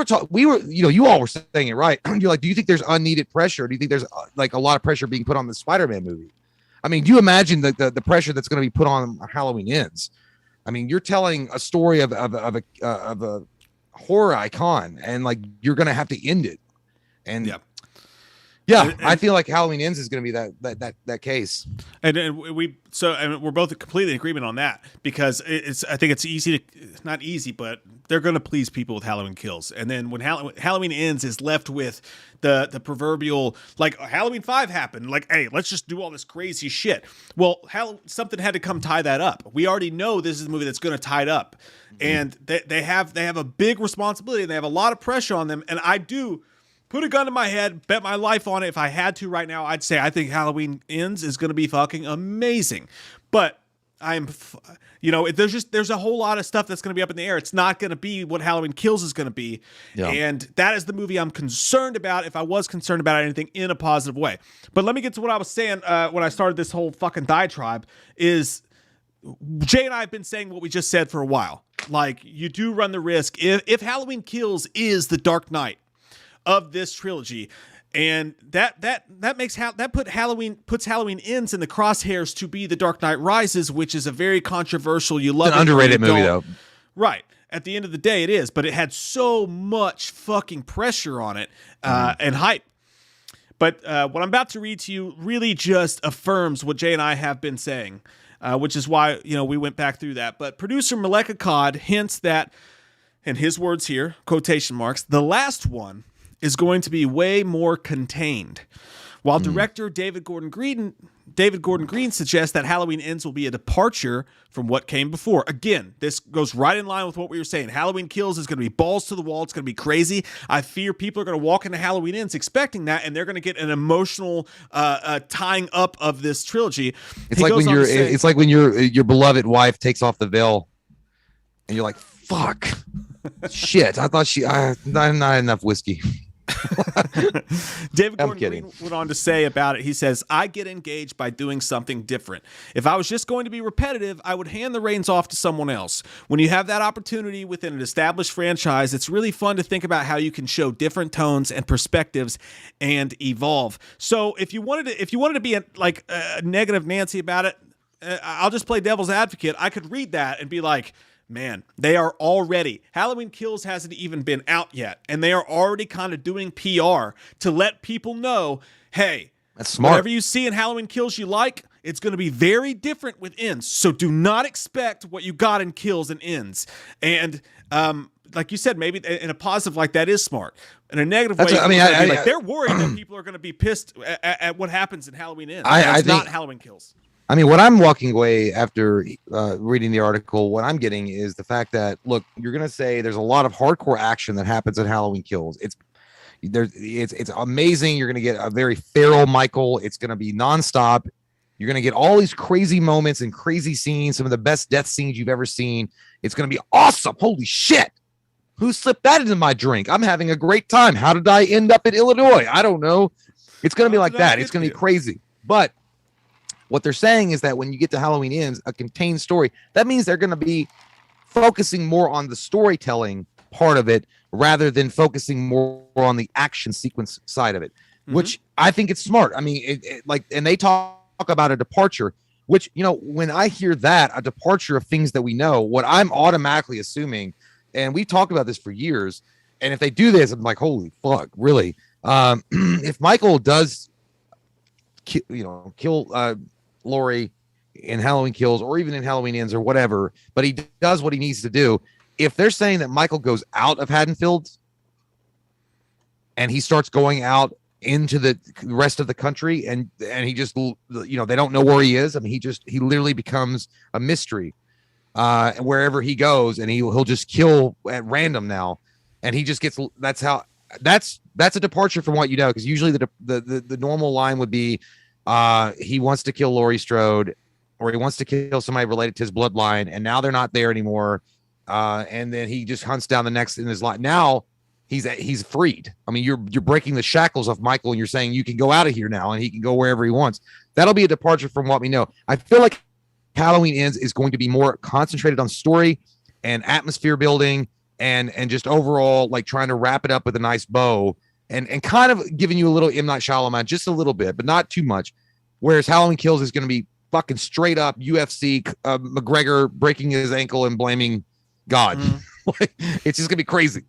all were saying it right. You're like, do you think there's unneeded pressure? Do you think there's like a lot of pressure being put on the Spider-Man movie? I mean, do you imagine the pressure that's going to be put on Halloween Ends? I mean, you're telling a story of a horror icon, and like you're going to have to end it. And I feel like Halloween Ends is going to be that case. And we're both completely in agreement on that, because I think it's not easy, but they're going to please people with Halloween Kills. And then when Halloween Ends is left with the proverbial, like, Halloween 5 happened, like, hey, let's just do all this crazy shit. Well, something had to come tie that up. We already know this is a movie that's going to tie it up. And they have a big responsibility, and they have a lot of pressure on them. And I do put a gun to my head, bet my life on it. If I had to right now, I'd say I think Halloween Ends is going to be fucking amazing. But there's a whole lot of stuff that's going to be up in the air. It's not going to be what Halloween Kills is going to be. Yeah. And that is the movie I'm concerned about, if I was concerned about anything in a positive way. But let me get to what I was saying when I started this whole fucking diatribe is Jay and I have been saying what we just said for a while. Like, you do run the risk if Halloween Kills is the Dark Knight of this trilogy, and that puts Halloween Ends in the crosshairs to be the Dark Knight Rises, which is a very controversial. You love it's an underrated movie though, right? At the end of the day, it is, but it had so much fucking pressure on it and hype. But what I'm about to read to you really just affirms what Jay and I have been saying, which is why we went back through that. But producer Maleka Cod hints that, in his words here, quotation marks, the last one is going to be way more contained, while director David Gordon Green suggests that Halloween Ends will be a departure from what came before. Again, this goes right in line with what we were saying. Halloween Kills is going to be balls to the wall. It's going to be crazy. I fear people are going to walk into Halloween Ends expecting that, and they're going to get an emotional tying up of this trilogy. It's like when your beloved wife takes off the veil, and you're like, fuck. Shit, I thought not enough whiskey. David Gordon Green went on to say about it, he says, I get engaged by doing something different. If I was just going to be repetitive, I would hand the reins off to someone else. When you have that opportunity within an established franchise, it's really fun to think about how you can show different tones and perspectives and evolve. So if you wanted to be a negative Nancy about it, I'll just play devil's advocate. I could read that and be like, man, they are already, Halloween Kills hasn't even been out yet, and they are already kind of doing PR to let people know, hey, that's smart. Whatever you see in Halloween Kills you like, it's going to be very different with Ends. So do not expect what you got in Kills and Ends. And like you said, maybe in a positive like that is smart. In a negative way, they're worried that people are going to be pissed at what happens in Halloween Ends. It's not Halloween Kills. I mean, what I'm walking away after reading the article, what I'm getting is the fact that, look, you're going to say there's a lot of hardcore action that happens at Halloween Kills. It's amazing. You're going to get a very feral Michael. It's going to be nonstop. You're going to get all these crazy moments and crazy scenes, some of the best death scenes you've ever seen. It's going to be awesome. Holy shit. Who slipped that into my drink? I'm having a great time. How did I end up in Illinois? I don't know. It's going to be like that. It's going to be crazy. But what they're saying is that when you get to Halloween Ends, a contained story, that means they're going to be focusing more on the storytelling part of it rather than focusing more on the action sequence side of it, which I think it's smart. I mean, and they talk about a departure, which, when I hear that, a departure of things that we know, what I'm automatically assuming, and we talked about this for years, and if they do this, I'm like, holy fuck, really? If Michael does, kill Laurie in Halloween Kills or even in Halloween Ends or whatever, but he does what he needs to do. If they're saying that Michael goes out of Haddonfield and he starts going out into the rest of the country and he just, they don't know where he is. I mean, he literally becomes a mystery wherever he goes, and he'll just kill at random now. And he just gets, that's a departure from what because usually the normal line would be, he wants to kill Laurie Strode, or he wants to kill somebody related to his bloodline, and now they're not there anymore. And then he just hunts down the next in his line. Now he's freed. I mean, you're breaking the shackles of Michael, and you're saying you can go out of here now, and he can go wherever he wants. That'll be a departure from what we know. I feel like Halloween Ends is going to be more concentrated on story and atmosphere building and just overall like trying to wrap it up with a nice bow and kind of giving you a little M. Night Shyamalan, just a little bit, but not too much. Whereas Halloween Kills is going to be fucking straight up UFC McGregor breaking his ankle and blaming God. It's just gonna be crazy.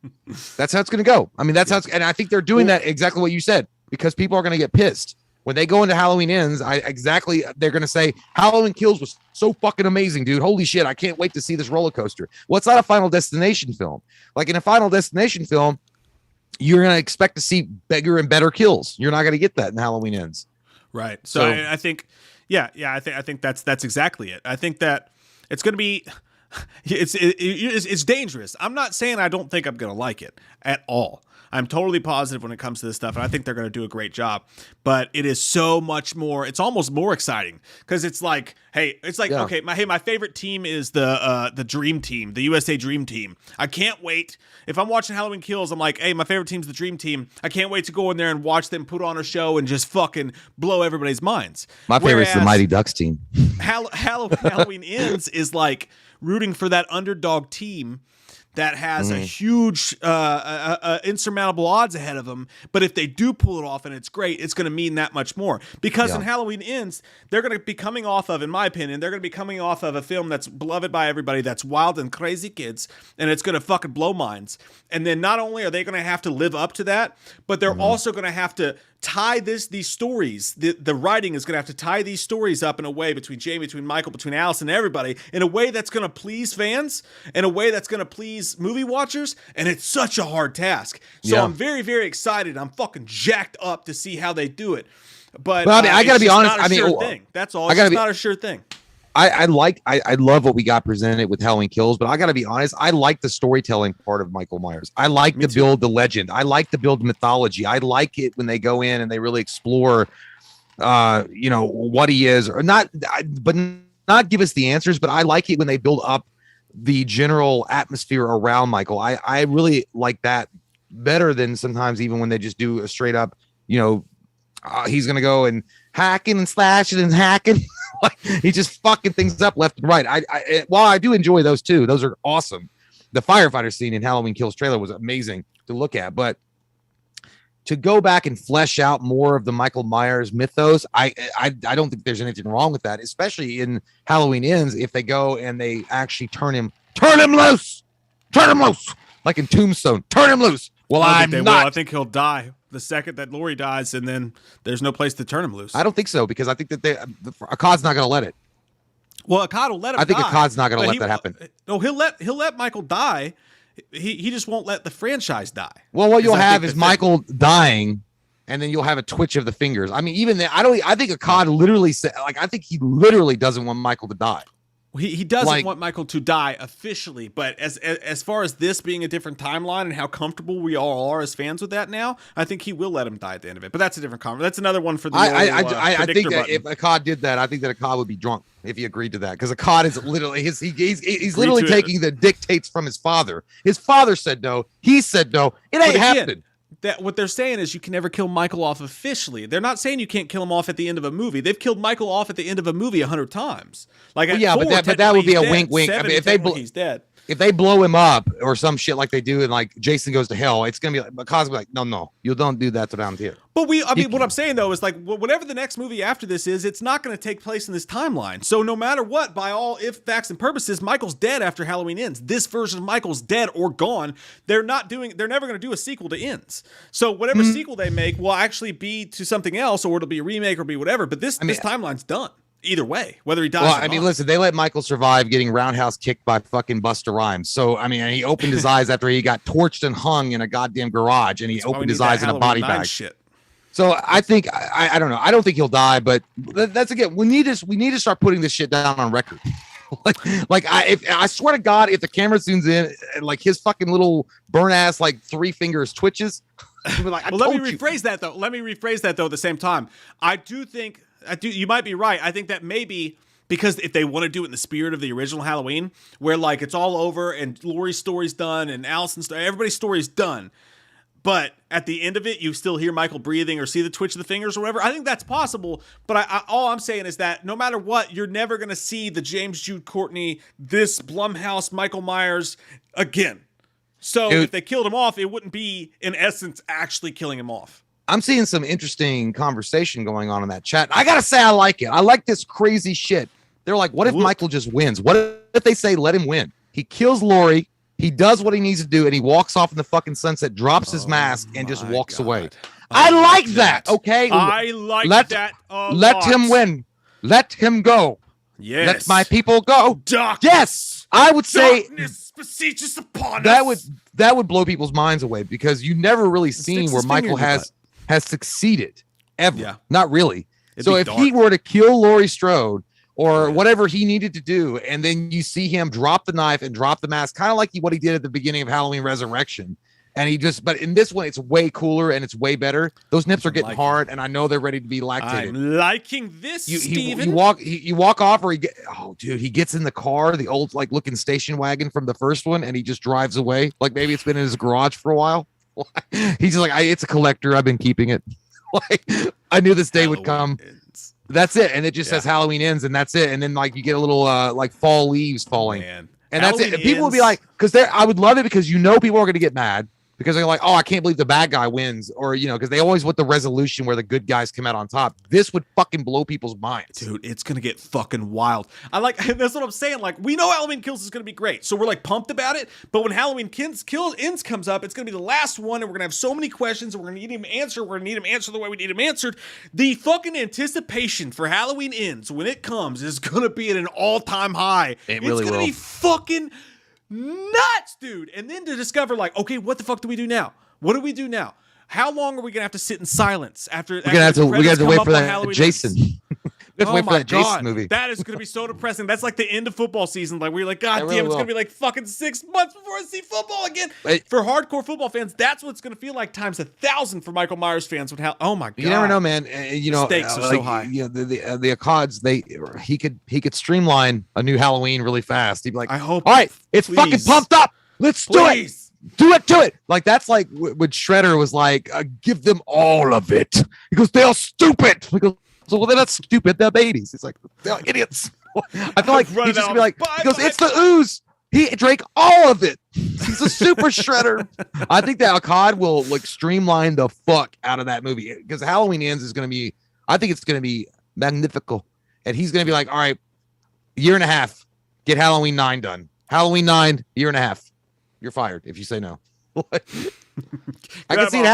That's how it's gonna go. I mean, that's how it's, and I think they're doing that exactly what you said, because people are gonna get pissed when they go into Halloween Ends. They're gonna say Halloween Kills was so fucking amazing, dude. Holy shit, I can't wait to see this roller coaster. Well, it's not a Final Destination film. Like in a Final Destination film, you're gonna expect to see bigger and better kills. You're not gonna get that in Halloween Ends. Right. So I think, I think that's exactly it. I think that it's gonna be. It's dangerous. I'm not saying I don't think I'm going to like it at all. I'm totally positive when it comes to this stuff, and I think they're going to do a great job. But it is so much more. It's almost more exciting because it's like, hey, okay, my favorite team is the Dream Team, the USA Dream Team. I can't wait. If I'm watching Halloween Kills, I'm like, hey, my favorite team's the Dream Team. I can't wait to go in there and watch them put on a show and just fucking blow everybody's minds. My favorite's the Mighty Ducks team. Halloween Ends is like rooting for that underdog team that has a huge insurmountable odds ahead of them. But if they do pull it off and it's great, it's going to mean that much more. Because in Halloween Ends, they're going to be coming off of, in my opinion, they're going to be coming off of a film that's beloved by everybody, that's wild and crazy kids, and it's going to fucking blow minds. And then not only are they going to have to live up to that, but they're also going to have to tie these stories. The writing is going to have to tie these stories up in a way between Jamie, between Michael, between Allison, and everybody, in a way that's going to please fans, in a way that's going to please movie watchers, and it's such a hard task. So I'm very, very excited. I'm fucking jacked up to see how they do it. But I mean, I gotta be honest. That's all. It's not a sure thing. I love what we got presented with Halloween Kills, but I gotta be honest. I like the storytelling part of Michael Myers. I like to build the legend. I like to build mythology. I like it when they go in and they really explore, what he is, or not, but not give us the answers. But I like it when they build up the general atmosphere around Michael. I really like that better than sometimes even when they just do a straight up, he's gonna go and hacking and slashing and hacking. Like, he just fucking things up left and right. While I do enjoy those too, those are awesome. The firefighter scene in Halloween Kills trailer was amazing to look at, but to go back and flesh out more of the Michael Myers mythos, I don't think there's anything wrong with that, especially in Halloween Ends. If they go and they actually turn him loose, like in Tombstone, turn him loose. Well, I think he'll die the second that Laurie dies, and then there's no place to turn him loose. I don't think so, because I think that Akkad's not going to let it. Well, Akkad will let him. I think die, Akkad's not going to let that happen. No, he'll let Michael die. He just won't let the franchise die. Well, what you'll have is Michael dying, and then you'll have a twitch of the fingers. I mean, even then, I think Akkad literally said, I think he literally doesn't want Michael to die. He doesn't want Michael to die officially, but as far as this being a different timeline and how comfortable we all are as fans with that now, I think he will let him die at the end of it. But that's a different conversation. That's another one for the I think that if Akkad did that, I think that Akkad would be drunk if he agreed to that, because Akkad is literally he's literally taking the dictates from his father. His father said no. He said no. It ain't happening. That what they're saying is you can never kill Michael off officially. They're not saying you can't kill him off at the end of a movie. They've killed Michael off at the end of a movie 100 times. Like, well, but that would be a wink, wink. I mean, he's dead. If they blow him up or some shit like they do, and like Jason Goes to Hell, it's gonna be like Cosby, like, no, you don't do that around here. But what I'm saying though is, like, whatever the next movie after this is, it's not going to take place in this timeline. So no matter what, by all facts and purposes, Michael's dead after Halloween Ends. This version of Michael's dead or gone. They're never going to do a sequel to Ends. So whatever sequel they make will actually be to something else, or it'll be a remake or be whatever. But this timeline's done. Either way, whether he dies or not. I mean, listen, they let Michael survive getting roundhouse kicked by fucking Busta Rhymes. So, I mean, he opened his eyes after he got torched and hung in a goddamn garage, and he opened his eyes in a body bag. Shit. So I think, I don't know. I don't think he'll die, but that's, again, we need to start putting this shit down on record. I swear to God, if the camera zooms in, like his fucking little burn ass, like 3 fingers twitches. Let me rephrase that though. At the same time, you might be right. I think that maybe because if they want to do it in the spirit of the original Halloween, where like it's all over and Laurie's story's done and Allison's story, everybody's story's done, but at the end of it, you still hear Michael breathing or see the twitch of the fingers or whatever. I think that's possible, but all I'm saying is that no matter what, you're never going to see the James Jude Courtney, this Blumhouse Michael Myers again. So if they killed him off, it wouldn't be, in essence, actually killing him off. I'm seeing some interesting conversation going on in that chat. I got to say, I like it. I like this crazy shit. They're like, what if Michael just wins? What if they say, let him win? He kills Lori. He does what he needs to do, and he walks off in the fucking sunset, drops his mask, and just walks away. I like that. Okay. I like that. Let him win. Let him go. Yes. Let my people go. Darkness. Yes. I would say beseeches upon that would blow people's minds away, because you never really seen where Michael has succeeded ever. Yeah. Not really. So if he were to kill Laurie Strode or whatever he needed to do, and then you see him drop the knife and drop the mask, kind of like what he did at the beginning of Halloween Resurrection. And but in this one, it's way cooler and it's way better. Those nips are getting hard, and I know they're ready to be lactated. I'm liking this, Steven. You walk off, or he gets in the car, the old looking station wagon from the first one, and he just drives away. Like maybe it's been in his garage for a while. He's just like, it's a collector. I've been keeping it. I knew this day would come. That's it, and it just says Halloween ends, and that's it. And then you get a little fall leaves falling, and that's it. And people will be like, because I would love it, because people are going to get mad because they're like, oh, I can't believe the bad guy wins, or because they always want the resolution where the good guys come out on top. This would fucking blow people's minds, dude. It's gonna get fucking wild. That's what I'm saying. We know Halloween Kills is gonna be great, so we're pumped about it. But when Halloween Ends comes up, it's gonna be the last one, and we're gonna have so many questions, and we're gonna need him answered. We're gonna need him answered the way we need him answered. The fucking anticipation for Halloween Ends when it comes is gonna be at an all-time high. It really it's gonna be fucking nuts, dude. And then to discover okay, what the fuck do we do now? What do we do now? How long are we gonna have to sit in silence after? We have to wait for that Jason. We have to wait for that Jason movie. That is gonna be so depressing. That's the end of football season. We're God damn, it's gonna be fucking 6 months before I see football again. For hardcore football fans, that's what it's gonna feel like times 1,000 for Michael Myers fans. Oh my god, you never know, man. The stakes are so high. The Accods, he could streamline a new Halloween really fast. He'd be like, I hope. All right, it's fucking pumped up. Let's do it. Do it. That's when Shredder was like, give them all of it. He goes, they're stupid. He goes, so they're not stupid, they're babies. He's like, they're idiots. I feel like he's just gonna be he goes, it's the ooze. He drank all of it. He's a super Shredder. I think that Akkad will streamline the fuck out of that movie, because Halloween Ends is gonna be, I think it's gonna be magnifical. And he's gonna be like, all right, year and a half, get Halloween 9 done. Halloween 9, year and a half. You're fired if you say no. I can see it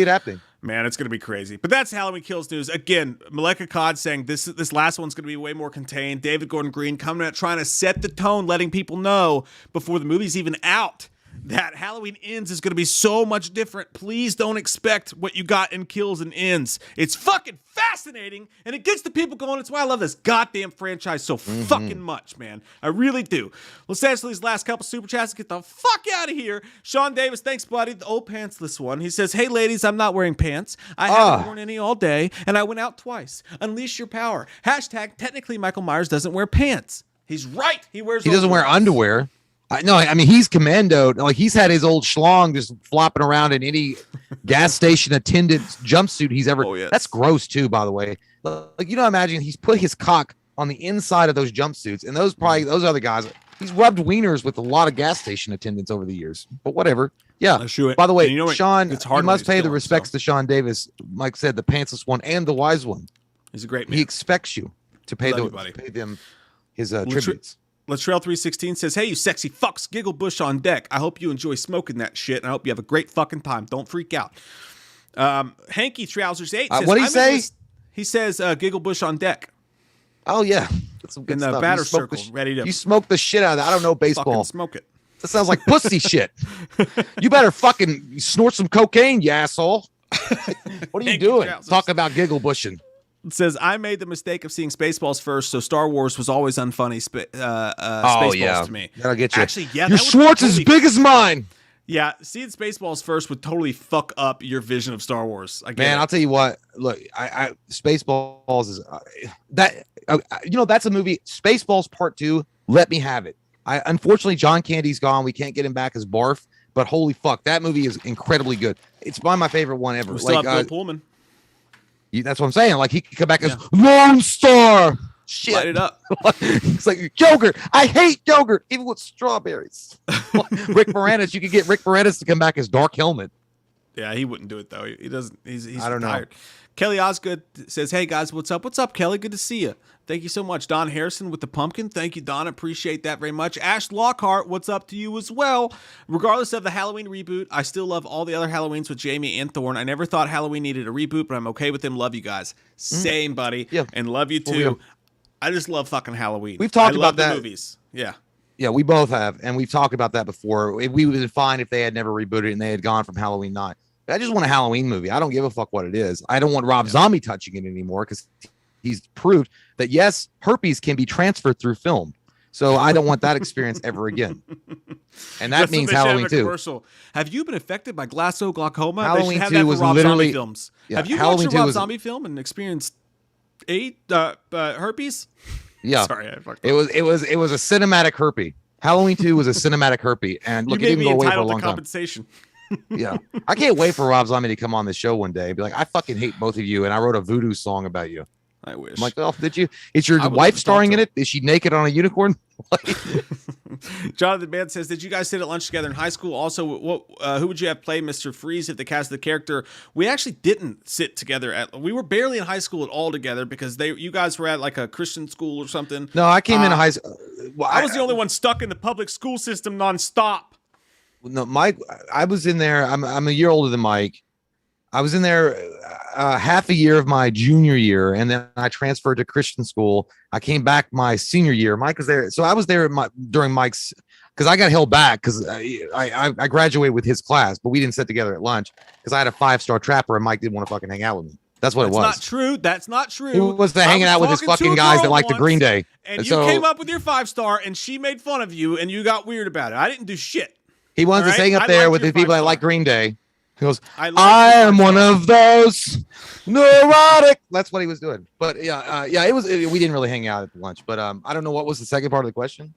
happening. Man, it's going to be crazy. But that's Halloween Kills news. Again, Maleka Cod saying this last one's going to be way more contained. David Gordon Green coming out trying to set the tone, letting people know before the movie's even out that Halloween Ends is going to be so much different. Please don't expect what you got in Kills and Ends. It's fucking fascinating, and it gets the people going. It's why I love this goddamn franchise so fucking much, man. I really do. Let's answer these last couple super chats and get the fuck out of here. Sean Davis, thanks, buddy. The old pantsless one. He says, hey, ladies, I'm not wearing pants. I haven't worn any all day, and I went out twice. Unleash your power. Hashtag, technically, Michael Myers doesn't wear pants. He's right. He doesn't wear underwear. No, I mean, he's commando. He's had his old schlong just flopping around in any gas station attendant jumpsuit he's ever. Oh, yes. That's gross too, by the way. Imagine he's put his cock on the inside of those jumpsuits, and those other guys. He's rubbed wieners with a lot of gas station attendants over the years. But whatever. Yeah. By the way, Sean, you must pay the respects to Sean Davis. Mike said the pantsless one and the wise one. He's a great man. He expects you to pay them his tributes. Latrell 316 says, hey, you sexy fucks, Giggle Bush on deck. I hope you enjoy smoking that shit, and I hope you have a great fucking time. Don't freak out. Hanky Trousers 8 says, what did he say? He says, Giggle Bush on deck. Oh, yeah. That's some good in the stuff. batter circle, ready to... You smoke the shit out of that. I don't know baseball. Fucking smoke it. That sounds like pussy shit. You better fucking snort some cocaine, you asshole. What are you doing? Talking about Giggle Bushing. It says, I made the mistake of seeing Spaceballs first, so Star Wars was always unfunny Spaceballs to me. That'll get you. Actually, yeah. Your Schwartz is big as mine. Yeah, seeing Spaceballs first would totally fuck up your vision of Star Wars. I'll tell you what. Look, Spaceballs is that's a movie. Spaceballs Part 2. Let me have it. Unfortunately, John Candy's gone. We can't get him back as Barf. but holy fuck, that movie is incredibly good. It's probably my favorite one ever. We still have Bill Pullman. That's what I'm saying. Like he could come back as Lone Star. Shit. Light it up. It's like yogurt. I hate yogurt, even with strawberries. Rick Moranis, you could get Rick Moranis to come back as Dark Helmet. Yeah, he wouldn't do it though. He doesn't. He's I don't retired. know. Kelly Osgood says, "Hey guys, what's up? What's up, Kelly? Good to see you. Thank you so much." Don Harrison with the pumpkin. Thank you, Don. Appreciate that very much. Ash Lockhart, what's up to you as well? Regardless of the Halloween reboot, I still love all the other Halloweens with Jamie and Thorne. I never thought Halloween needed a reboot, but I'm okay with them. Love you guys. Same, buddy. Yeah. And love you too. I just love fucking Halloween. We've talked I about love that. The movies. Yeah. Yeah, we both have, and we've talked about that before. We would have been fine if they had never rebooted it and they had gone from Halloween 9. I just want a Halloween movie. I don't give a fuck what it is. I don't want Rob Zombie touching it anymore because he's proved that, yes, herpes can be transferred through film. So I don't want that experience ever again. And that means Halloween 2. Commercial. Have you been affected by glossoglaucoma? Halloween 2 that for was Rob literally Zombie films. Yeah, have you Halloween watched a 2 Rob was, Zombie film and experienced herpes? Yeah. Sorry, I fucked it was a cinematic herpes. Halloween 2 was a cinematic herpes. And look, you it made didn't me go away for a entitled long to time. compensation. Yeah. I can't wait for Rob Zombie to come on the show one day and be like, I fucking hate both of you, and I wrote a voodoo song about you. I wish. I'm like, oh, did you? Is your I would wife love to starring talk in to it? Is she naked on a unicorn? Jonathan Mann says, "Did you guys sit at lunch together in high school? Also, who would you have play Mr. Freeze if they cast the character?" We actually didn't sit together we were barely in high school at all together because you guys were at like a Christian school or something. No, I came into high school. Well, I was the only one stuck in the public school system nonstop. No, Mike, I was in there. I'm a year older than Mike. I was in there half a year of my junior year, and then I transferred to Christian school. I came back my senior year. Mike was there, so I was there during Mike's, because I got held back because I graduated with his class, but we didn't sit together at lunch because I had a 5-star trapper and Mike didn't want to fucking hang out with me. That's what it was. That's not true. That's not true. He was hanging out with his fucking guys that like the Green Day. And so, you came up with your 5-star, and she made fun of you, and you got weird about it. I didn't do shit. He wanted to hang up there with the people that like Green Day. He goes, I am one of those neurotic. That's what he was doing. But it was. We didn't really hang out at lunch. But I don't know what was the second part of the question.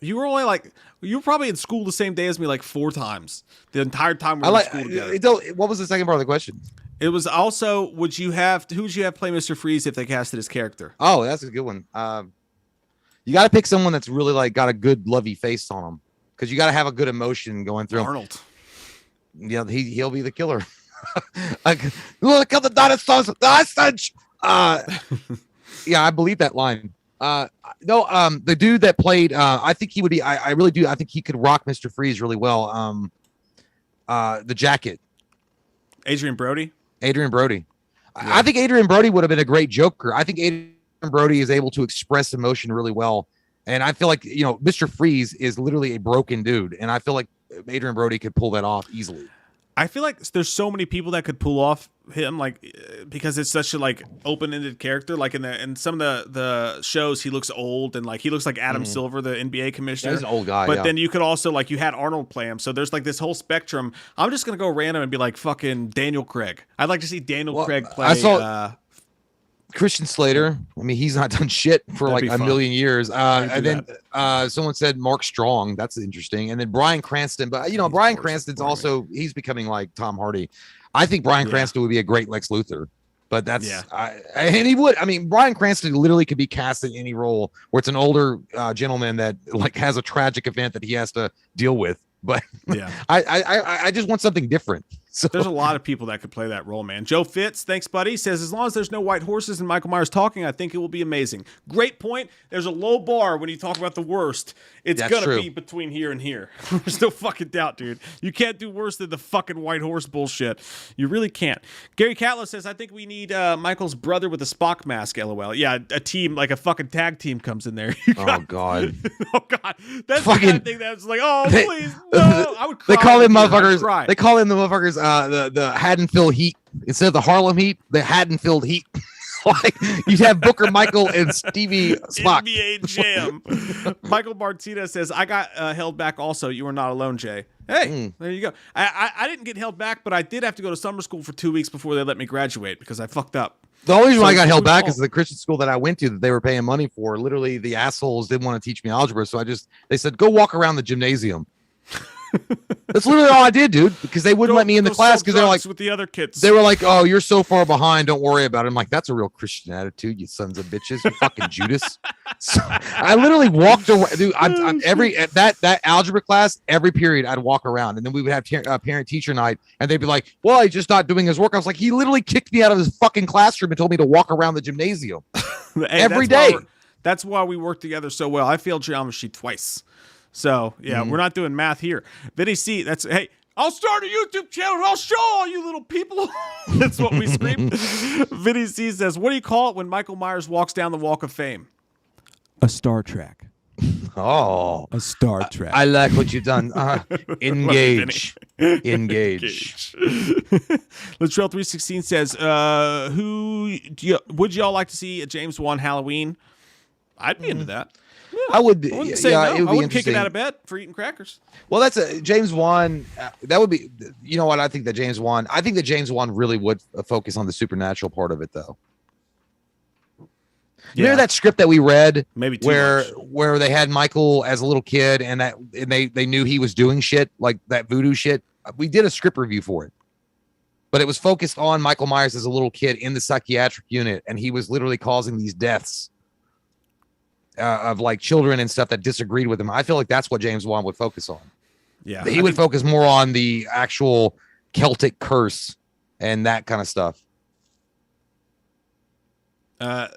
You were only you were probably in school the same day as me like 4 times. The entire time we were in school together. What was the second part of the question? It was also, who would you have play Mr. Freeze if they casted his character? Oh, that's a good one. You got to pick someone that's really like got a good lovey face on him, because you got to have a good emotion going through Arnold. Yeah, he'll be the killer. Like, look at the dinosaurs. Yeah, I believe that line. The dude that played, I think he would be. I really do. I think he could rock Mr. Freeze really well. The jacket. Adrian Brody. Yeah. I think Adrian Brody would have been a great Joker. I think Adrian Brody is able to express emotion really well. And I feel like, Mr. Freeze is literally a broken dude. And I feel like Adrian Brody could pull that off easily. I feel like there's so many people that could pull off him, because it's such a open-ended character. Like in some of the shows, he looks old and he looks like Adam Silver, the NBA commissioner. He's an old guy. But then you could also you had Arnold play him. So there's this whole spectrum. I'm just gonna go random and be like fucking Daniel Craig. I'd like to see Daniel Craig play. I saw Christian Slater. I mean, he's not done shit for a million years. And then someone said Mark Strong. That's interesting. And then Bryan Cranston. But Bryan Cranston's also, he's becoming like Tom Hardy. I think Bryan Cranston would be a great Lex Luthor. But that's and he would. I mean, Bryan Cranston literally could be cast in any role where it's an older gentleman that has a tragic event that he has to deal with. But yeah, I just want something different. So there's a lot of people that could play that role, man. Joe Fitz, thanks, buddy, says, as long as there's no white horses and Michael Myers talking, I think it will be amazing. Great point. There's a low bar when you talk about the worst. It's gonna be between here and here. There's no fucking doubt, dude. You can't do worse than the fucking white horse bullshit. You really can't. Gary Catlett says, I think we need Michael's brother with a Spock mask, LOL. Yeah, a team, a fucking tag team comes in there. Oh, God. Oh, God. That's the kind of thing that's please, no. I would cry. They call him motherfuckers. They call him the motherfuckers the Haddonfield Heat. Instead of the Harlem Heat, the Haddonfield Heat. You'd have Booker, Michael, and Stevie Spock. NBA Jam. Michael Martinez says, I got held back also. You are not alone, Jay. Hey, there you go. I didn't get held back, but I did have to go to summer school for 2 weeks before they let me graduate because I fucked up. The only reason I got held back is the Christian school that I went to that they were paying money for. Literally, the assholes didn't want to teach me algebra. So they said, go walk around the gymnasium. That's literally all I did, dude. Because they wouldn't let me in the class because they're like with the other kids. They were like, "Oh, you're so far behind. Don't worry about it." I'm like, "That's a real Christian attitude, you sons of bitches, you fucking Judas." So I literally walked away, dude. That algebra class, every period I'd walk around, and then we would have parent teacher night, and they'd be like, "Well, he's just not doing his work." I was like, "He literally kicked me out of his fucking classroom and told me to walk around the gymnasium every day." That's why we work together so well. I failed geometry twice. So, yeah, we're not doing math here. Vinny C, hey, I'll start a YouTube channel and I'll show all you little people. That's what we scream. Vinny C says, what do you call it when Michael Myers walks down the Walk of Fame? A Star Trek. Oh. A Star Trek. I like what you've done. Engage. Engage. Latrell 316 says, would y'all like to see a James Wan Halloween? I'd be into that. Yeah. I would. I wouldn't say no. It would I be wouldn't kick it interesting. out of bed for eating crackers. Well, that's a James Wan. That would be. You know what? I think that James Wan really would focus on the supernatural part of it, though. You know that script that we read, maybe where they had Michael as a little kid, and they knew he was doing shit like that voodoo shit. We did a script review for it, but it was focused on Michael Myers as a little kid in the psychiatric unit, and he was literally causing these deaths. Of like children and stuff that disagreed with him. I feel like that's what James Wan would focus on. Yeah, he would focus more on the actual Celtic curse and that kind of stuff. I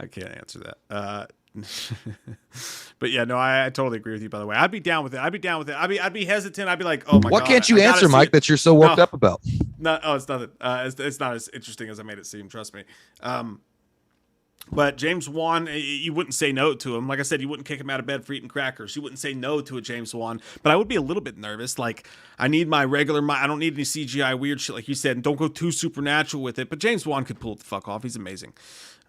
can't answer that. But yeah, no, I totally agree with you. By the way, I'd be down with it. I'd be hesitant. I'd be like, oh my god. What can't you answer, Mike? That you're so worked up about? No, it's nothing. It's not as interesting as I made it seem. Trust me. But James Wan, you wouldn't say no to him. Like I said, you wouldn't kick him out of bed for eating crackers. You wouldn't say no to a James Wan. But I would be a little bit nervous. Like, I need my regular, I don't need any CGI weird shit like you said. And don't go too supernatural with it. But James Wan could pull it the fuck off. He's amazing.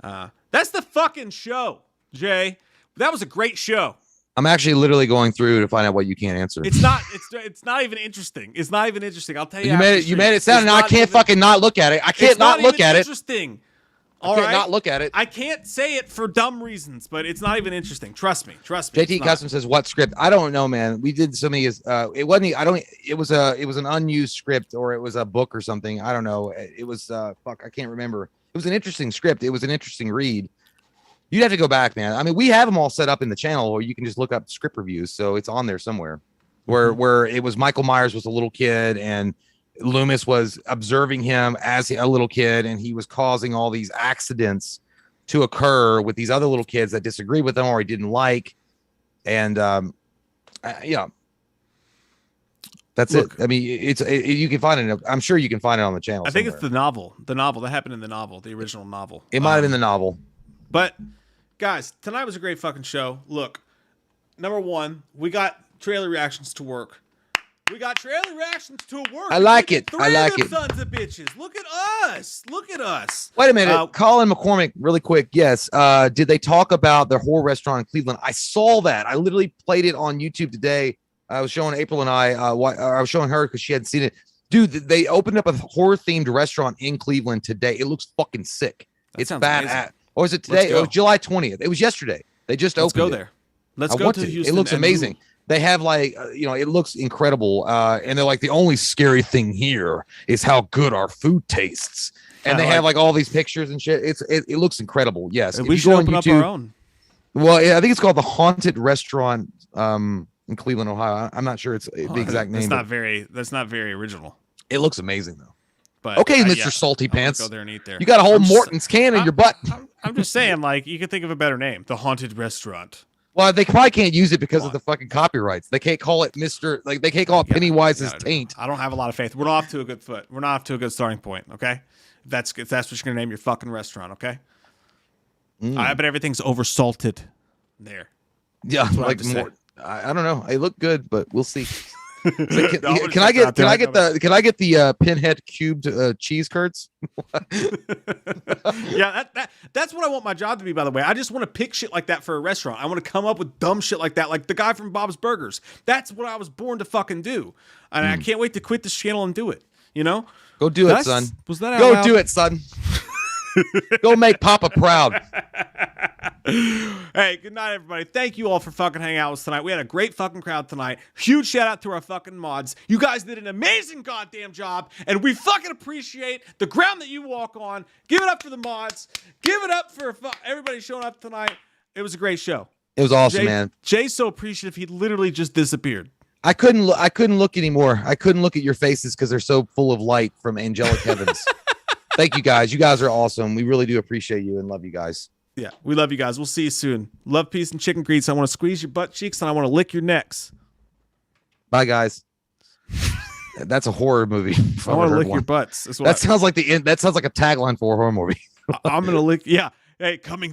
That's the fucking show, Jay. That was a great show. I'm actually literally going through to find out what you can't answer. It's not even interesting. It's not even interesting. I'll tell you. You made it sound, and I can't fucking not look at it. I can't not look at it. Interesting. I can't not look at it. I can't say it for dumb reasons, but it's not even interesting. Trust me. JT Custom says, "What script?" I don't know, man. We did so many. It wasn't. I don't. It was an unused script, or it was a book or something. I don't know. It was fuck. I can't remember. It was an interesting script. It was an interesting read. You'd have to go back, man. I mean, we have them all set up in the channel, or you can just look up script reviews. So it's on there somewhere. Where it was Michael Myers was a little kid and Loomis was observing him as a little kid, and he was causing all these accidents to occur with these other little kids that disagreed with him or he didn't like. And yeah, that's it. I mean, you can find it. I'm sure you can find it on the channel. I think it's the novel that happened in the novel, the original novel. It might have been the novel. But guys, tonight was a great fucking show. Look, number one, we got trailer reactions to work. I like it. I like it. Sons of bitches. Look at us. Wait a minute. Colin McCormick, really quick. Yes. Did they talk about the horror restaurant in Cleveland? I saw that. I literally played it on YouTube today. I was showing April and I was showing her because she hadn't seen it. Dude, they opened up a horror themed restaurant in Cleveland today. It looks fucking sick. It's bad. Or is it today? It was July 20th. It was yesterday. They just opened it. Let's go there. Let's go to Houston. It looks amazing. They have like, it looks incredible. And they're like, the only scary thing here is how good our food tastes. And they have like all these pictures and shit. It looks incredible. Yes. We should open up our own. Well, yeah, I think it's called the Haunted Restaurant in Cleveland, Ohio. I'm not sure it's the exact name. That's not very original. It looks amazing though. But okay, Mr. Salty Pants. Go there and eat there. You got a whole Morton's can in your butt. I'm just saying, like, you could think of a better name. The Haunted Restaurant. Well, they probably can't use it because of the fucking copyrights. They can't call it Mr. Like they can't call it Pennywise's taint. I don't have a lot of faith. We're not off to a good foot. We're not off to a good starting point. Okay, if that's what you're gonna name your fucking restaurant. Okay. I bet everything's oversalted there. Yeah, like more. I don't know. They look good, but we'll see. Can I get the pinhead cubed cheese curds? Yeah, that's what I want my job to be, by the way. I just want to pick shit like that for a restaurant. I want to come up with dumb shit like that, like the guy from Bob's Burgers. That's what I was born to fucking do. And I can't wait to quit this channel and do it. You know? Go do it, son. Was that out do it, son. Go make Papa proud. Hey, Hey, good night, everybody. Thank you all for fucking hanging out with us tonight. We had a great fucking crowd tonight. Huge shout out to our fucking mods. You guys did an amazing goddamn job, and we fucking appreciate the ground that you walk on. Give it up for the mods. Give it up for everybody showing up tonight. It was a great show. It was awesome, man. Jay's so appreciative. He literally just disappeared. I couldn't look anymore. I couldn't look at your faces because they're so full of light from angelic heavens. Thank you guys. You guys are awesome. We really do appreciate you and love you guys. Yeah, we love you guys. We'll see you soon. Love, peace, and chicken greets. I want to squeeze your butt cheeks and I want to lick your necks. Bye, guys. That's a horror movie. I want to lick your butts. That sounds like a tagline for a horror movie. I'm gonna lick. Yeah. Hey, coming.